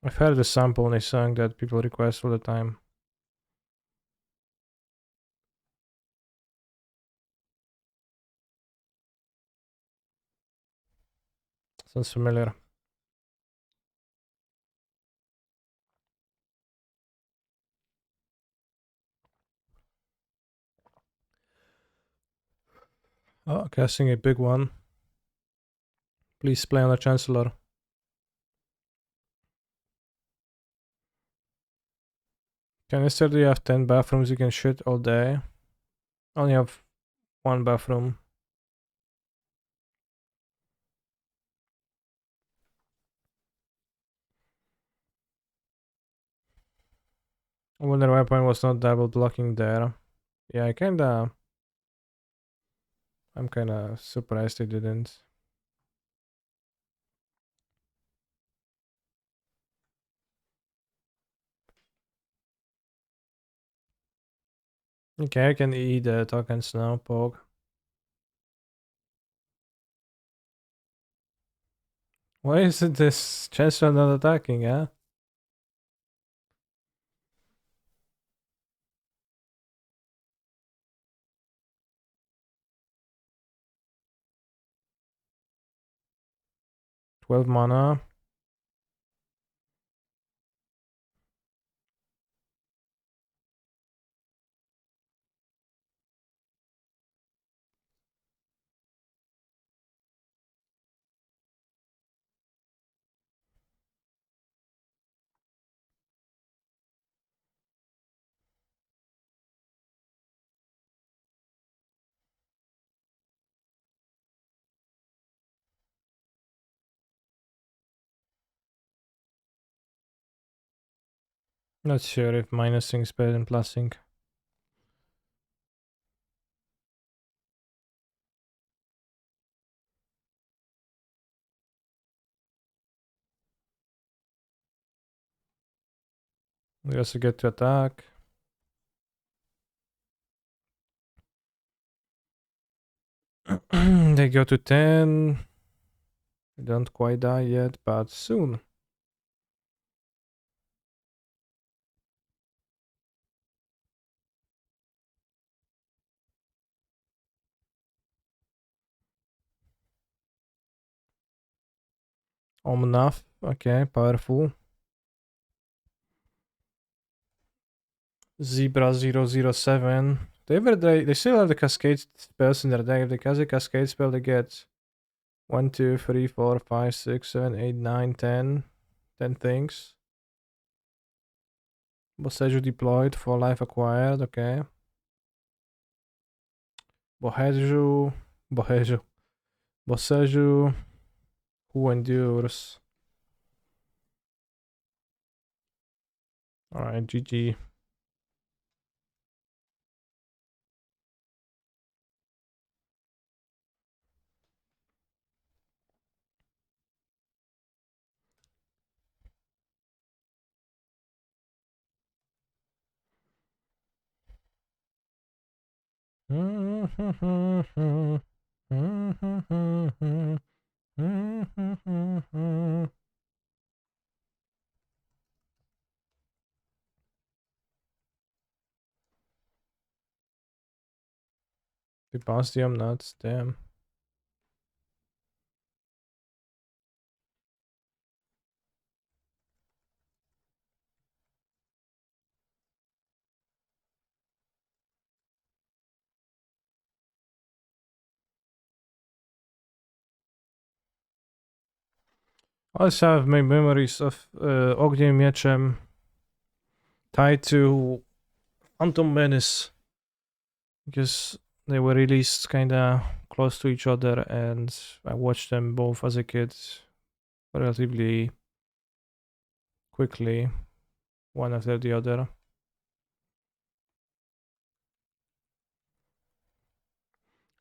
I've heard the sample in a song that people request all the time. Sounds familiar. Oh, casting a big one. Please play on the Chancellor. Canister, do you have 10 bathrooms you can shit all day? I only have 1 bathroom. I wonder why point was not double blocking there. Yeah, I'm kinda surprised they didn't. Okay, I can eat the tokens now, Pog. Why is it this Chester not attacking, huh? Twelve mana. Not sure if minusing is better than plusing. We also get to attack. They go to 10. They don't quite die yet, but soon. Enough. Okay, powerful. Zebra 007. They still have the cascade spells in their deck. If they cast a cascade spell, they get 1, 2, 3, 4, 5, 6, 7, 8, 9, 10. 10 things. Boseju deployed for life acquired. Okay. Boheju. Boheju. Boseju. Who endures? Alright, GG. They passed the nuts, damn. I also have my memories of Ogniem Mieczem tied to Phantom Menace because they were released kinda close to each other, and I watched them both as a kid relatively quickly, one after the other.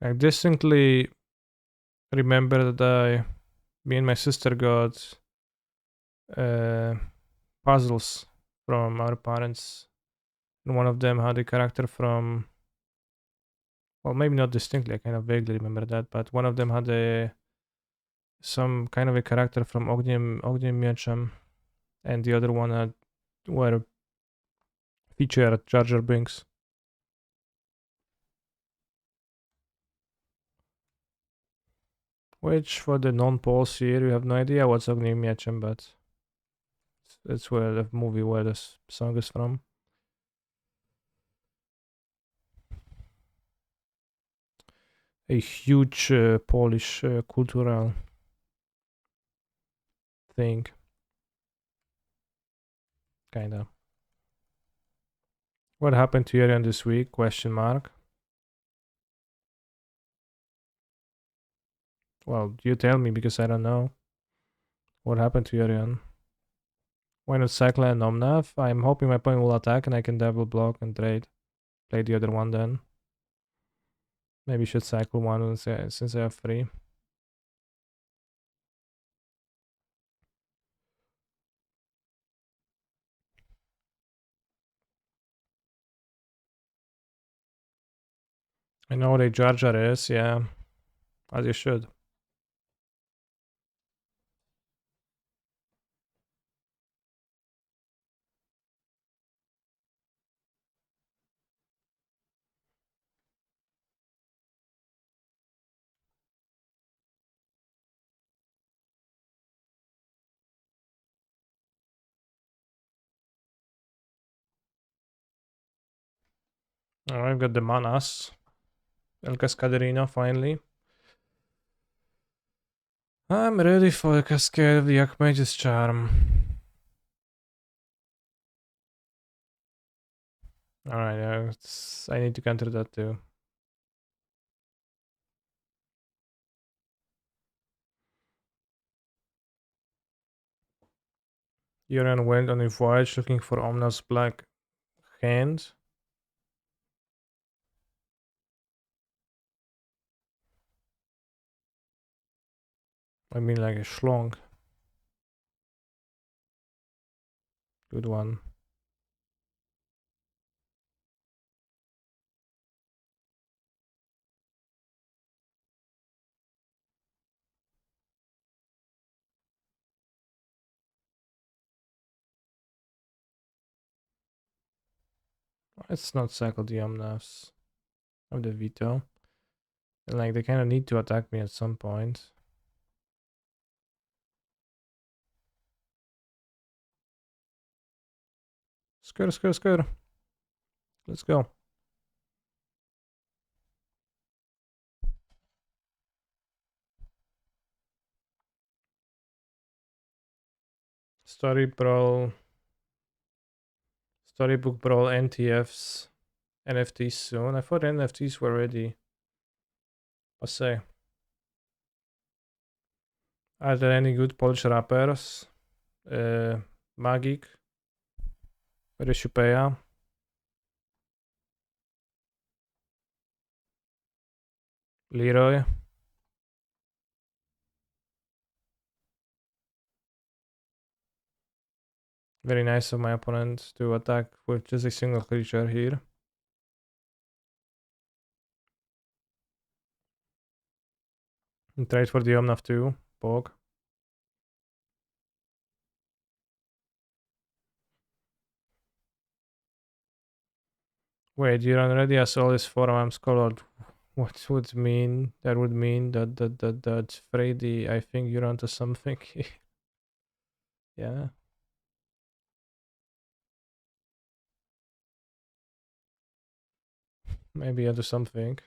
I distinctly remember that me and my sister got puzzles from our parents, and one of them had a character from, well, maybe not distinctly, I kind of vaguely remember that, but one of them had some kind of a character from Ogniem Mieczem, and the other one had were featured Jar Jar Binks. Which, for the non-Poles here, you have no idea what's Ogniem Mieczem, but it's where the movie where this song is from. A huge Polish cultural thing, kinda. What happened to Yorion this week? Question mark. Well, you tell me because I don't know. What happened to Yorion? Why not cycle and Omnav? I'm hoping my opponent will attack and I can double block and trade. Play the other one then. Maybe should cycle one since I have 3. I know what a Jar Jar is, yeah. As you should. Oh, I've got the manas. El Cascaderino, finally. I'm ready for the cascade of the Archmage's charm. Alright, I need to counter that too. Yorion went on a voyage looking for Omna's black hand. I mean like a schlong. Good one. Let's not cycle the Omnas. I have the veto. And like they kinda need to attack me at some point. Skur. Let's go. Storybook Brawl NTFs. NFTs soon. I thought NFTs were ready. Passé. Are there any good Polish rappers? Magic. Reshupeja. Leroy. Very nice of my opponent to attack with just a single creature here. And trade for the Omnath too. Pog. Wait, you're already has all his forearms colored. What would mean? That would mean that Freddy, I think you're onto something. Yeah. Maybe onto something.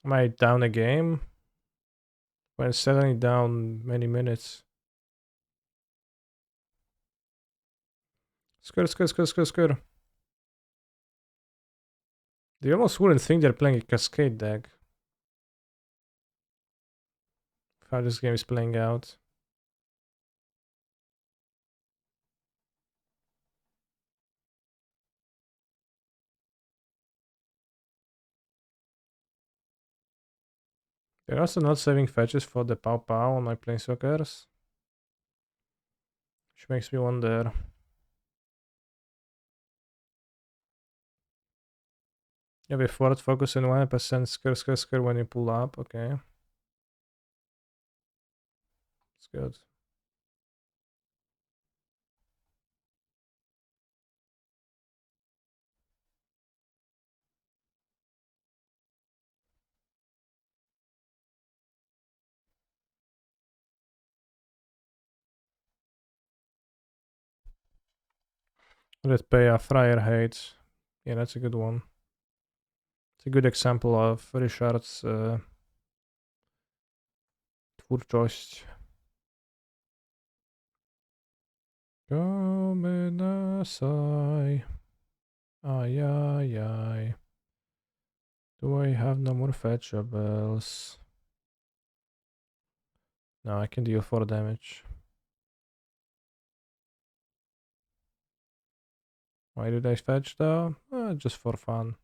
Am I down a game? When suddenly down many minutes. Skur. They almost wouldn't think they're playing a Cascade deck. How this game is playing out. They're also not saving fetches for the Pow Pow on my Planeswalkers. Which makes me wonder. Yeah, we forward focus and 1% skur when you pull up. Okay. It's good. Let's pay a Friar Hate. Yeah, that's a good one. It's a good example of Richard's twórczość. Komenasai. Ay. Do I have no more fetchables? No, I can deal 4 damage. Why did I fetch though? Just for fun.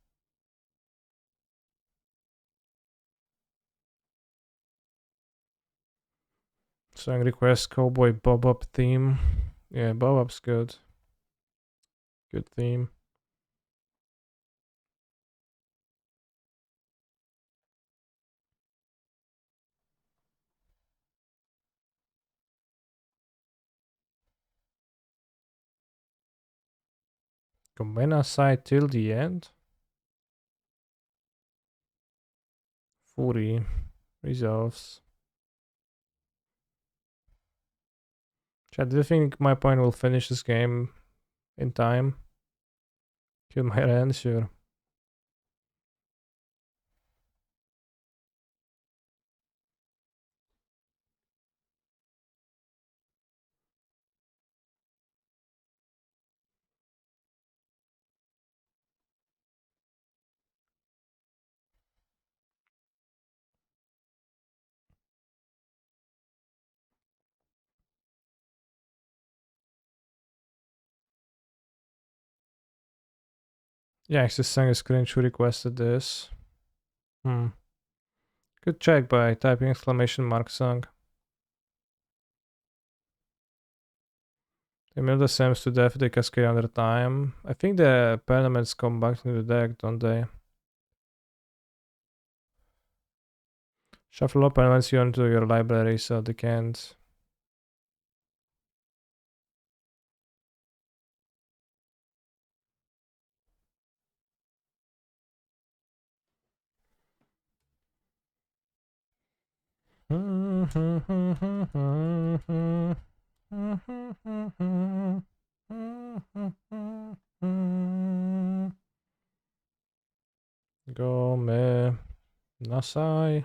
Song request Cowboy Bob-Up theme. Yeah, Bob-Up's good. Good theme. Comena side till the end. Fury. Resolves. Chat, do you think my point will finish this game in time? Kill my Ren, sure. Yeah, Access sang a screenshot who requested this. Good check by typing exclamation mark song. They mill the Sams to death, they cascade under time. I think the permanents come back into the deck, don't they? Shuffle up permanents you onto your library so they can't. Go me nasai.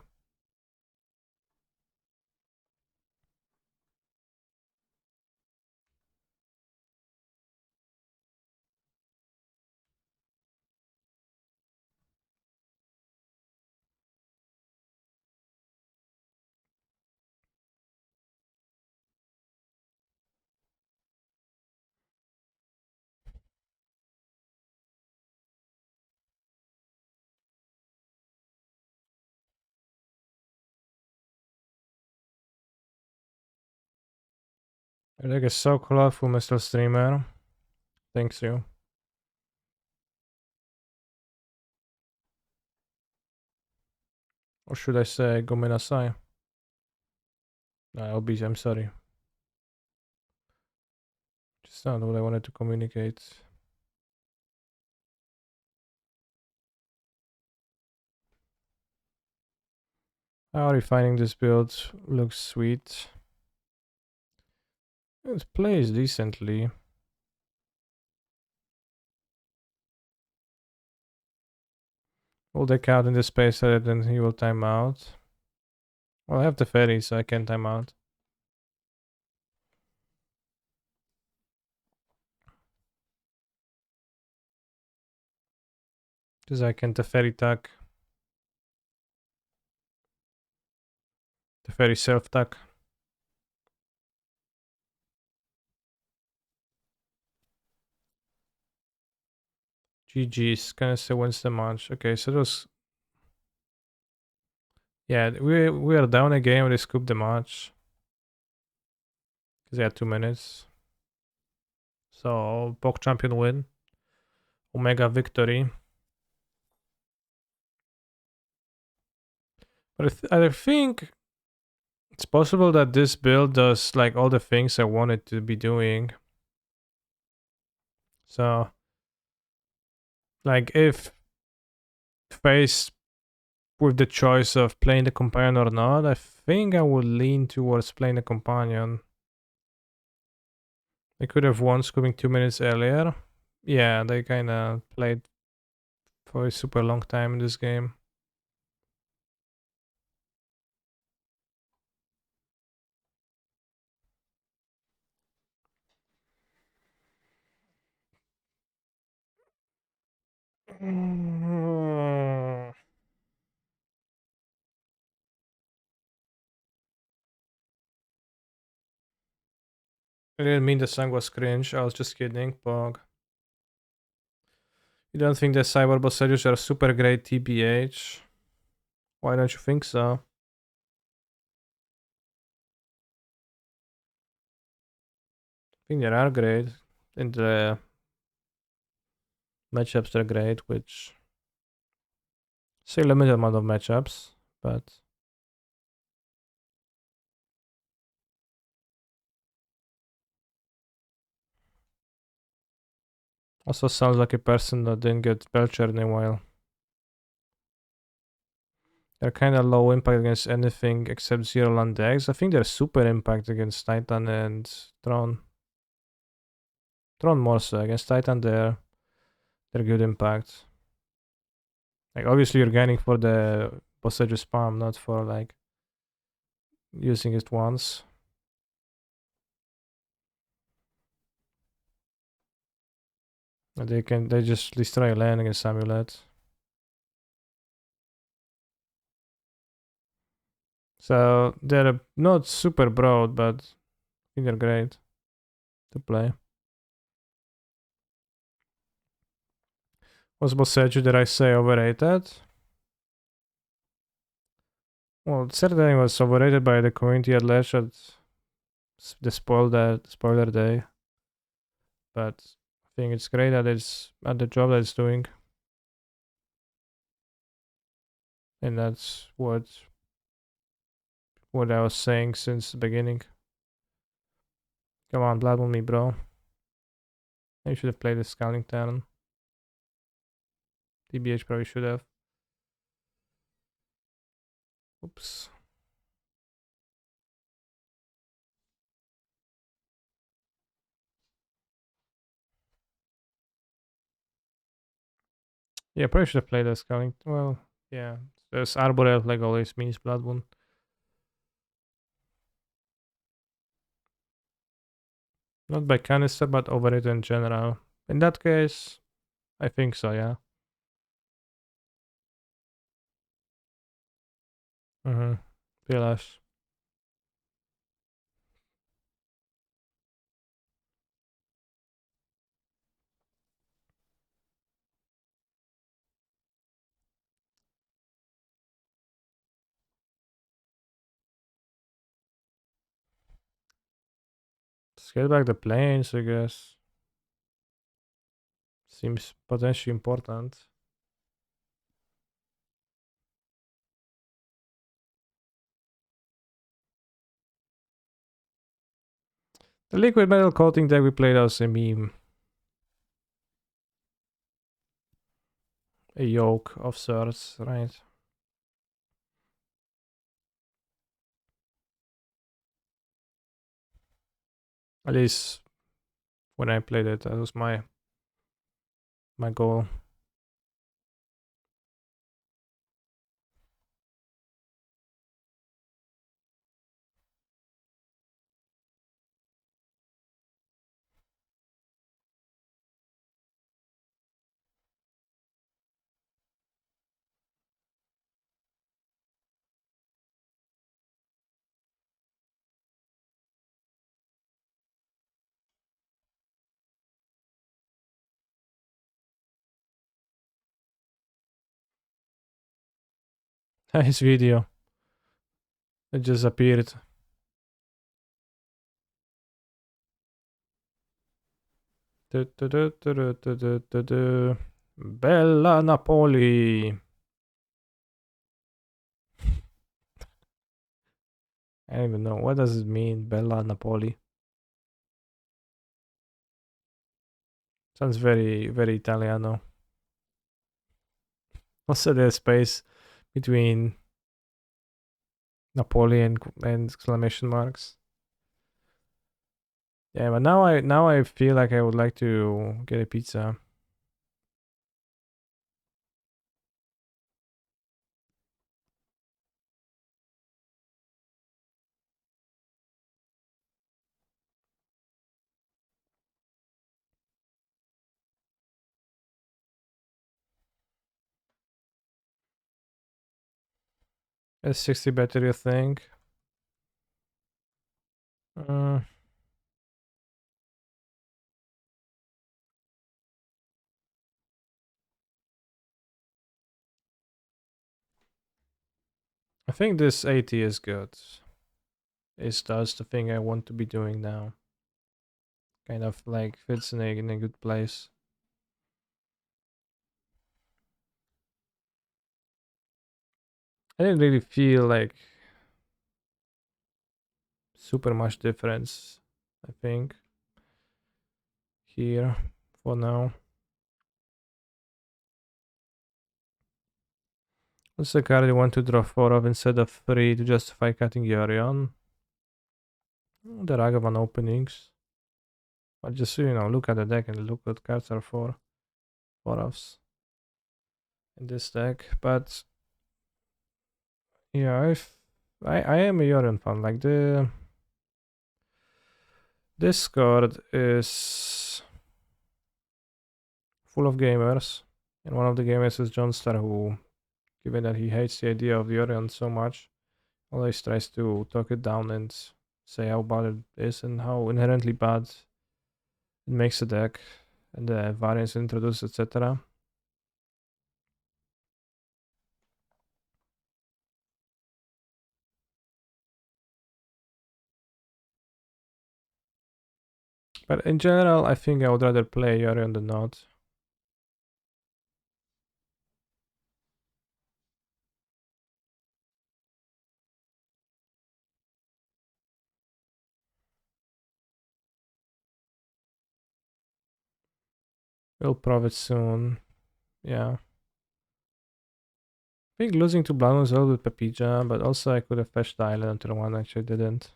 Your deck is so colorful, Mr. Streamer. Thanks you. Or should I say Gomenasai? I'm sorry. Just not what I wanted to communicate. How refining this build looks sweet. It plays decently. Will deck out in the space so then he will time out. Well, I have the ferry, so I can time out. Because I can the ferry tag. The ferry self tag. GG's. Can I say wins the match? Okay, so those. Yeah, we are down a game. They scoop the match. Because they had 2 minutes. So, Pok champion win. Omega victory. But I think it's possible that this build does like all the things I wanted to be doing. So, like if faced with the choice of playing the companion or not, I think I would lean towards playing the companion. They could have won scooping 2 minutes earlier. Yeah, they kind of played for a super long time in this game. I didn't mean the song was cringe. I was just kidding, Pog. You don't think the Cyber Bossarius are super great TBH? Why don't you think so? I think they are great. And the matchups are great, which say limited amount of matchups, but also sounds like a person that didn't get Belcher in a while. They're kind of low impact against anything except zero land decks. I think they're super impact against Titan and Throne. Throne more so. Against Titan, they're good impact. Like obviously you're gaining for the Bossage spam, not for like using it once. And they just destroy a land against Amulet. So they're not super broad, but I think they're great to play. Was Bossage, did I say overrated? Well, certainly was overrated by the community at large at the spoiler day. But I think it's great that it's at the job that it's doing. And that's what I was saying since the beginning. Come on, Blood on me, bro. I should have played the scouting turn. TBH probably should have. Oops. Yeah, probably should have played the scouting. Well, yeah. There's Arboreal, like always, means Blood Wound. Not by canister, but overrated in general. In that case, I think so, yeah. Mm-hmm. Pilash. Scale back the planes, I guess. Seems potentially important. The liquid metal coating deck we played as a meme. A yoke of sorts, right? At least when I played it, that was my goal. Nice video. It just appeared. Bella Napoli. I don't even know. What does it mean, Bella Napoli? Sounds very, very Italiano. Also, there's space between Napoli and exclamation marks. Yeah, but now I feel like I would like to get a pizza. Is 60 better, you think? Uh, I think this 80 is good. That's the thing I want to be doing now. Kind of like fits in a good place. I didn't really feel like super much difference, I think, here for now. What's the card you want to draw 4 of instead of 3 to justify cutting Yorion? The Ragavan openings. But just, look at the deck and look what cards are for 4 ofs in this deck. But yeah, if I am a Yorion fan. Like the Discord is full of gamers, and one of the gamers is Johnstar, who, given that he hates the idea of Yorion so much, always tries to talk it down and say how bad it is and how inherently bad it makes the deck and the variants introduced, etc. But in general, I think I would rather play Yorion than not. We'll prove it soon. Yeah. I think losing to Blood was a little bit Pepija, but also I could have fetched the island onto the one, actually didn't.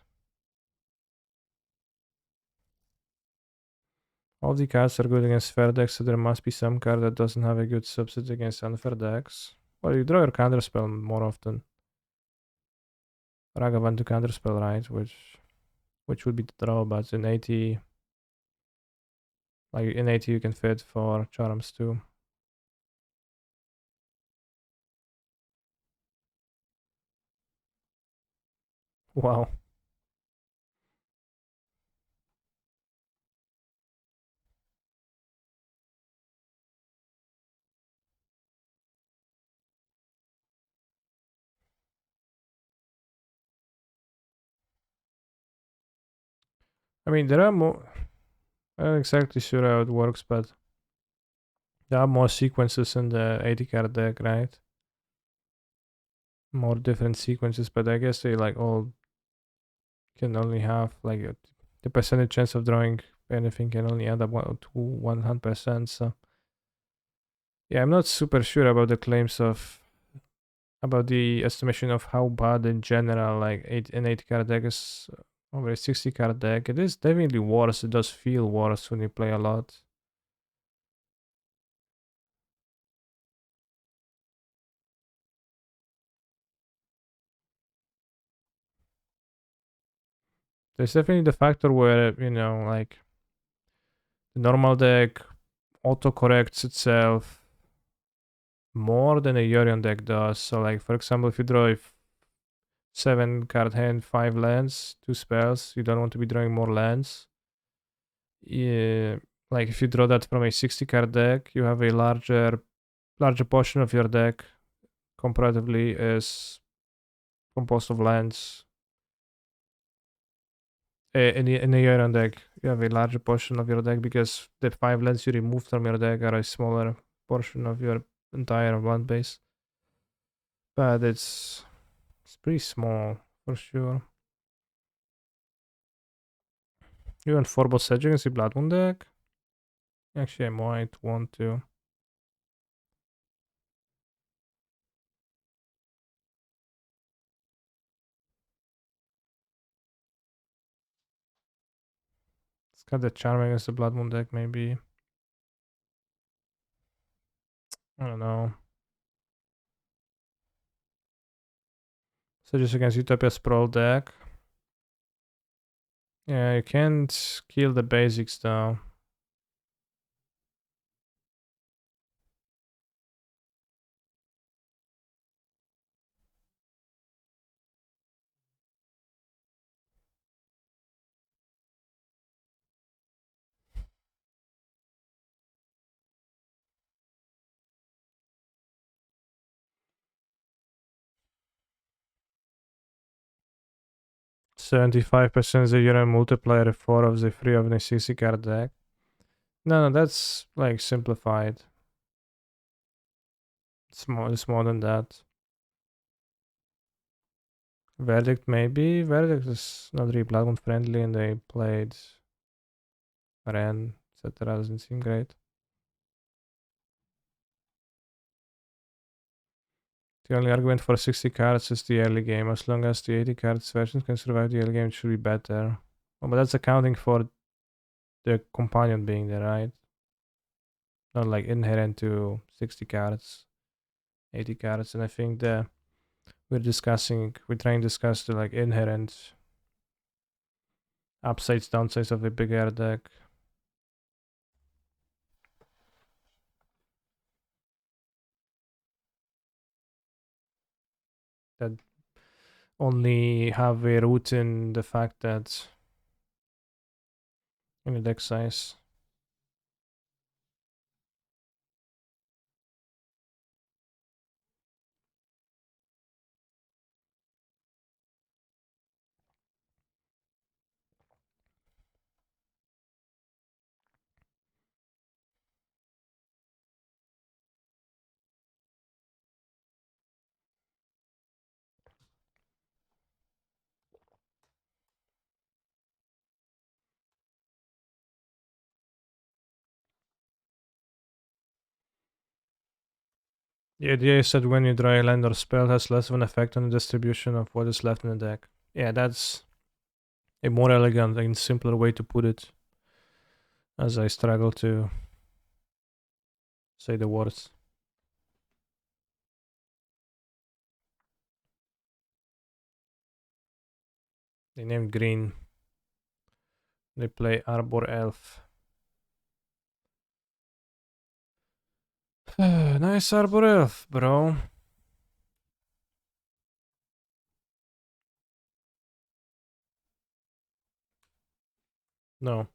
All the cards are good against fair decks, so there must be some card that doesn't have a good substitute against unfair decks. Well, you draw your counterspell more often. Ragavan to counterspell, right? Which would be the draw, but in 80, like in 80 you can fit for charms too. Wow. I mean, there are more. I'm not exactly sure how it works, but there are more sequences in the 80 card deck, right? More different sequences, but I guess they like all can only have like the percentage chance of drawing anything can only add up to 100%. So yeah, I'm not super sure about the claims of about the estimation of how bad in general like an 80 card deck is over a 60 card deck. It is definitely worse. It does feel worse when you play a lot. There's definitely the factor where, like the normal deck auto corrects itself more than a Yorion deck does. So, like, for example, if you draw a 7 card hand, 5 lands, 2 spells, you don't want to be drawing more lands. Yeah, like if you draw that from a 60 card deck, you have a larger portion of your deck comparatively is composed of lands. In a Yorion deck, you have a larger portion of your deck because the 5 lands you removed from your deck are a smaller portion of your entire land base. But it's pretty small for sure. You want 4 boss edge against the Blood Moon deck? Actually, I might want to. It's got the charm against the Blood Moon deck, maybe. I don't know. So just against Utopia Sprawl deck. Yeah, you can't kill the basics though. $75% is the unit multiplier 4 of the 3 of the 60 card deck. No, that's like simplified. It's more than that. Verdict maybe. Verdict is not really Blood Moon friendly and they played Ren, etc. Doesn't seem great. The only argument for 60 cards is the early game. As long as the 80 cards version can survive the early game, it should be better. Oh, but that's accounting for the companion being there, right? Not like inherent to 60 cards, 80 cards. And I think that we're trying to discuss the like inherent upsides, downsides of a bigger deck. That only have a root in the fact that in the deck size. The idea is that when you draw a land or spell, it has less of an effect on the distribution of what is left in the deck. Yeah, that's a more elegant and simpler way to put it, as I struggle to say the words. They named green. They play Arbor Elf. Nice Arbor Elf, bro. No.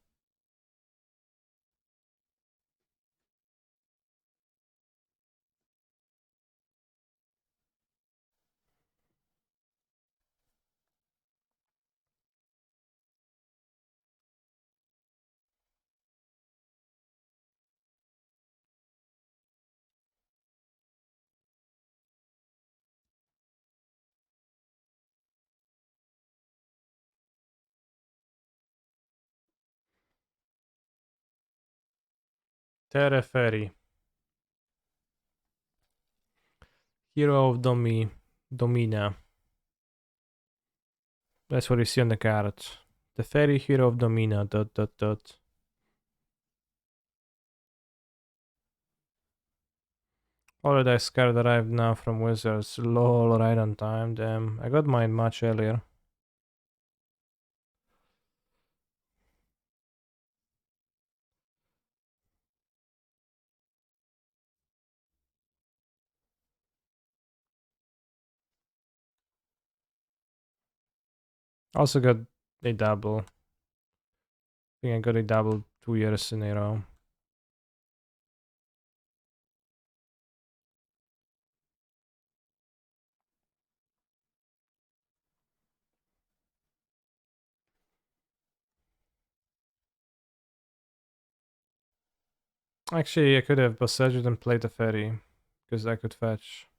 Tereferi. Hero of Domina. That's what you see on the card. The fairy hero of Domina. ... All of that card arrived now from Wizards. Lol, right on time. Damn, I got mine much earlier. Also got a double. I think I got a double 2 years in a row. Actually, I could have Besieged and played the fairy, because I could fetch.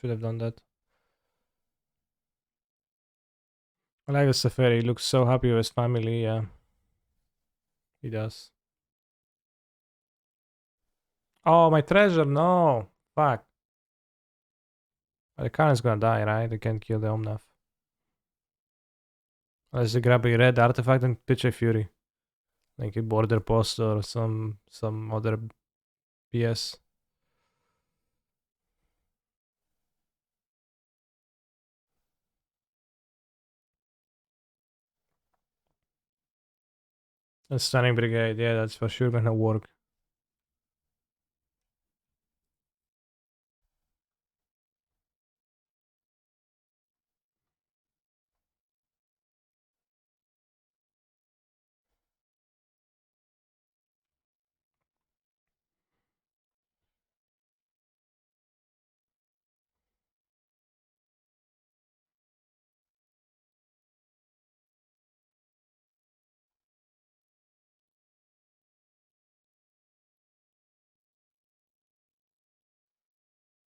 Should have done that. I like the Safari. He looks so happy with his family. Yeah, he does. Oh, my treasure! No! Fuck. The Karen's gonna die, right? They can't kill the Omnath. Unless they grab a red artifact and pitch a Fury. Like a border post or some other BS. A Stunning Brigade, yeah, that's for sure gonna work.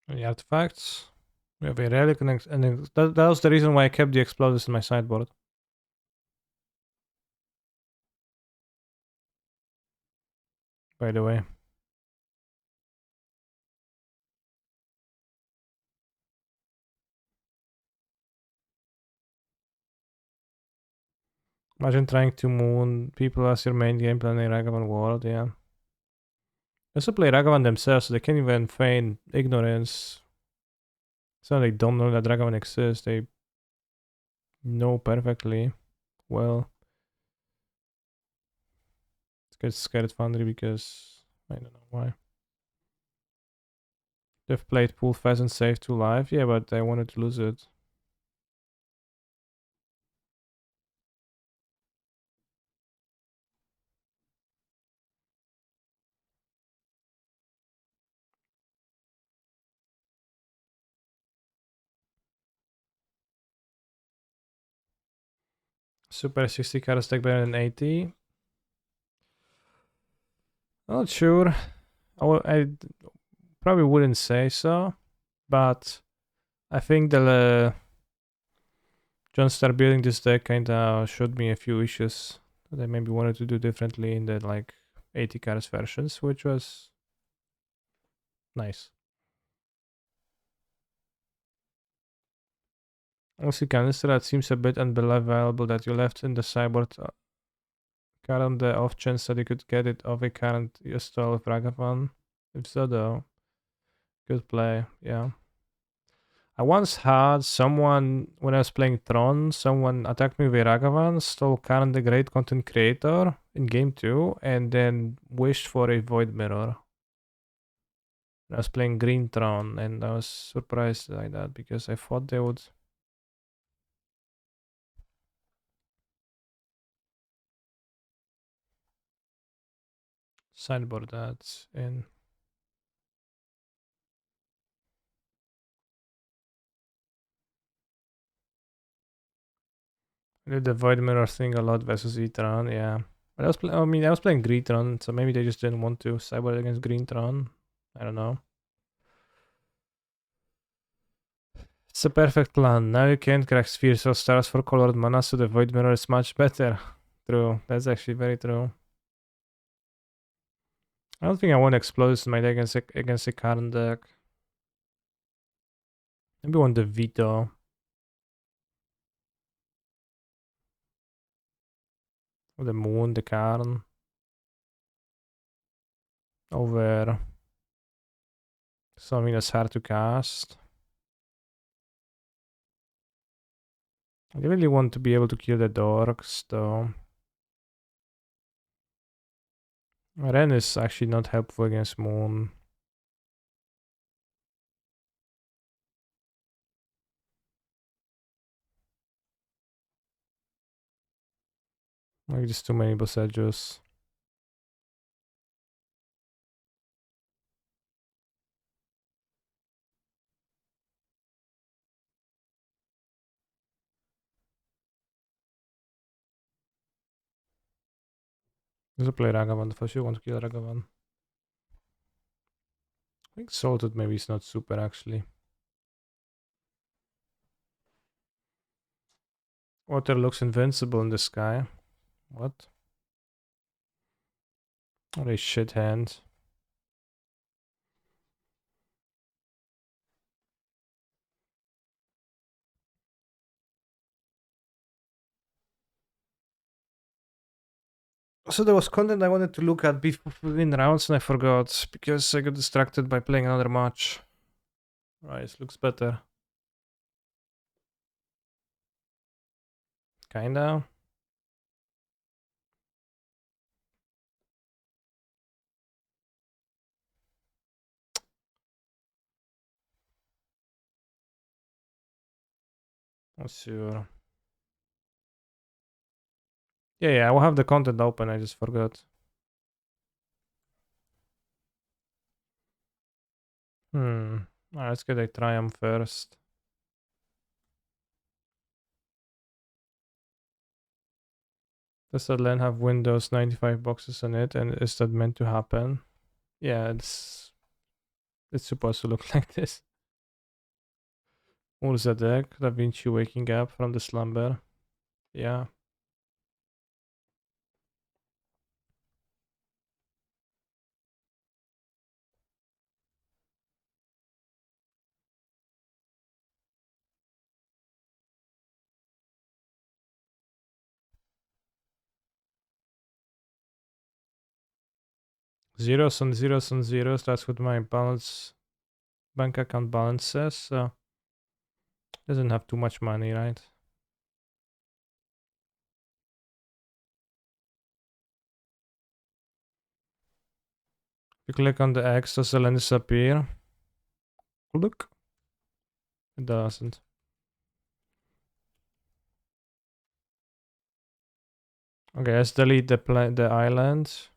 The artifacts. We have a relic and that was the reason why I kept the explosives in my sideboard. By the way. Imagine trying to moon people as your main game plan in Ragavan World, yeah. They also play Ragavan themselves, so they can't even feign ignorance. So they don't know that Ragavan exists, they know perfectly well. It's get scared Foundry because I don't know why. They've played Pool Pheasant Save to Live, yeah, but I wanted to lose it. Super 60 cards deck better than 80. Not sure. I probably wouldn't say so, but I think the John start building this deck kinda showed me a few issues that I maybe wanted to do differently in the like 80 cards versions, which was nice. Also, Canister, it seems a bit unbelievable that you left in the sideboard card on the off chance that you could get it off a current you stole with Ragavan. If so, though, good play, yeah. I once had someone, when I was playing Tron, someone attacked me with Ragavan, stole Karen the Great Content Creator in game 2, and then wished for a Void Mirror. I was playing Green Tron, and I was surprised like that because I thought they would. Sideboard that in. I did the Void Mirror thing a lot versus E-Tron, yeah. But I was playing Green Tron, so maybe they just didn't want to sideboard against Green Tron. I don't know. It's a perfect plan. Now you can't crack spheres or stars for colored mana, so the Void Mirror is much better. True. That's actually very true. I don't think I want Explosives in my deck against a current deck. Maybe I want the Veto. Or the Moon, the Karn. Over something that's hard to cast. I really want to be able to kill the Dorks, though. Ren is actually not helpful against Moon. Like, just too many boss edges. Let's play Ragavan. First, you want to kill Ragavan. I think Salted maybe is not super, actually. Water looks invincible in the sky. What? What a shit hand. So there was content I wanted to look at between rounds and I forgot because I got distracted by playing another match. Right, it looks better. Kinda. Not sure. Yeah, I will have the content open, I just forgot. Alright, let's get a Triumph first. Does that land have Windows 95 boxes on it, and is that meant to happen? Yeah, it's supposed to look like this. Urza deck, Da Vinci waking up from the slumber. Yeah. Zeros and zeros and zeros. That's what my bank account balance says. So doesn't have too much money, right? If you click on the X, does the lens appear? Look, it doesn't. Okay, let's delete the island.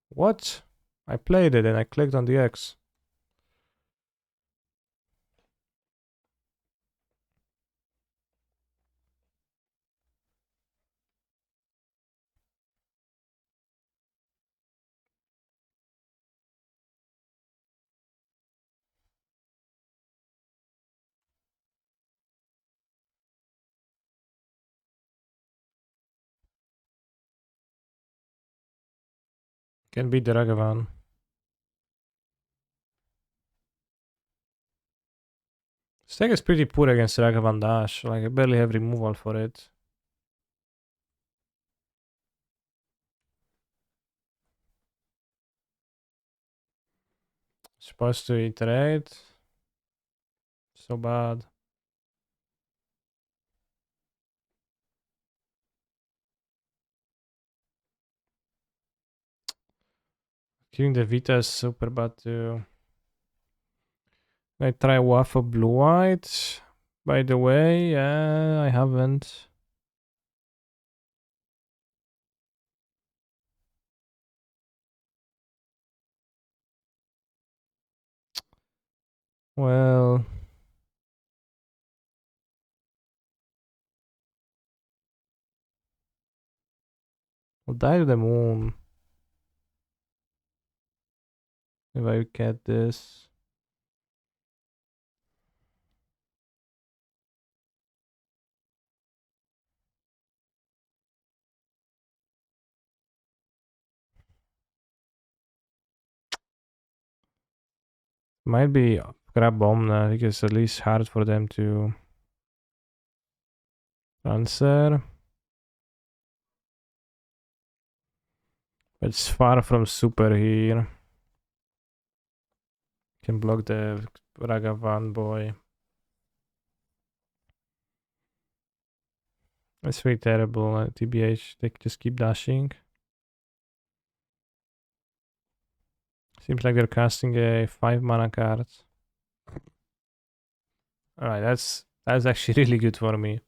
What? I played it and I clicked on the X. Can beat the Ragavan. This deck is pretty poor against Ragavan Dash. Like, I barely have removal for it. Supposed to iterate. So bad. Killing the Vita is super bad too. I try Waffle Blue White. By the way, yeah, I haven't. Well, I'll die to the moon if I get this. Might be grab bomb because at least hard for them to answer. It's far from super here. Can block the Ragavan boy. It's very terrible. TBH, they just keep dashing. Seems like they're casting a 5 mana card. Alright, that's actually really good for me.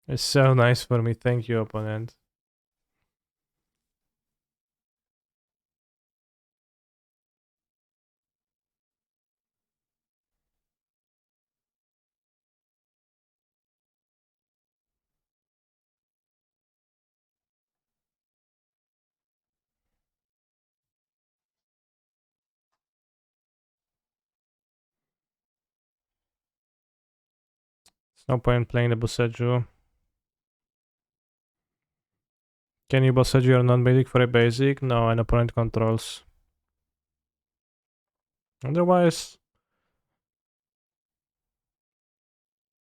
It's so nice for me. Thank you, opponent. There's no point playing the Boseiju. Can you Boseiju your non-basic for a basic? No, an opponent controls. Otherwise,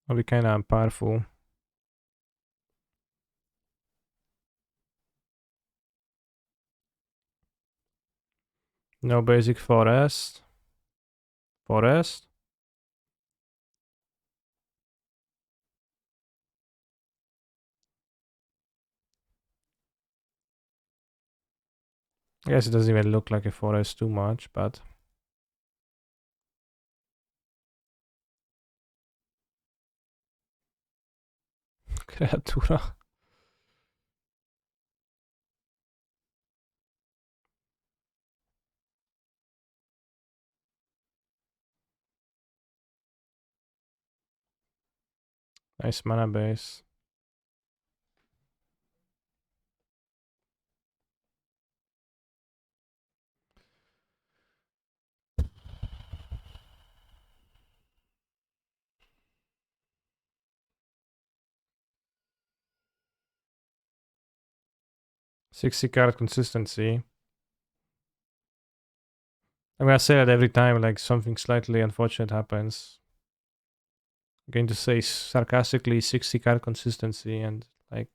I'll be kinda powerful. No basic forest. Forest? I guess it doesn't even look like a forest too much, but... Creatura. Nice mana base. Sixty card consistency. I'm gonna say that every time like something slightly unfortunate happens. I'm going to say sarcastically 60 card consistency and like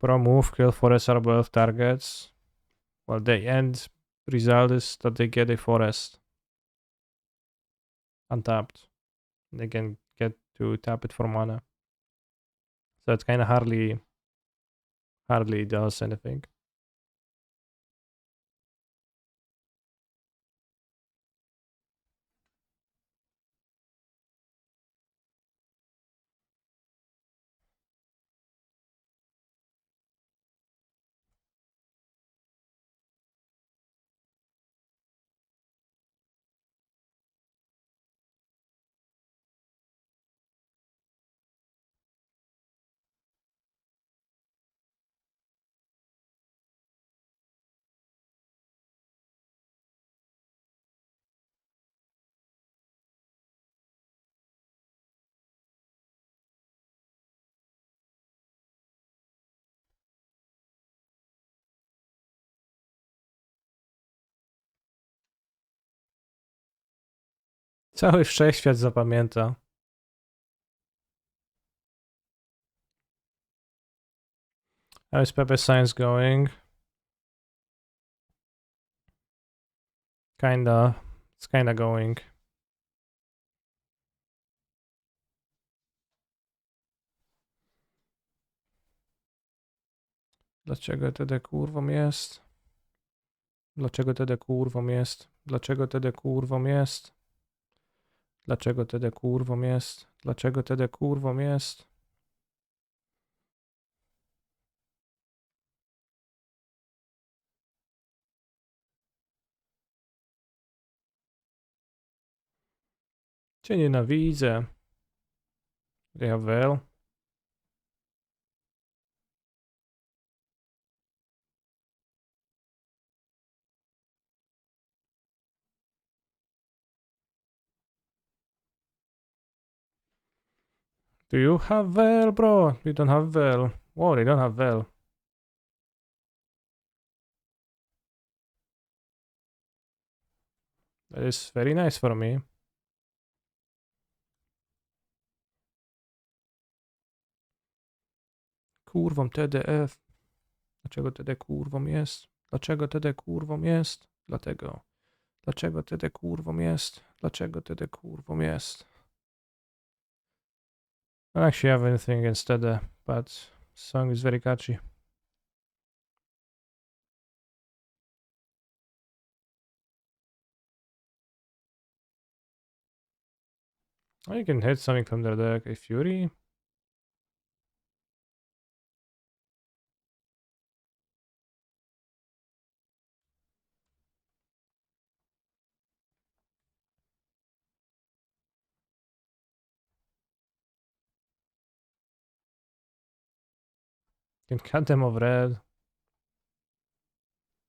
Pro move, kill forest or above targets. Well, the end result is that they get a forest untapped. They can get to tap it for mana. So it kind of hardly does anything. Cały wszechświat zapamięta. How is Pepe Science going? It's kinda going. Dlaczego TD kurwą jest? Dlaczego TD kurwą jest? Dlaczego TD kurwą jest? Dlaczego TD kurwą jest? Dlaczego TD kurwą jest? Cię nienawidzę. They have veil. Do you have veil, bro? You don't have veil. Whoa, they don't have veil. That is very nice for me. Kurwą TDF. Dlaczego TD kurwą jest? Dlaczego TD kurwą jest? Dlatego. Dlaczego TD kurwą jest? Dlaczego TD kurwą jest? I don't actually have anything against TD, but the song is very catchy. Oh, you can hit something from their deck. A Fury? Can cut them off red.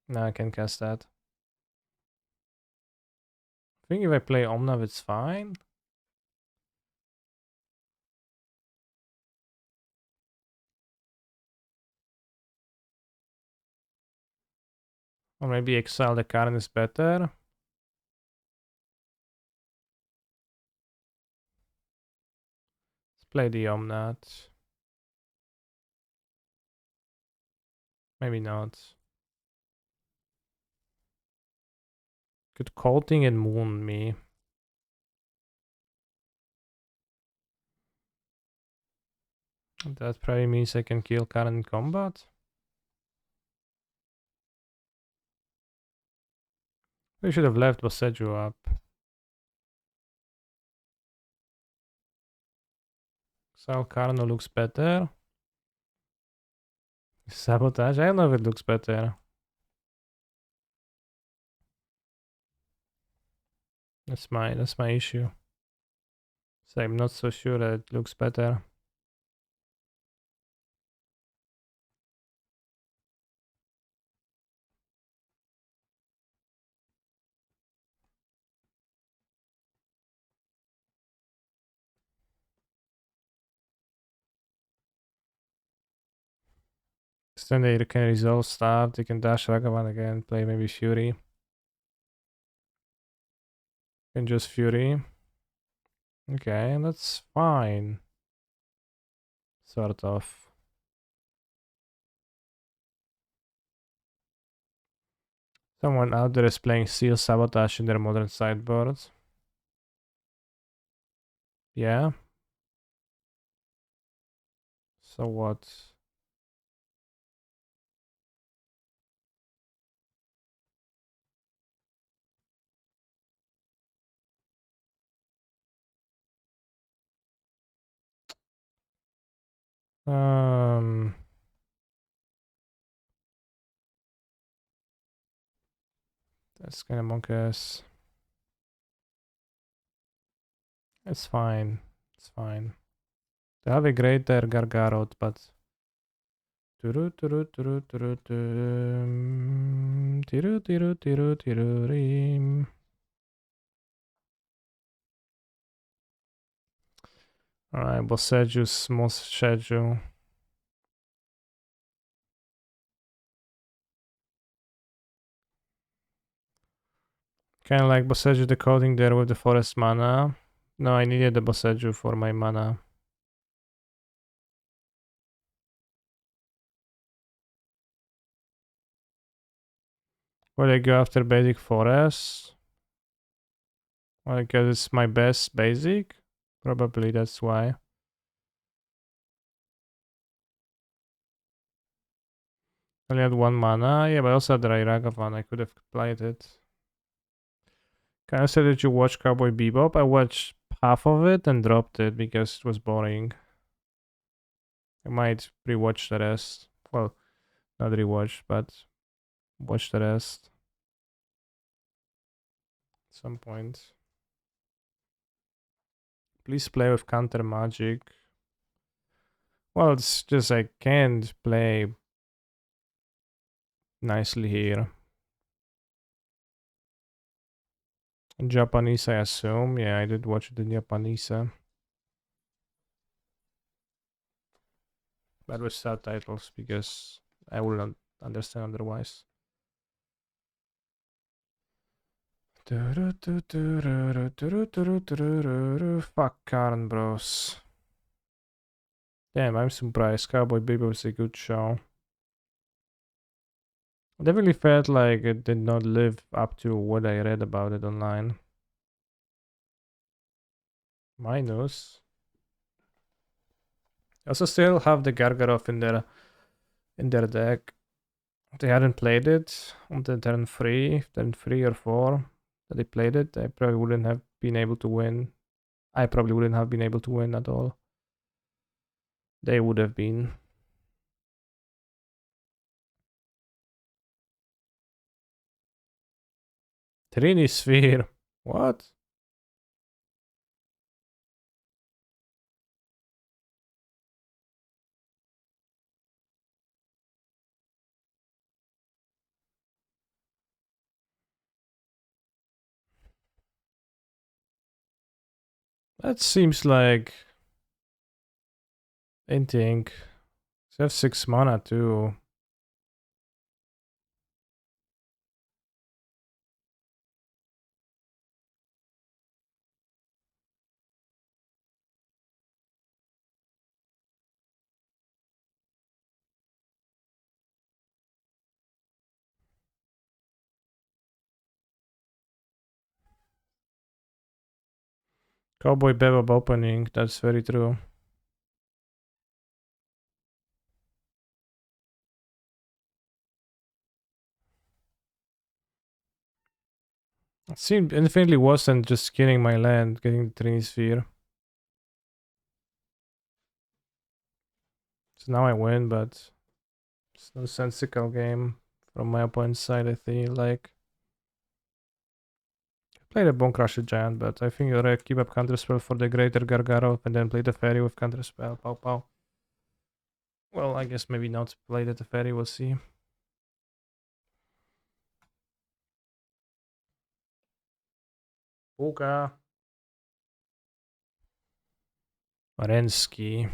No, I can cast that. I think if I play Omnav, it's fine. Or maybe exile the card is better. Let's play the Omnat. Maybe not. Could Coating and Moon me. That probably means I can kill Karen in combat. We should have left Boseju up. Exile Karno looks better. Sabotage? I don't know if it looks better. That's my issue. So I'm not so sure that it looks better. Then they can resolve stuff, they can dash Ragavan again, play maybe Fury. And just Fury. Okay, that's fine. Sort of. Someone out there is playing Seal Sabotage in their modern sideboard. Yeah. So what? That's kind of monkus. It's fine. It's fine. They have a greater Gargarot, but Turu turu turu turu tum. Tiru tiru tiru tiru rim. Alright, Boseju, small schedule. Kinda like Boseju decoding there with the forest mana. No, I needed the Boseju for my mana. Will I go after basic forest? Well, because it's my best basic? Probably that's why. Only had one mana. Yeah, but I also had Rai Ragavan. I could have played it. Can I say that you watch Cowboy Bebop? I watched half of it and dropped it because it was boring. I might rewatch the rest. Well, not rewatch, but watch the rest at some point. Please play with counter magic. Well, it's just I can't play nicely here. In Japanese, I assume. Yeah, I did watch it in Japanese. But with subtitles because I wouldn't understand otherwise. Fuck Karn Bros. Damn, I'm surprised. Cowboy Bebop was a good show. I definitely felt like it did not live up to what I read about it online. Minus. I also still have the Gargarov in their deck. They hadn't played it on the turn 3 or 4 that they played it. I probably wouldn't have been able to win. I probably wouldn't have been able to win at all. They would have been. Trinisphere. What? That seems like inting. They have 6 mana too. Cowboy Bebop opening, that's very true. It seemed infinitely worse than just killing my land, getting the Trinisphere. So now I win, but it's no sensical game from my opponent's side, I feel like. Play the Bone Crusher Giant, but I think you'll keep up Counterspell for the Greater Gargaro and then play the Fairy with Counterspell. Pow pow. Well, I guess maybe not play the Fairy, we'll see. Puka. Marensky.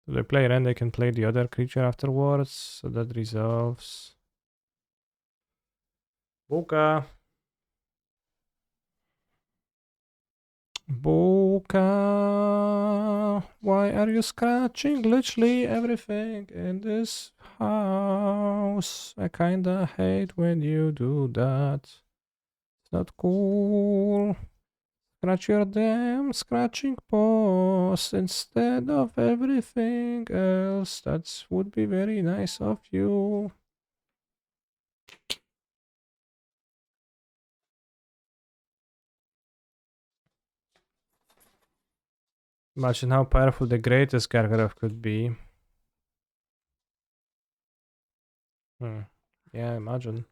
Do they play Ren? They can play the other creature afterwards, so that resolves. Puka. Puka. Why are you scratching literally everything in this house? I kinda hate when you do that. It's not cool. Scratch your damn scratching paws instead of everything else. That would be very nice of you. Imagine how powerful the greatest Gargaroth could be. Yeah, imagine.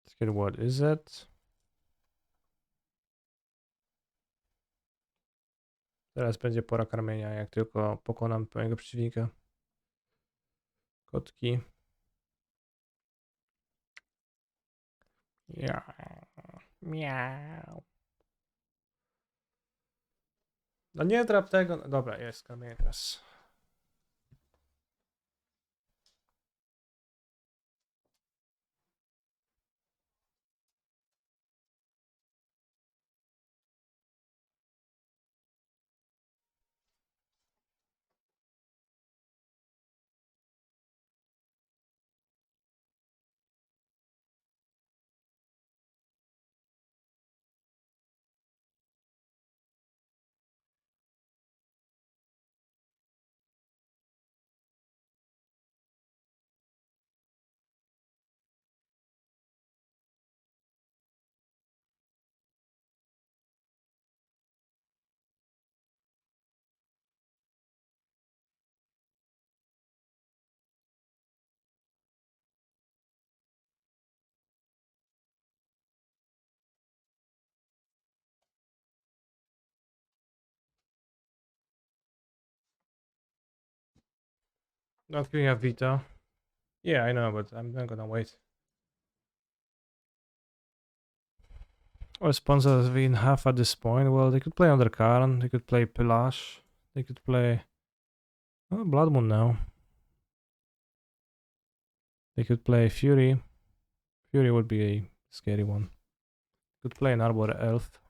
Let's get what is it? Teraz będzie pora karmienia, jak tylko pokonam mojego przeciwnika. Kotki. Ja. Miau. No nie trap tego. No dobra, jest karmienie teraz. Not giving a Vita. Yeah, I know, but I'm not gonna wait. Or sponsors win half at this point. Well, they could play under Karn, they could play Pelash, they could play Blood Moon now. They could play Fury. Fury would be a scary one. Could play an Arbor Elf,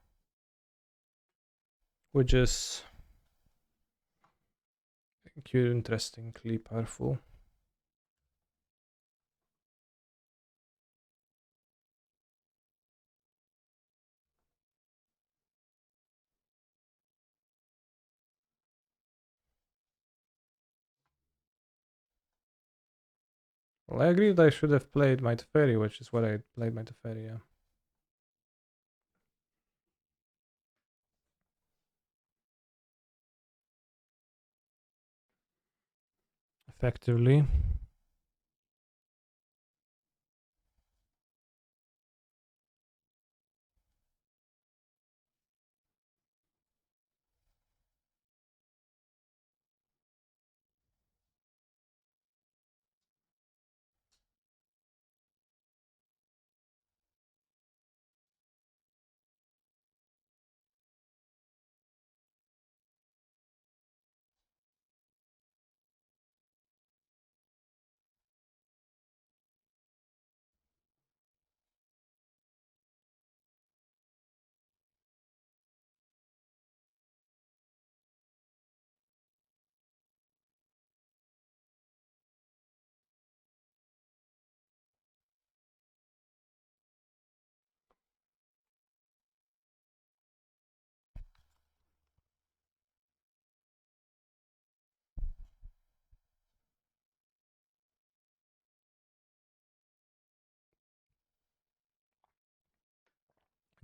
which is cute, interestingly powerful. Well, I agree that I should have played my Teferi, which is what I played my Teferi, yeah. Effectively.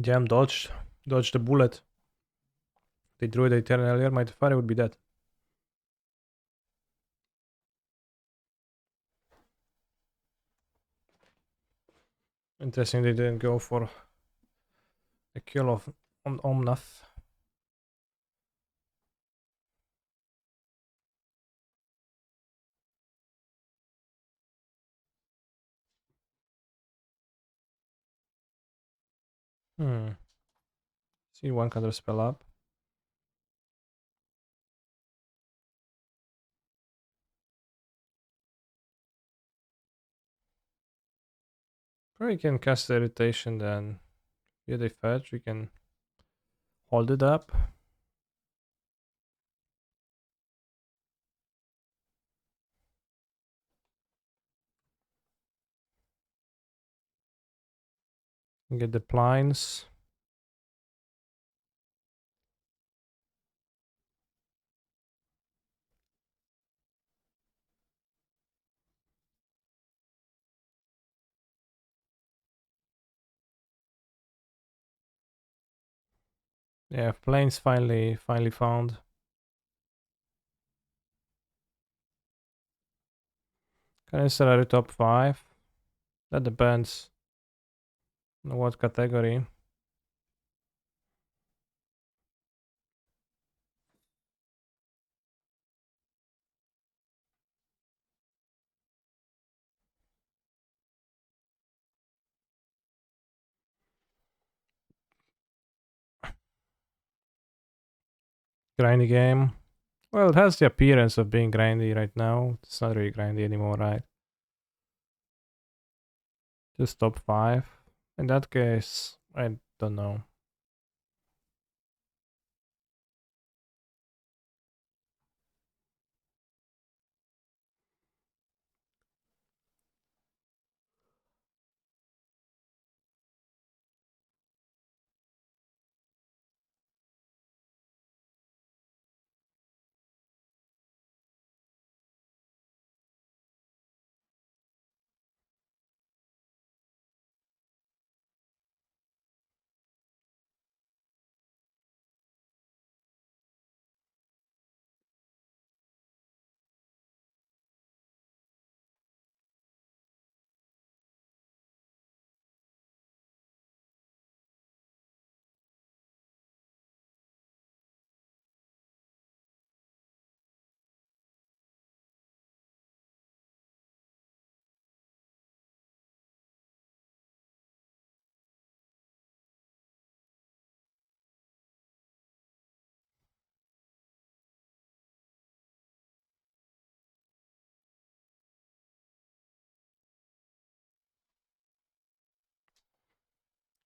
Jam dodge. Dodge the bullet. They drew the turn earlier, my Teferi would be dead. Interesting they didn't go for a kill of Omnath. See one counter spell up. Or we can cast irritation then. Here they fetch, we can hold it up. Get the blinds. Yeah, planes finally found. Can I start top 5? That depends on what category. Grindy game. Well, it has the appearance of being grindy right now. It's not really grindy anymore, right? Just top 5. In that case, I don't know.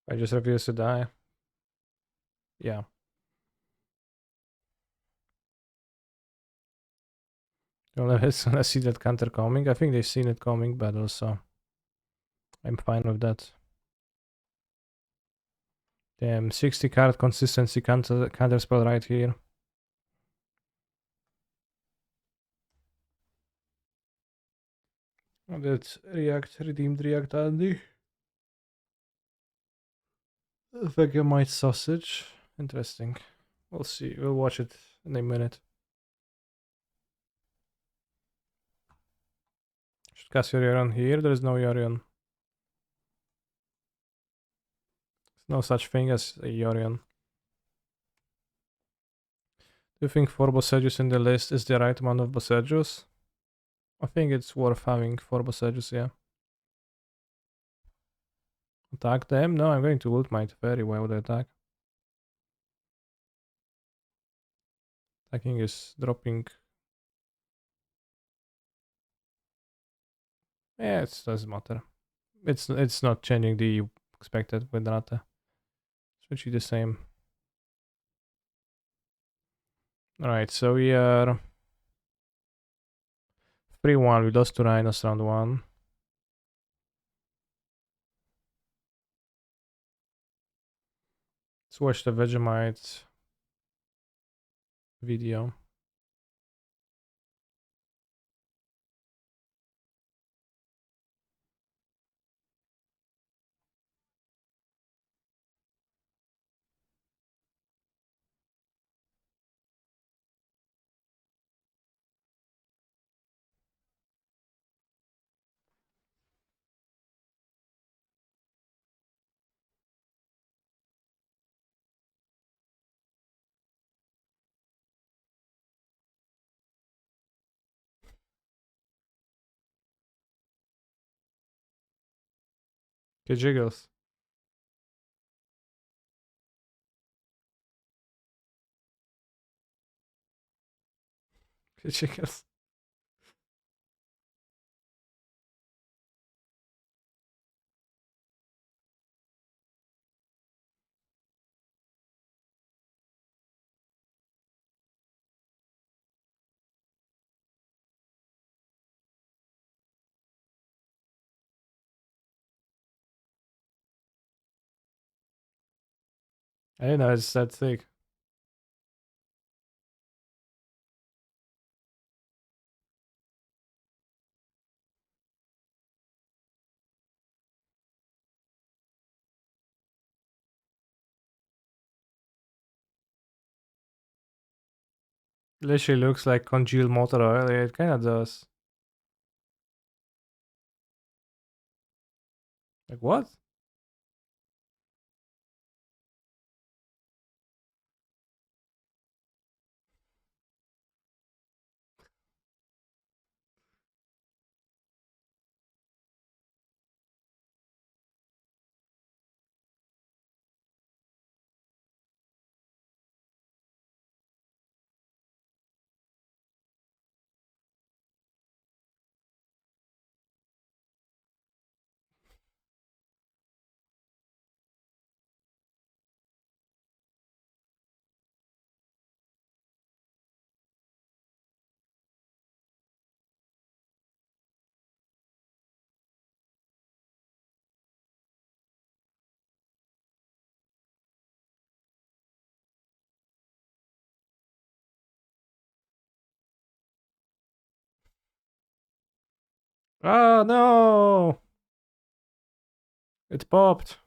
I just refuse to die. Yeah. Unless I see that counter coming. I think they've seen it coming, but also I'm fine with that. Damn, 60 card consistency counter spell right here. That's redeemed react Andy. Vegemite sausage. Interesting. We'll see. We'll watch it in a minute. Should cast Yorion here. There is no Yorion. There's no such thing as a Yorion. Do you think 4 Bossages in the list is the right amount of Bossages? I think it's worth having 4 Bossages, yeah. Attack them? No, I'm going to ultimate very well with the attack. Attacking is dropping. Yeah, it doesn't matter. It's not changing the expected with Rata. It's actually the same. Alright, so we are 3-1. We lost to Rhinos round 1. Let's watch the Vegemite video. Okay, jiggles. Okay, jiggles. I didn't know it's that thick. Literally looks like congealed motor oil. Yeah, it kind of does. Like what? Oh no! It popped.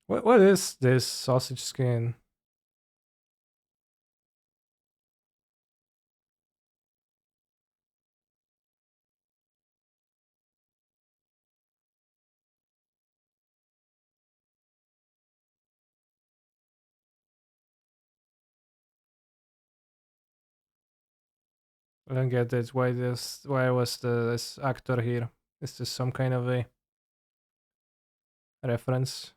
What is this sausage skin? I don't get it. Why was this actor here? Is this some kind of a reference?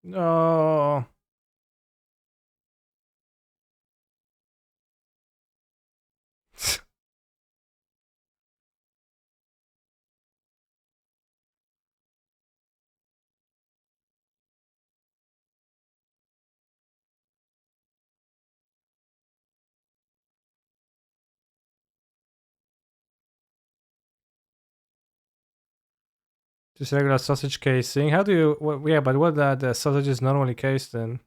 No. Just regular sausage casing. How do you? Yeah, but what the sausage is normally cased in?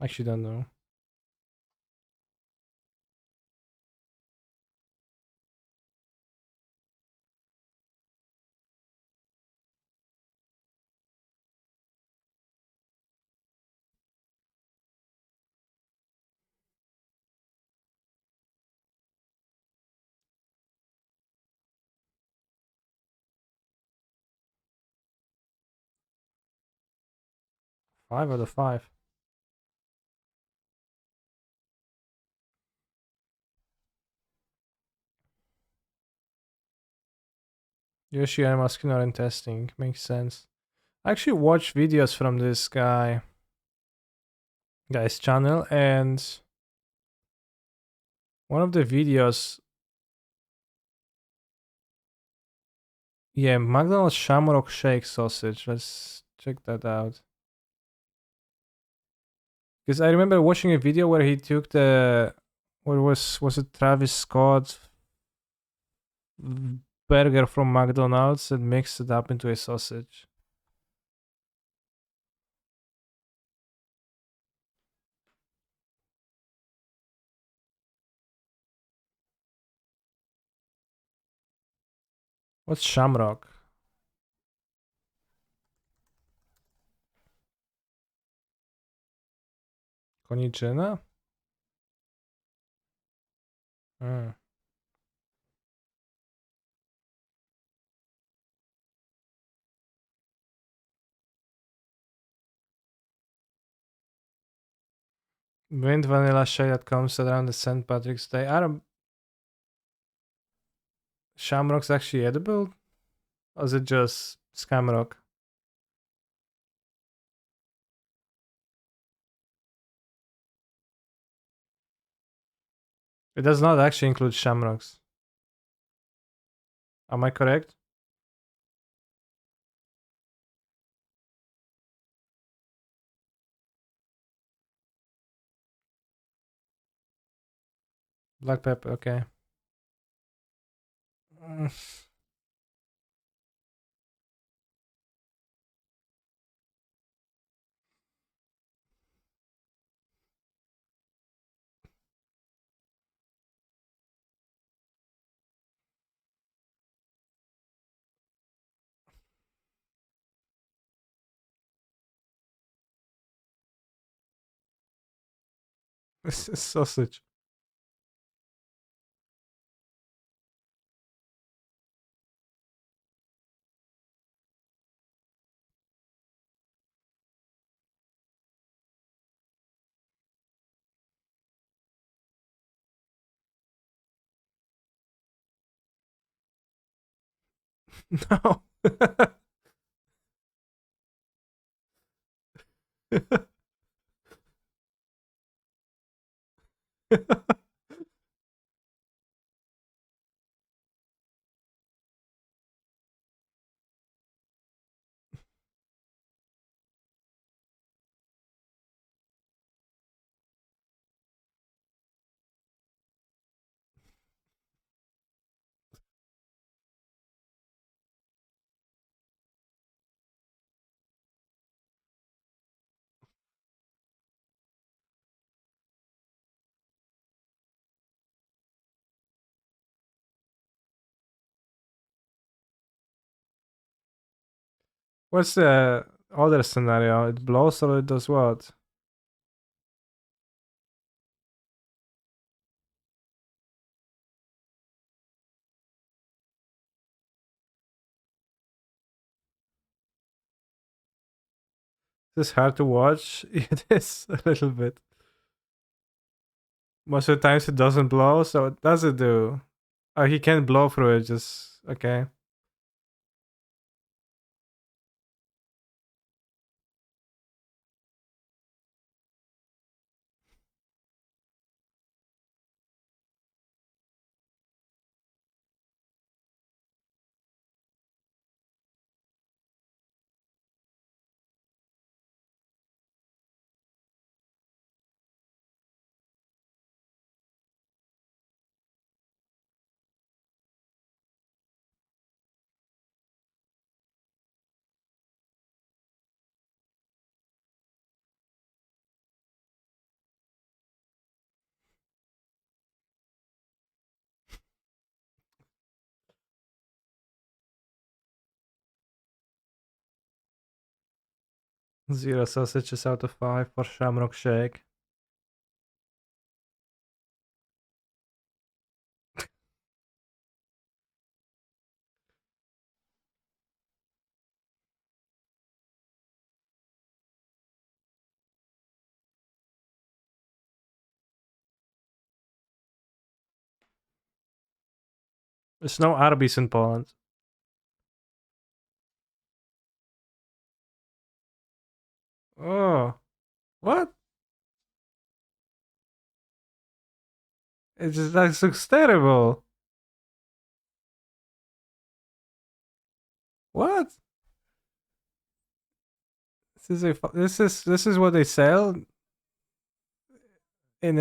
Actually, don't know. Five out of five. Yoshi and masculine testing makes sense. I actually watched videos from this guy's channel, and one of the videos, yeah, McDonald's Shamrock Shake sausage. Let's check that out. Because I remember watching a video where he took the, what was it, Travis Scott burger from McDonald's and mixed it up into a sausage. What's Shamrock? Koniczyna? Hmm. Mint vanilla shake that comes around the St. Patrick's Day. I don't. Shamrock's actually edible? Or is it just Scamrock? It does not actually include shamrocks. Am I correct? Black pepper, okay. Mm. This is sausage. No. What's the other scenario? It blows or it does what? Is this hard to watch? It is a little bit. Most of the times it doesn't blow, so what does it do? Oh, he can't blow through it, just okay. 0 sausages out of 5 for Shamrock Shake. There's no Arby's in Poland. Oh, what? It just that looks terrible. What? This is what they sell in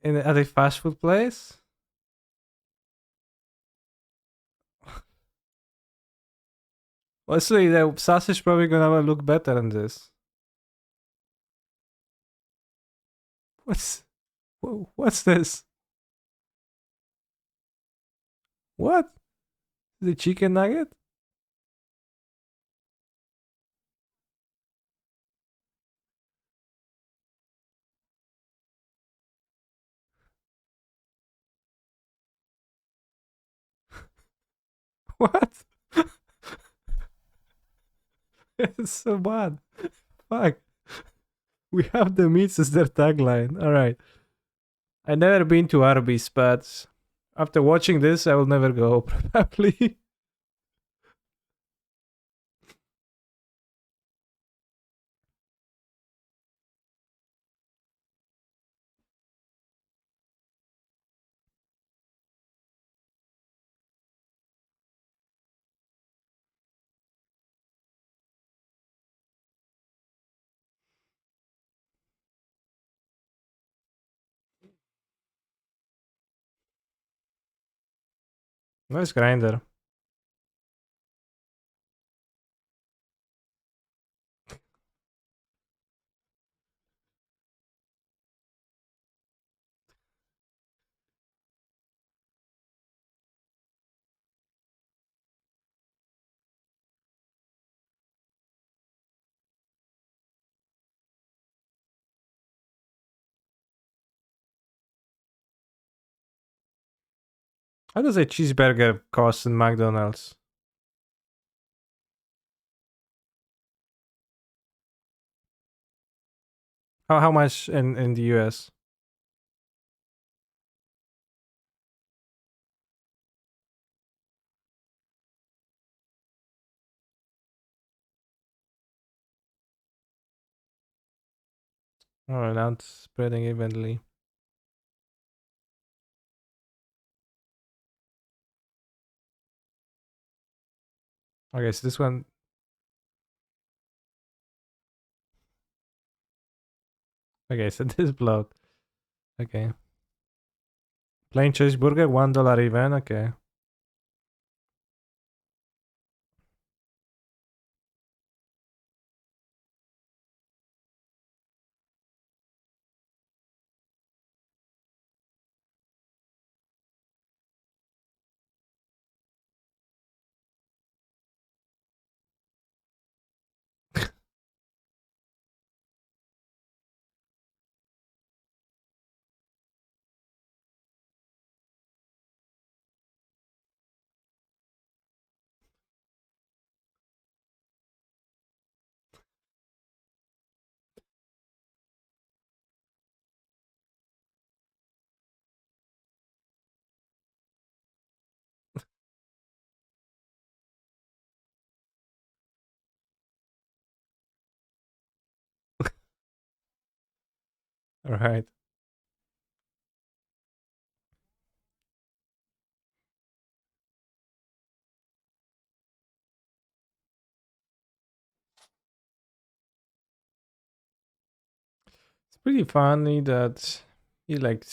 at a fast food place. Honestly, the sausage probably gonna look better than this. What's what's this? What? The chicken nugget? What? It's so bad. Fuck. We have the meats as their tagline. All right. I never been to Arby's, but after watching this, I will never go probably. Nice grinder. How does a cheeseburger cost in McDonald's? How much in the US? Oh, now it's spreading evenly. Okay, so this one. Okay, so this bloat. Okay. Plain cheeseburger, $1 even. Okay. All right. It's pretty funny that he like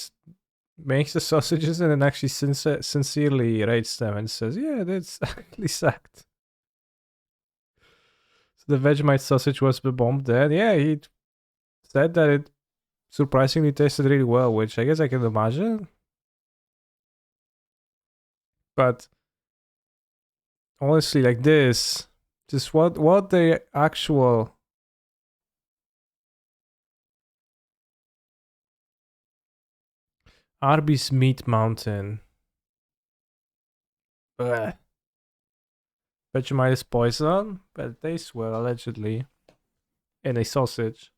makes the sausages and then actually sincerely rates them and says, "Yeah, that's actually sucked." So the Vegemite sausage was the bomb dead. Yeah, he said that it surprisingly tasted really well, which I guess I can imagine. But honestly, like this, just what the actual Arby's Meat Mountain. Ugh. Vegemite is poison, but it tastes well, allegedly. In a sausage.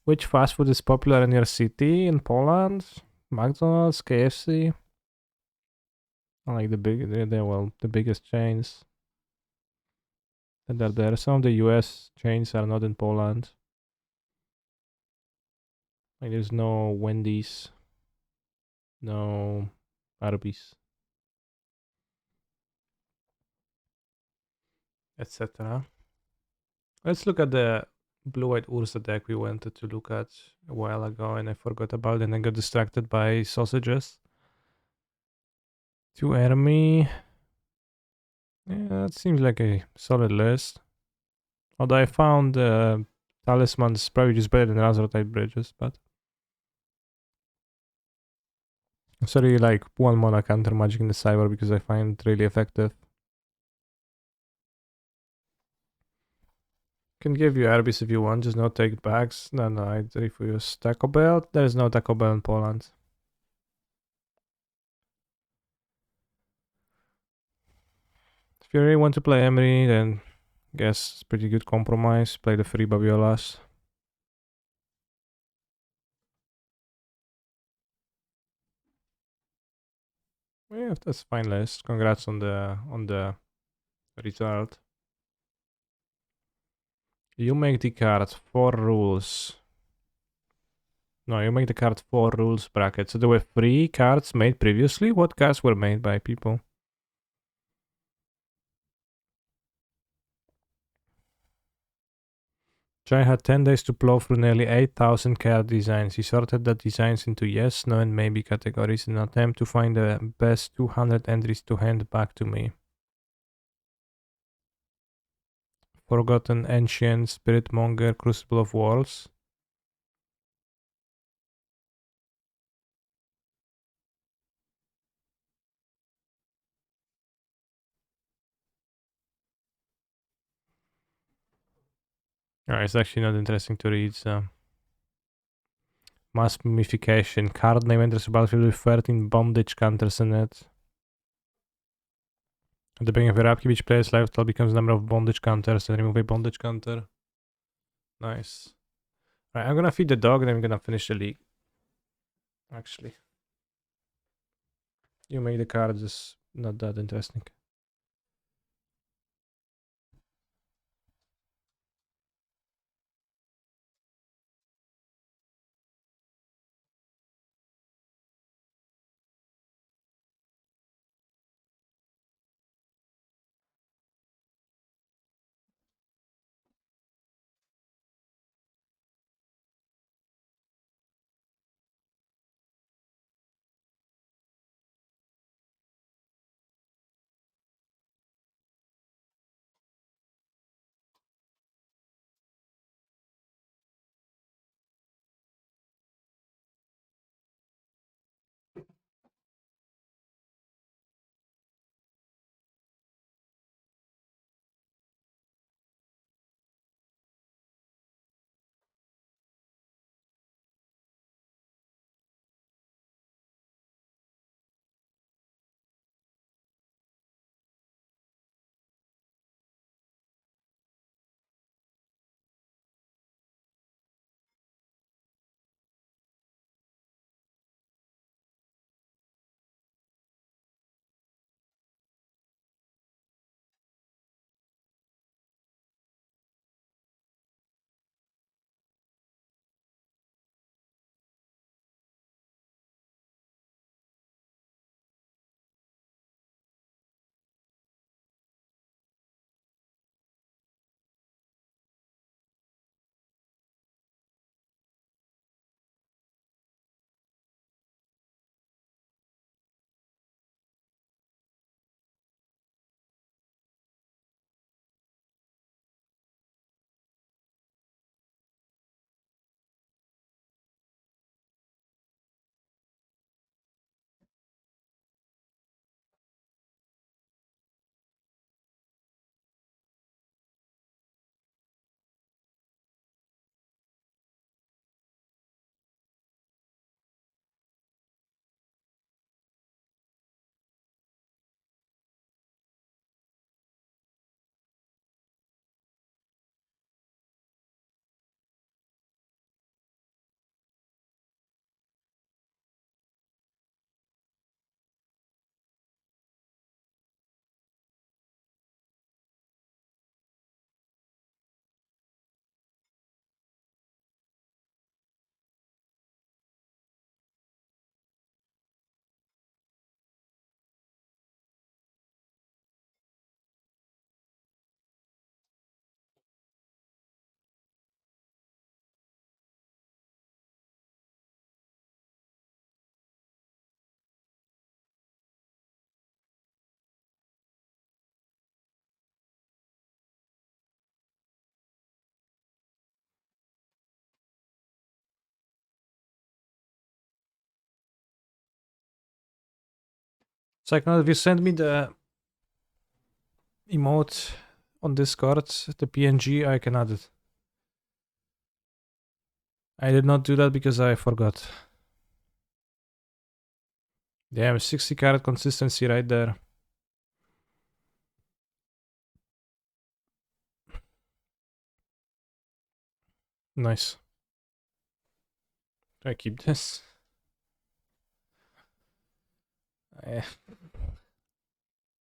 Which fast food is popular in your city in Poland? McDonald's, KFC? I like the big, they're well, the biggest chains that are there. Some of the US chains are not in Poland. Like there's no Wendy's, no Arby's, etc. Let's look at the blue-eyed Ursa deck we wanted to look at a while ago and I forgot about it and I got distracted by sausages. 2 enemy. Yeah, that seems like a solid list. Although I found Talisman's probably just better than other type bridges, but sorry, like 1 mana counter magic in the cyber because I find it really effective. Can give you Arbis if you want, just not take bags. No, I refuse. Taco Bell? There is no Taco Bell in Poland. If you really want to play Emery, then guess it's pretty good compromise. Play the free Babiolas. Yeah, that's fine list. Congrats on the result. You make the card 4 rules. No, you make the card 4 rules bracket. So there were 3 cards made previously? What cards were made by people? Jai had 10 days to plow through nearly 8,000 card designs. He sorted the designs into yes, no, and maybe categories in an attempt to find the best 200 entries to hand back to me. Forgotten Ancient, Spiritmonger, Crucible of Worlds. Oh, it's actually not interesting to read, so. Mass Mummification. Card name enters the battlefield with 13 bondage counters in it. At the beginning of your upkeep, each player's lifestyle becomes the number of bondage counters and remove a bondage counter. Nice. Alright, I'm gonna feed the dog and I'm gonna finish the league. Actually. You make the cards is not that interesting. Psychonaut, if you send me the emote on Discord, the PNG, I can add it. I did not do that because I forgot. Damn, 60 card consistency right there. Nice. Do I keep this?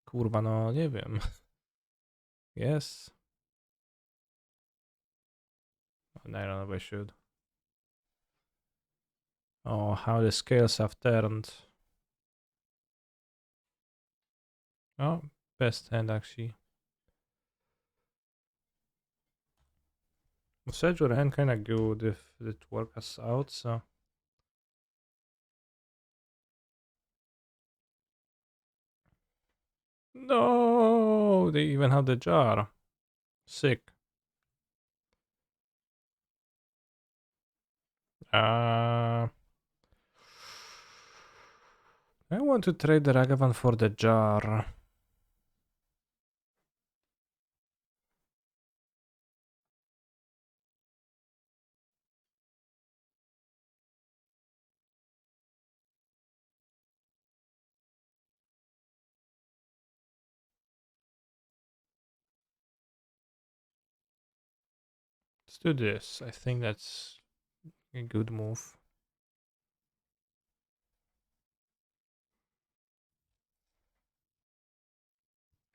Kurwa, no nie wiem. Yes. I don't know if I should. Oh, how the scales have turned. Oh, best hand actually. Sedge would hand kinda good if it works out, so. No, they even have the jar. Sick. I want to trade the Ragavan for the jar. Let's do this. I think that's a good move.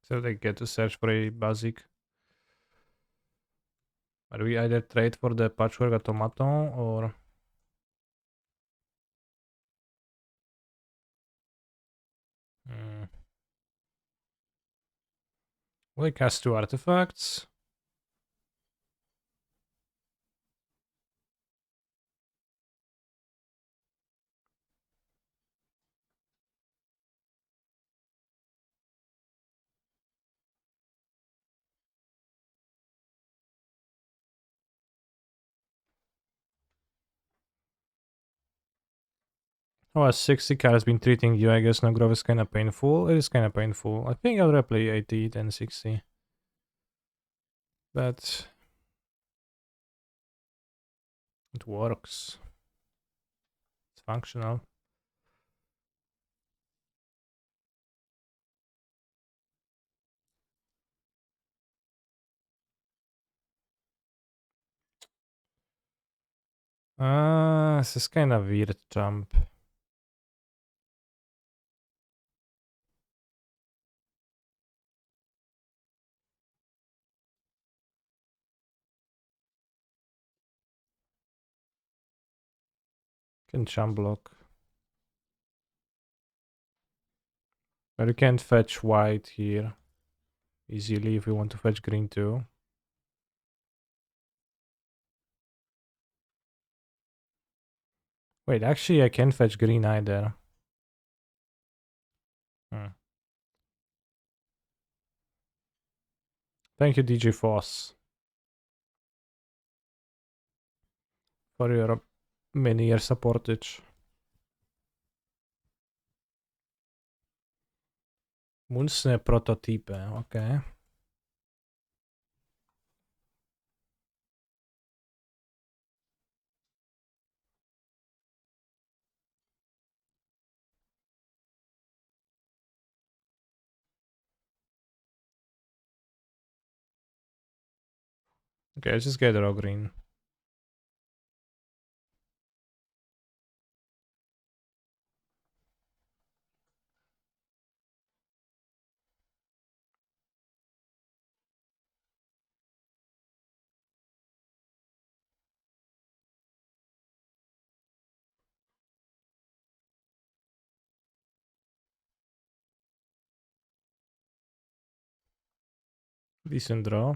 So they get to search for a basic. But we either trade for the patchwork automaton or. Will I cast 2 artifacts? Oh, as 60 car has been treating you, I guess no growth is kinda painful. It is kinda painful. I think I'll replay 80 then 60. But it works. It's functional. This is kind of weird jump. Can jump block. But you can't fetch white here easily if we want to fetch green too. Wait, actually I can fetch green either. Thank you, DJ Foss, for your many year supportage. Moonsnap prototype, okay. Okay, let's just get raw green. Decent draw.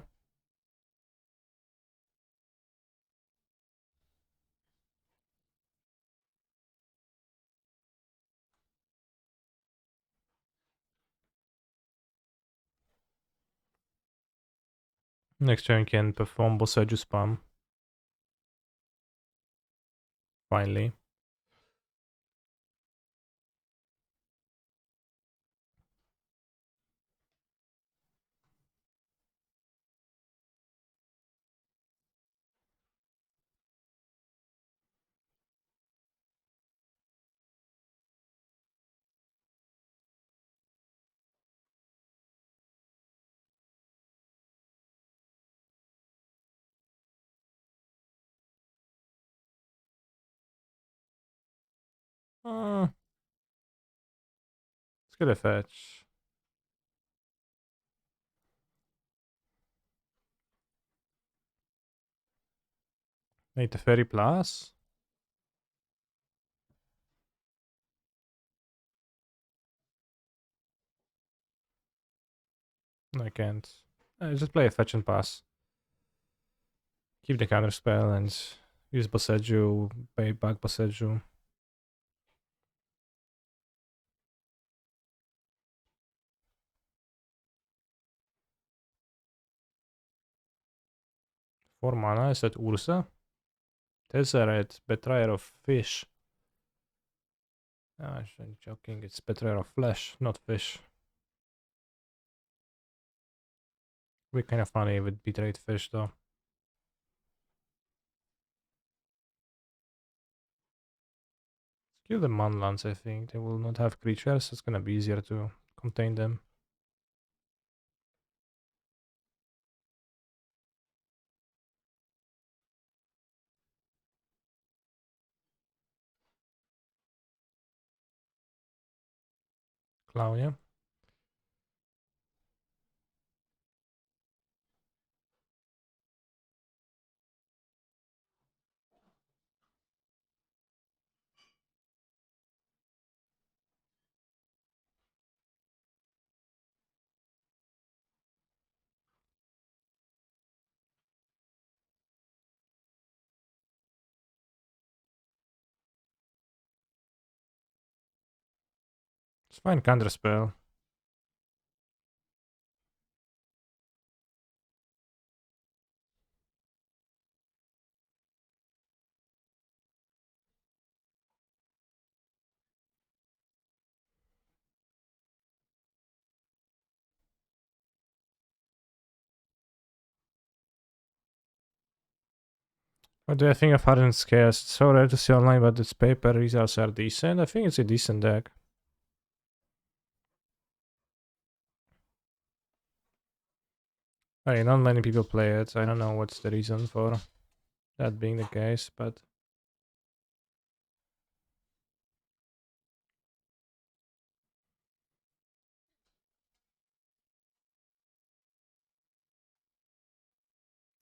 Next turn can perform Bossaju spam. Finally. Let's get a fetch. Need a fairy plus. I can't. I just play a fetch and pass. Keep the counter spell and use Boseju, pay back Boseju. Four mana, is that Ursa? Tezzeret, Betrayer of Fish. Ah, I'm joking, it's Betrayer of Flesh, not Fish. We're kind of funny with Betrayed Fish though. Kill the Manlands, I think. They will not have creatures, so it's gonna be easier to contain them. Clown, yeah. It's fine counter spell. What do I think of Hardened Scarce? It's so rare to see online, but its paper results are decent. I think it's a decent deck. I mean, not many people play it. I don't know what's the reason for that being the case, but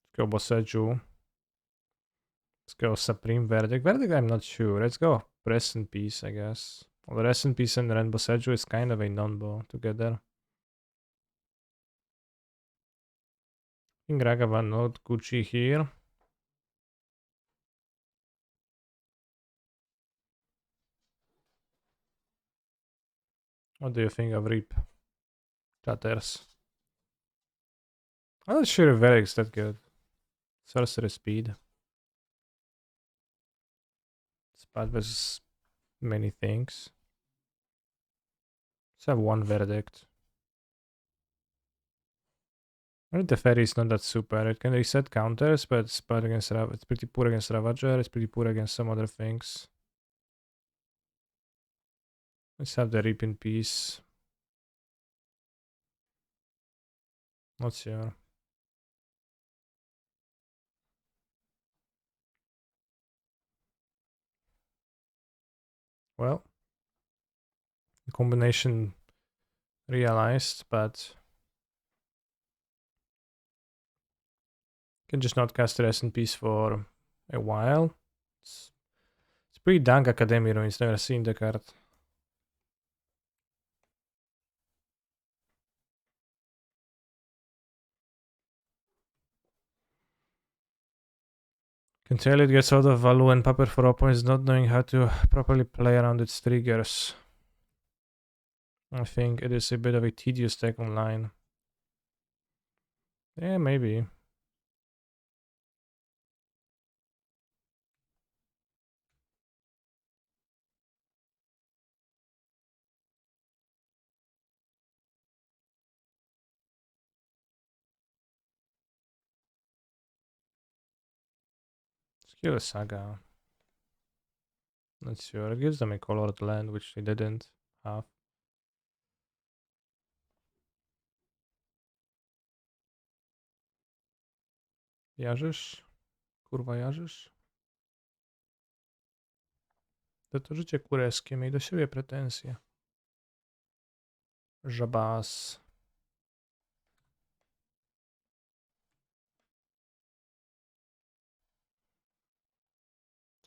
let's go Boseju. Let's go Supreme Verdict. Verdict, I'm not sure. Let's go Rest in Peace, I guess. Well, Rest in Peace and Ren Boseju is kind of a non-bow together. King Ragavan, not Gucci here. What do you think of Reap? Chatters. I'm not sure if Verdict's that good. Sorcery speed. It's bad versus many things. Let's have one Verdict. I think the fairy is not that super. It can reset counters, but it's bad against it's pretty poor against Ravager. It's pretty poor against some other things. Let's have the Reap in Peace. Not sure. Well, the combination realized, but can just not cast Rest in Peace for a while. It's pretty dang Academy Ruins, never seen the card. Can tell it gets out of value and paper for opponents not knowing how to properly play around its triggers. I think it is a bit of a tedious deck online. Yeah, maybe. Skill Saga. Not sure. It gives them a colored land, which they didn't have. Jarzysz? Kurwa, jarzysz? To życie kureskie, miej do siebie pretensje. Żabas.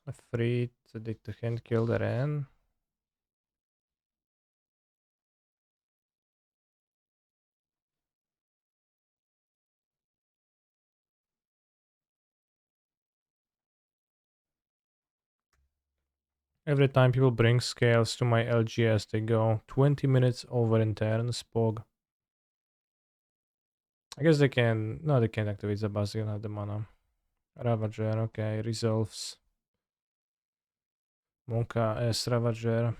Afraid that they can't kill the Ren. Every time people bring scales to my LGS, they go 20 minutes over in turn, Spog. I guess they can... No, they can't activate the boss, they don't have the mana. Ravager, okay, resolves. Monka S Ravager.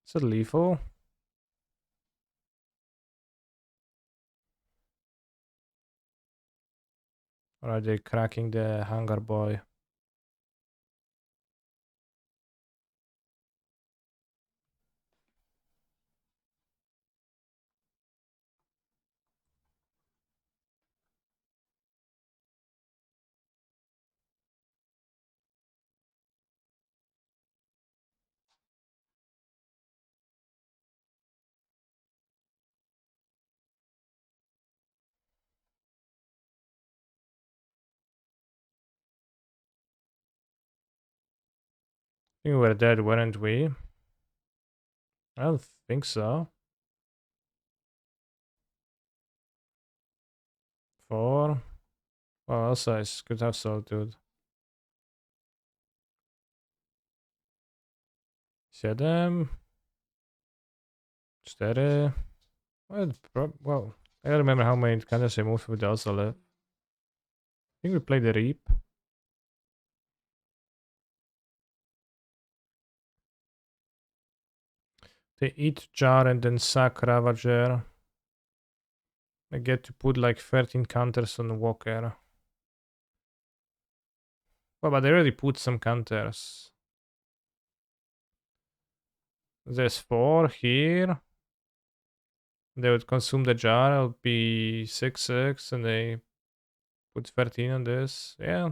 Is it lethal? Or are they cracking the Hunger Boy? I think we were dead, weren't we? I don't think so. 4. Well, also I could have Solitude. 7. 4. Well, I don't remember how many counters I moved with the also left. I think we played the Reap. They eat Jar and then sack Ravager. I get to put like 13 counters on Walker. Well, but they already put some counters. There's 4 here. They would consume the jar, it'll be 6/6, and they put 13 on this. Yeah,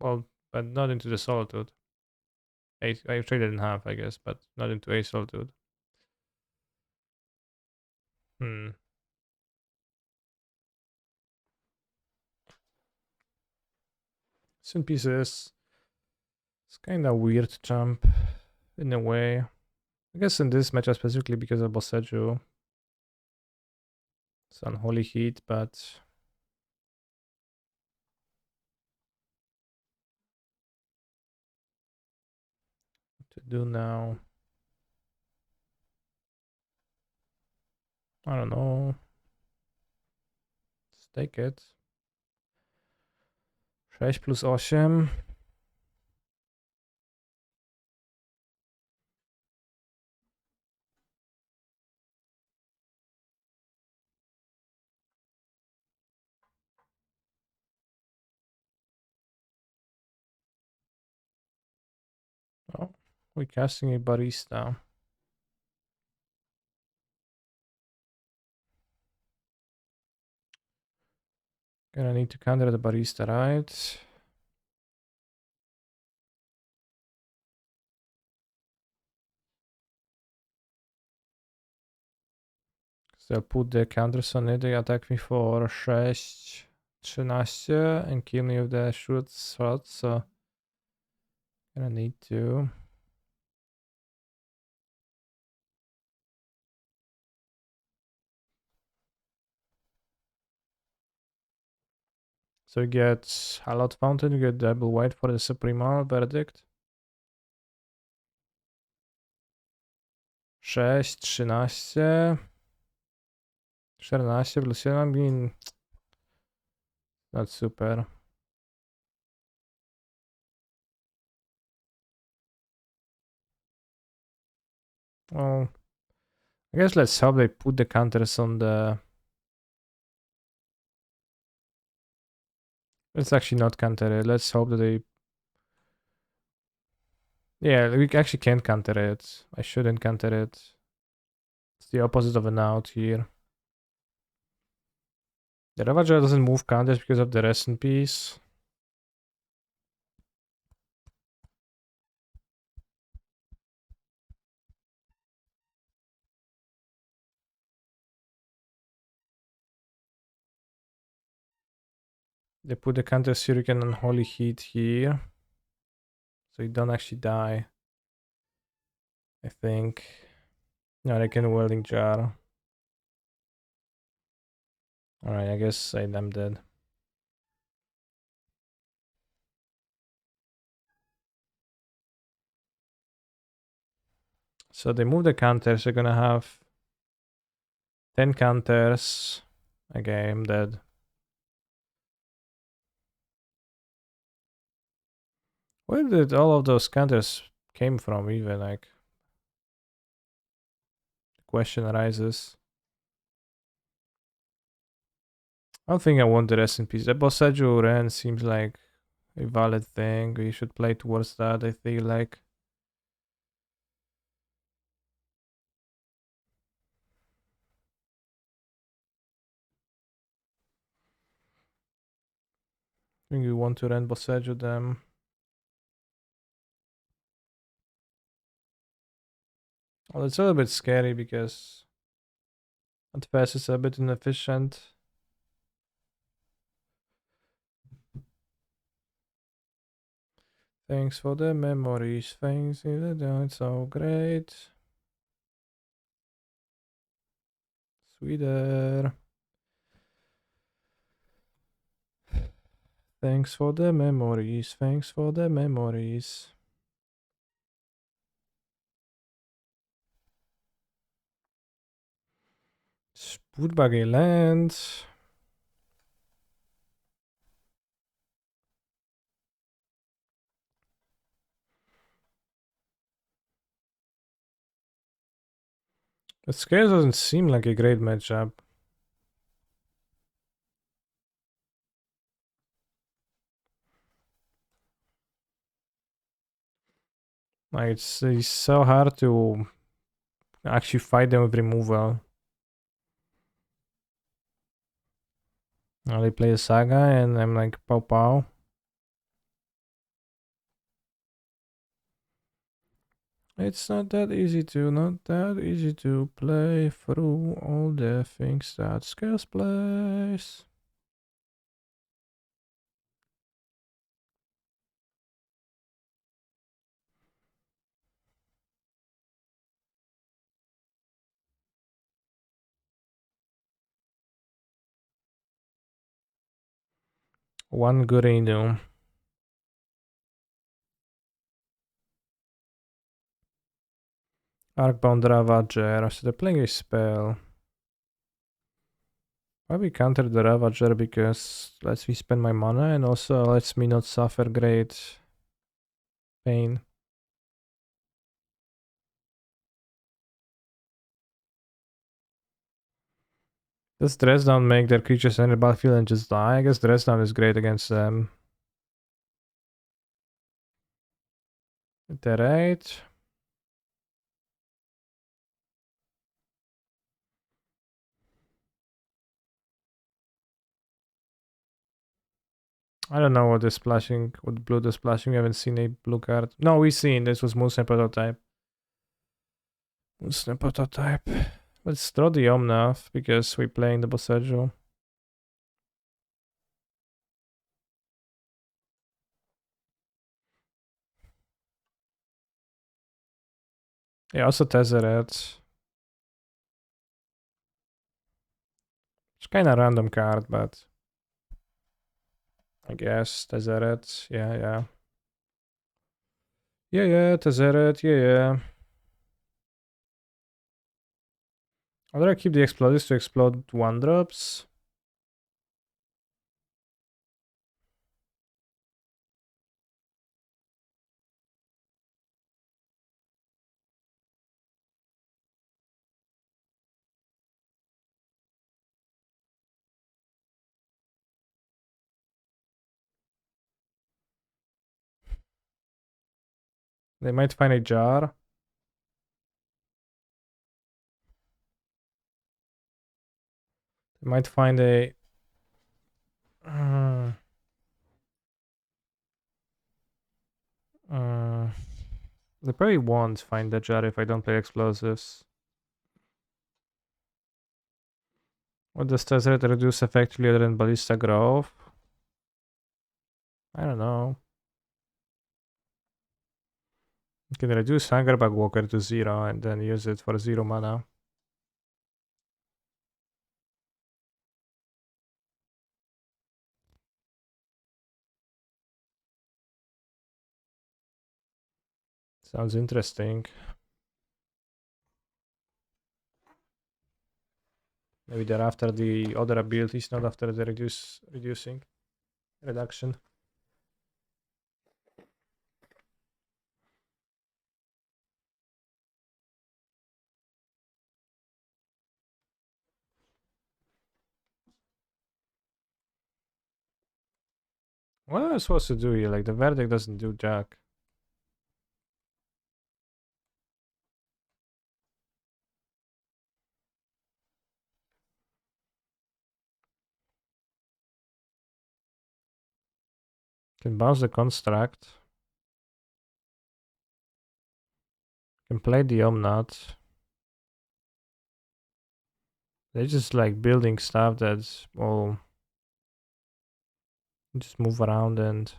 well, but not into the Solitude. I traded in half, I guess, but not into a Solitude. Hmm. Sin pieces. It's kind of weird jump in a way. I guess in this matchup specifically because of Boseju. It's unholy heat, but what to do now? I don't know. Let's take it. 6 plus 8. Oh, we're casting a barista. Gonna need to counter the barista, right? So I'll put the counters on it. They attack me for 6, 13 and kill me with the shoot shot, so gonna need to. So you get Halot Fountain, you get double white for the Suprema Verdict. 6, 13, 14 plus 7, I mean, not super. Well, I guess let's hope they put the counters on the... Let's actually not counter it. Let's hope that they... Yeah, we actually can't counter it. I shouldn't counter it. It's the opposite of an out here. The Ravager doesn't move counters because of the Resin piece. They put the counter Shuriken on Holy Heat here. So you don't actually die. I think. No, they can Welding Jar. Alright, I guess I'm dead. So they move the counters, they're gonna have 10 counters. Okay, I'm dead. Where did all of those counters came from even, like? The question arises. I don't think I want the rest in peace. The Boseju Ren seems like a valid thing. We should play towards that, I feel like. I think we want to Ren Boseju them. Well, it's a little bit scary because at first it's a bit inefficient. Thanks for the memories, thanks for the doing so great. Sweeter. Thanks for the memories, thanks for the memories. Spoodbuggy land. The Scales doesn't seem like a great matchup. Like it's so hard to actually fight them with removal. Now they play a Saga and I'm like pow pow. It's not that easy to play through all the things that Scales plays. One good Inu. Arcbound Ravager. So they're playing a spell. Probably counter the Ravager because lets me spend my mana and also lets me not suffer great pain. Does Dress Down make their creatures enter the battlefield and just die? I guess Dress Down is great against them. Iterate. I don't know what the splashing, what blue the splashing. We haven't seen a blue card. No, we've seen. This was Moonstone Prototype. Moonstone Prototype. Let's throw the Omnath because we're playing the Boseju. Yeah, also Tezzeret. It's kind of random card, but I guess Tezzeret. Yeah. Yeah, Tezzeret. Yeah. I'd rather keep the Exploders to explode 1-drops. They might find a jar. They might find a... they probably won't find the jar if I don't play explosives. What does Tezzeret reduce effectively other than Ballista Grove? I don't know. You can reduce Hungerbug Walker to 0 and then use it for 0 mana. Sounds interesting. Maybe they're after the other abilities, not after the reduction. What am I supposed to do here? Like, the verdict doesn't do jack. Can bounce the construct. Can play the Omnat. They're just like building stuff that's all just move around and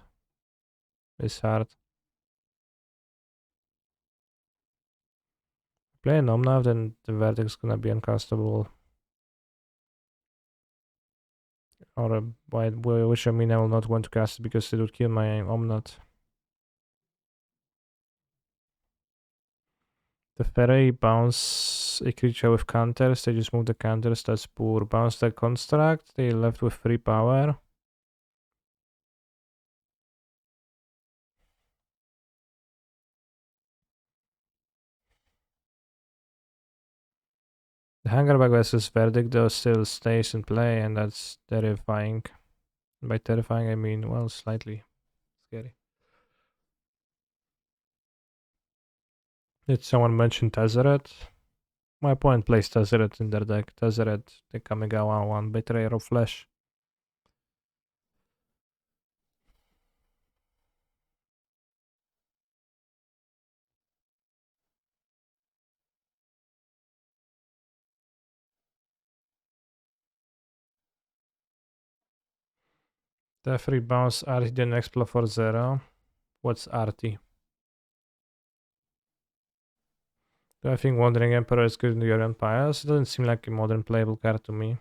it's hard. Play an Omnat, then the verdict's gonna be uncastable. Or which I mean I will not want to cast it because it would kill my Omnat. The Fairy bounce a creature with counters, they just move the counters, that's poor. Bounce the construct, they left with 3 power. The Hungerback versus Verdict though still stays in play, and that's terrifying. By terrifying I mean, well, slightly scary. Did someone mention Tezzeret? My opponent plays Tezzeret in their deck. Tezzeret, the Kamigawa one, Betrayer of Flesh. The free bounce Arty, then explore for 0. What's Arty? Do I think Wandering Emperor is good in the Yorion Piles? It doesn't seem like a modern playable card to me.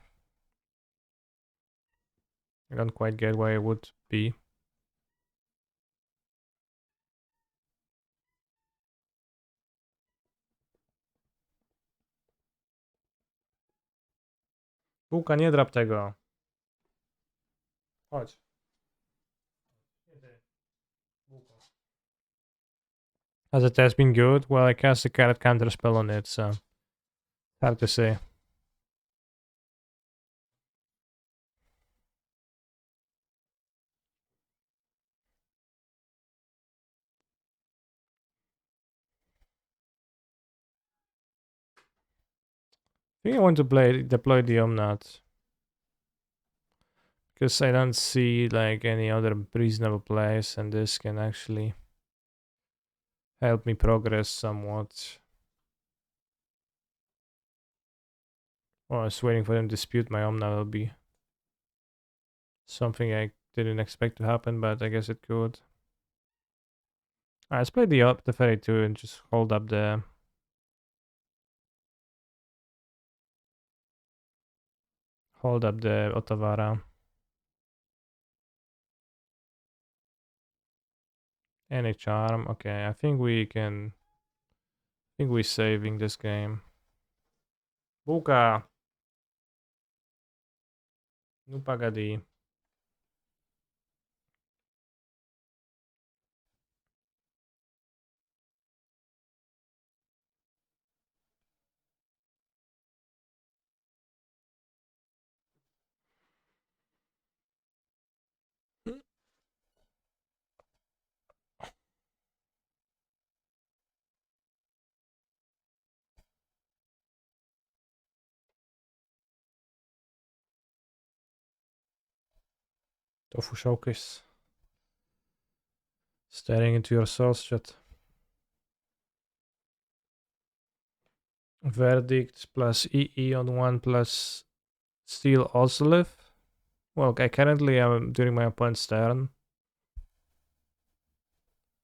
I don't quite get why it would be. Bułka, nie drap tego. Chodź. Has the test been good? Well, I cast a card counter spell on it, so hard to say. I think I want to deploy the Omnat. Because I don't see like any other reasonable place, and this can actually help me progress somewhat. Oh, I was waiting for them to dispute my Omnat will be something I didn't expect to happen, but I guess it could. Alright, let's play the Fairy 2 and just hold up the Otawara. And a charm. Okay, I think we're saving this game. Buka! Nu pagadi. Tofu Showcase. Staring into your source chat. Verdict plus EE on 1 plus Steel Ozlith. Well, I currently am during my opponent's turn.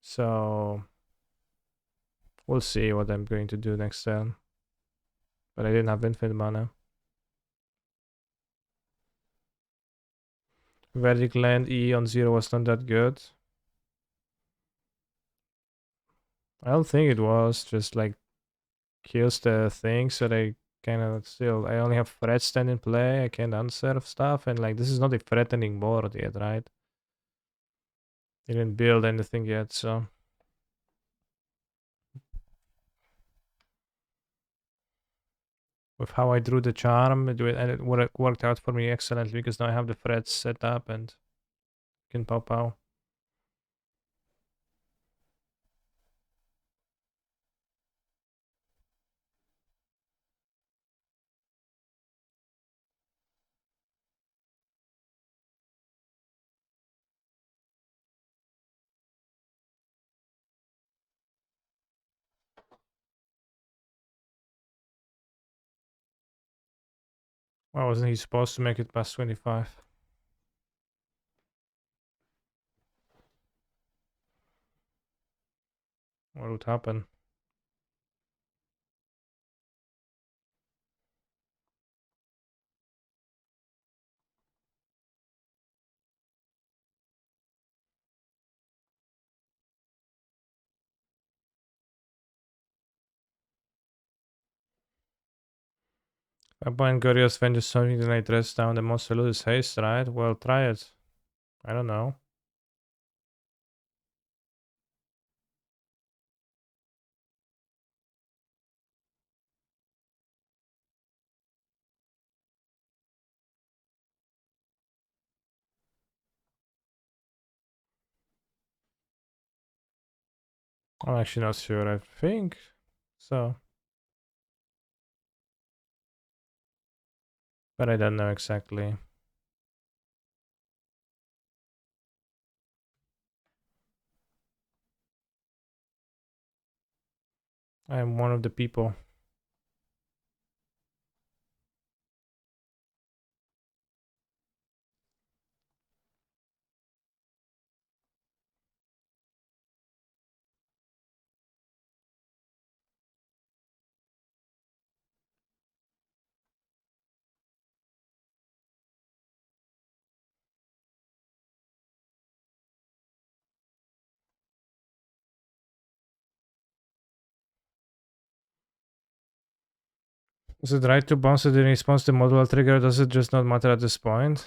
So we'll see what I'm going to do next turn. But I didn't have infinite mana. Verdict land E on 0 was not that good. I don't think it was, just like kills the thing so they Kinda still, I only have threat stand in play, I can't unserve stuff, and like, this is not a threatening board yet, right? Didn't build anything yet, so... With how I drew the charm, and it worked out for me excellently, because now I have the threats set up and can pop out. Why wasn't he supposed to make it past 25? What would happen? I bind Goryo's Vengeance something, then I dress down the monster loses haste, right? Well, try it. I don't know. I'm actually not sure, I think so. But I don't know exactly. I am one of the people. Is it right to bounce it in response to module trigger? Does it just not matter at this point?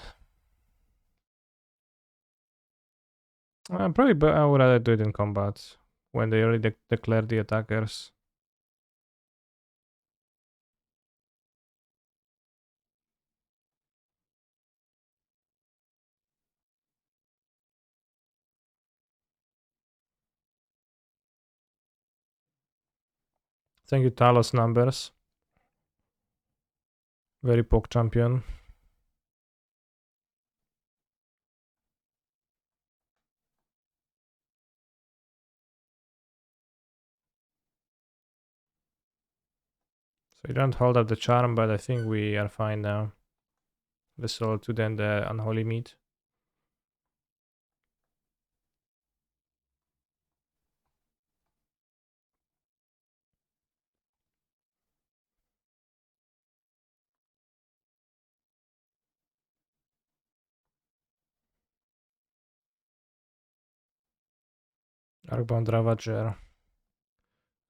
Probably, but I would rather do it in combat when they already declare the attackers. Thank you, Talos numbers. Very poke champion. So you don't hold up the charm, but I think we are fine now. Vessel to then the unholy meat. Arcbound Ravager.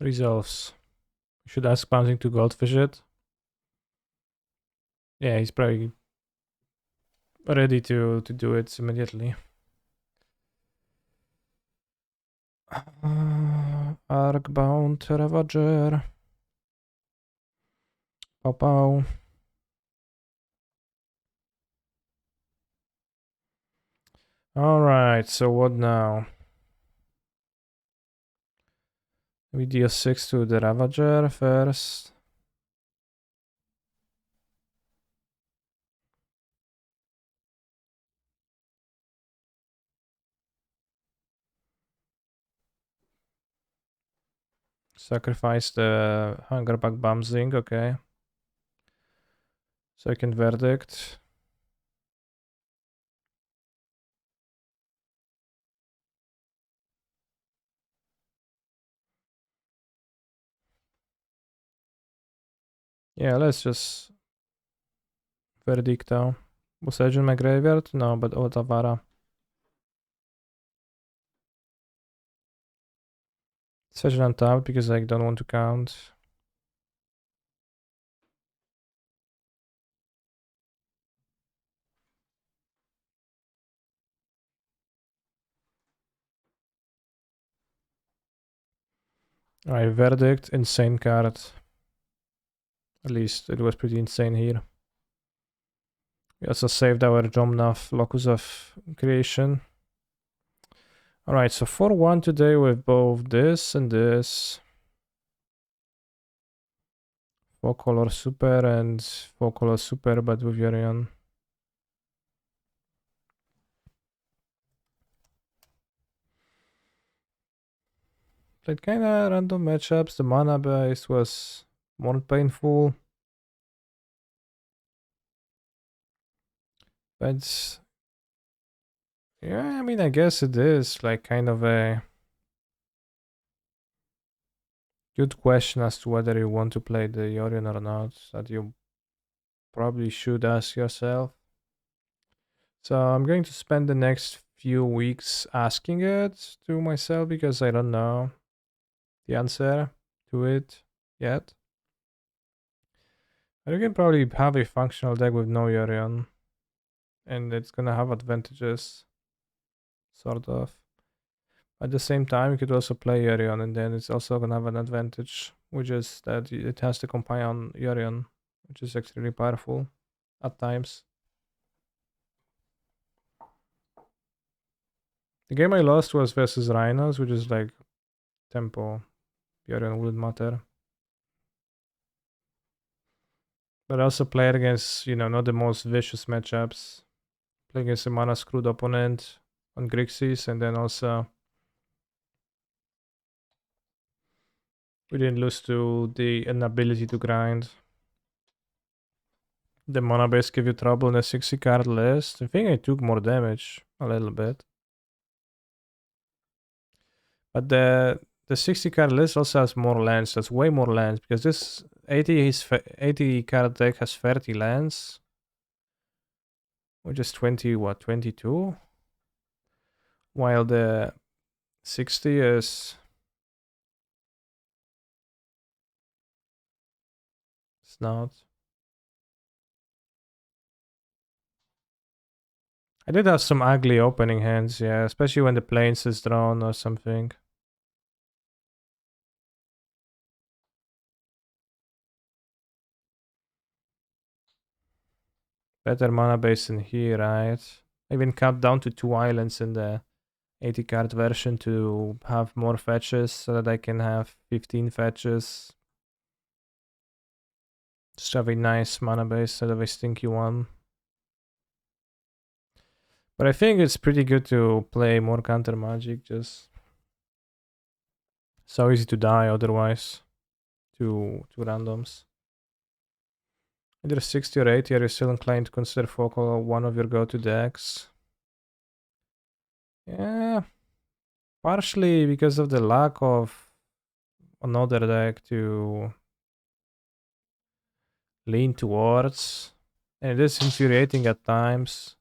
Resolves. You should ask Bouncing to Goldfish it. Yeah, he's probably ready to do it immediately. Arcbound Ravager. Pow pow. Alright, so what now? We deal 6 to the Ravager first. Sacrifice the Hungerback Bamzing, okay. Second verdict. Yeah, let's just verdicto. Was Agent my graveyard? No, but Otavara. Session on top because I don't want to count. Alright, Verdict, insane card. At least it was pretty insane here. We also saved our Jomnath Locus of Creation. Alright, so 4-1 today with both this and this. 4-color super and 4-color super, but with Yorion. Played kinda random matchups. The mana base was more painful. But yeah, I mean, I guess it is like kind of a good question as to whether you want to play the Yorion or not, that you probably should ask yourself. So I'm going to spend the next few weeks asking it to myself because I don't know the answer to it yet. But you can probably have a functional deck with no Yorion, and it's gonna have advantages, sort of. At the same time, you could also play Yorion, and then it's also gonna have an advantage, which is that it has to compile on Yorion, which is extremely powerful at times. The game I lost was versus Rhinos, which is like tempo. Yorion wouldn't matter. But I also played against, not the most vicious matchups. Play against a mana screwed opponent on Grixis, and then also we didn't lose to the inability to grind. The mana base give you trouble in a 60 card list. I think I took more damage, a little bit. But the 60 card list also has more lands. That's way more lands because this 80 card deck has 30 lands, which is 22? While the 60 is it's not. I did have some ugly opening hands, yeah, especially when the plains is drawn or something. Better mana base in here, right? I even cut down to 2 islands in the 80 card version to have more fetches so that I can have 15 fetches. Just have a nice mana base instead of a stinky one. But I think it's pretty good to play more counter magic, just so easy to die otherwise to randoms. Either 60 or 80, are you still inclined to consider Focal one of your go-to decks? Yeah, partially because of the lack of another deck to lean towards. And it is infuriating at times.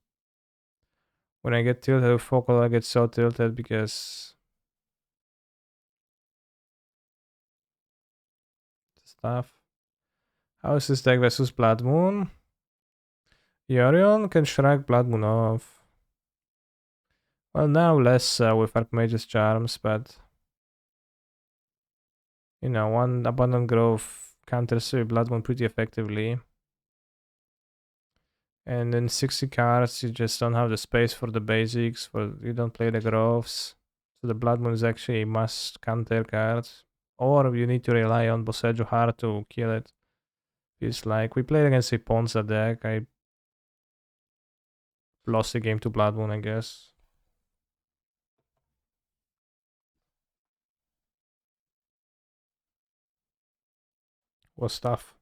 When I get tilted with Focal, I get so tilted because stuff. How is this deck versus Blood Moon? Yorion can shrug Blood Moon off. Well, now less with Archmage's Charms, but one Abundant Growth counters Blood Moon pretty effectively. And in 60 cards, you just don't have the space for the basics, you don't play the growths. So the Blood Moon is actually a must counter card. Or you need to rely on Boseiju Heart to kill it. Feels like we played against a Ponza deck. I lost the game to Blood Moon, I guess. Was tough.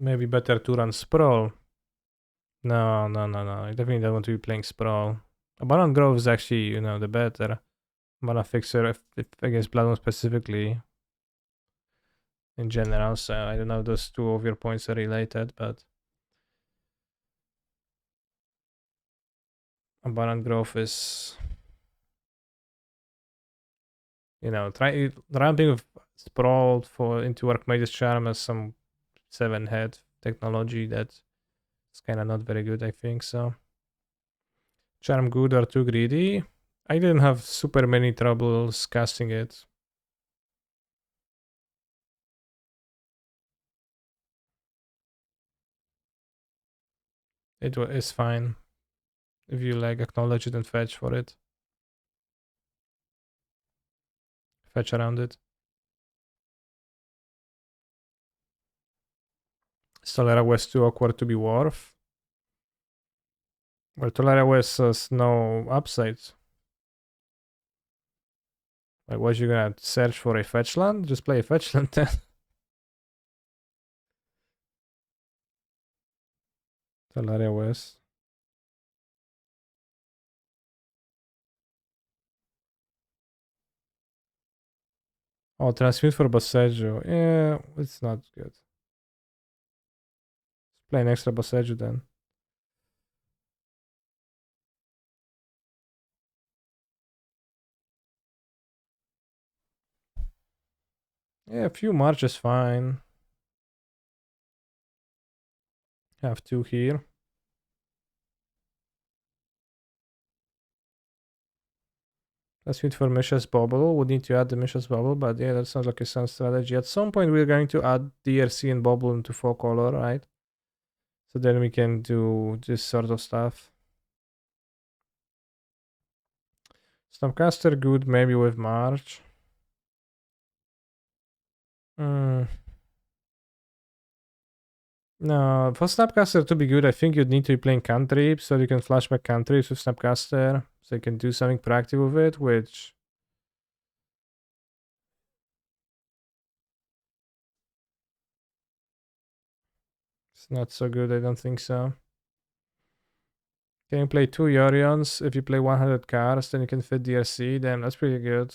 Maybe better to run Sprawl. No. I definitely don't want to be playing Sprawl. Abundant Grove is actually, the better mana fixer if against Blood Moon specifically. In general, so I don't know if those two of your points are related, but Abundant Growth is, try ramping with Sprawl into Archmage's Charm as some 7-head technology that's kind of not very good, I think. So Charm good or too greedy? I didn't have super many troubles casting it. It's fine if you like acknowledge it and fetch for it. Fetch around it. Tolera was too awkward to be worth. Well, Tolera was has no upsides. Like, what you gonna search for a fetch land? Just play a fetch land then. Tolaria West. Oh, transmute for Bosseggio. Yeah, it's not good. Play an extra Bosseggio then. Yeah, a few March is fine. Have two here. Transmute for Mishra's Bubble. Would need to add the Mishra's Bubble, but yeah, that sounds like a sound strategy. At some point, we're going to add DRC and Bubble into 4-color, right? So then we can do this sort of stuff. Snapcaster good, maybe with March. No, for Snapcaster to be good, I think you'd need to be playing cantrips so you can flashback cantrips with Snapcaster. So you can do something proactive with it, which... it's not so good, I don't think so. Can you play 2 Yorions? If you play 100 cards, then you can fit DRC. Damn, that's pretty good.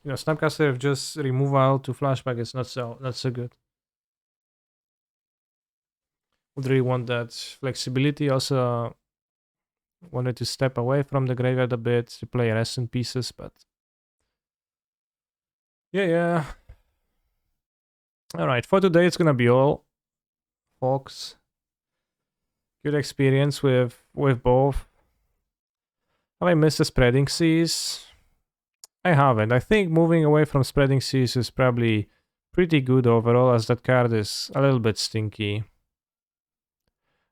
You know, Snapcaster with just removal to flashback is not so good. Would really want that flexibility. Also wanted to step away from the graveyard a bit to play restant pieces, but yeah. Alright, for today it's gonna be all, folks. Good experience with both. Have I missed the spreading seas? I haven't. I think moving away from spreading seas is probably pretty good overall, as that card is a little bit stinky.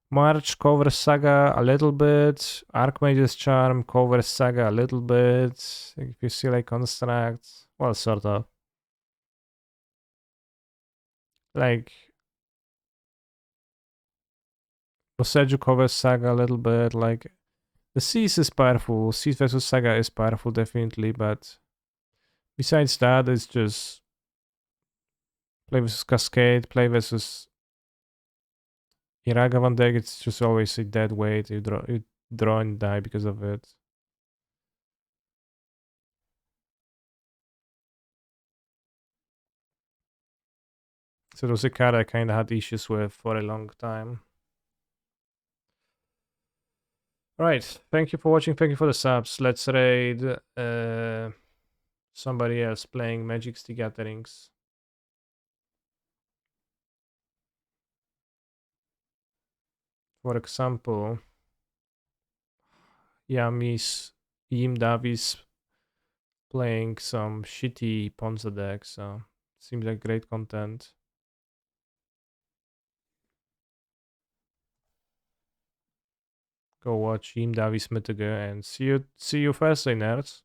March covers Saga a little bit. Archmage's Charm covers Saga a little bit. If you see like Construct, well, sort of. Like, Boseiju covers Saga a little bit. Like, the Seas is powerful. Seas versus Saga is powerful, definitely, but besides that, it's just play versus Cascade, play versus Iragavan deck. It's just always a dead weight. You draw and die because of it. So it was a card I kind of had issues with for a long time. Right, thank you for watching, thank you for the subs. Let's raid somebody else playing Magic the Gatherings. For example, Yim Davis playing some shitty Ponza deck, so seems like great content. Go watch Yim Davis Mitiga and see you Thursday, nerds.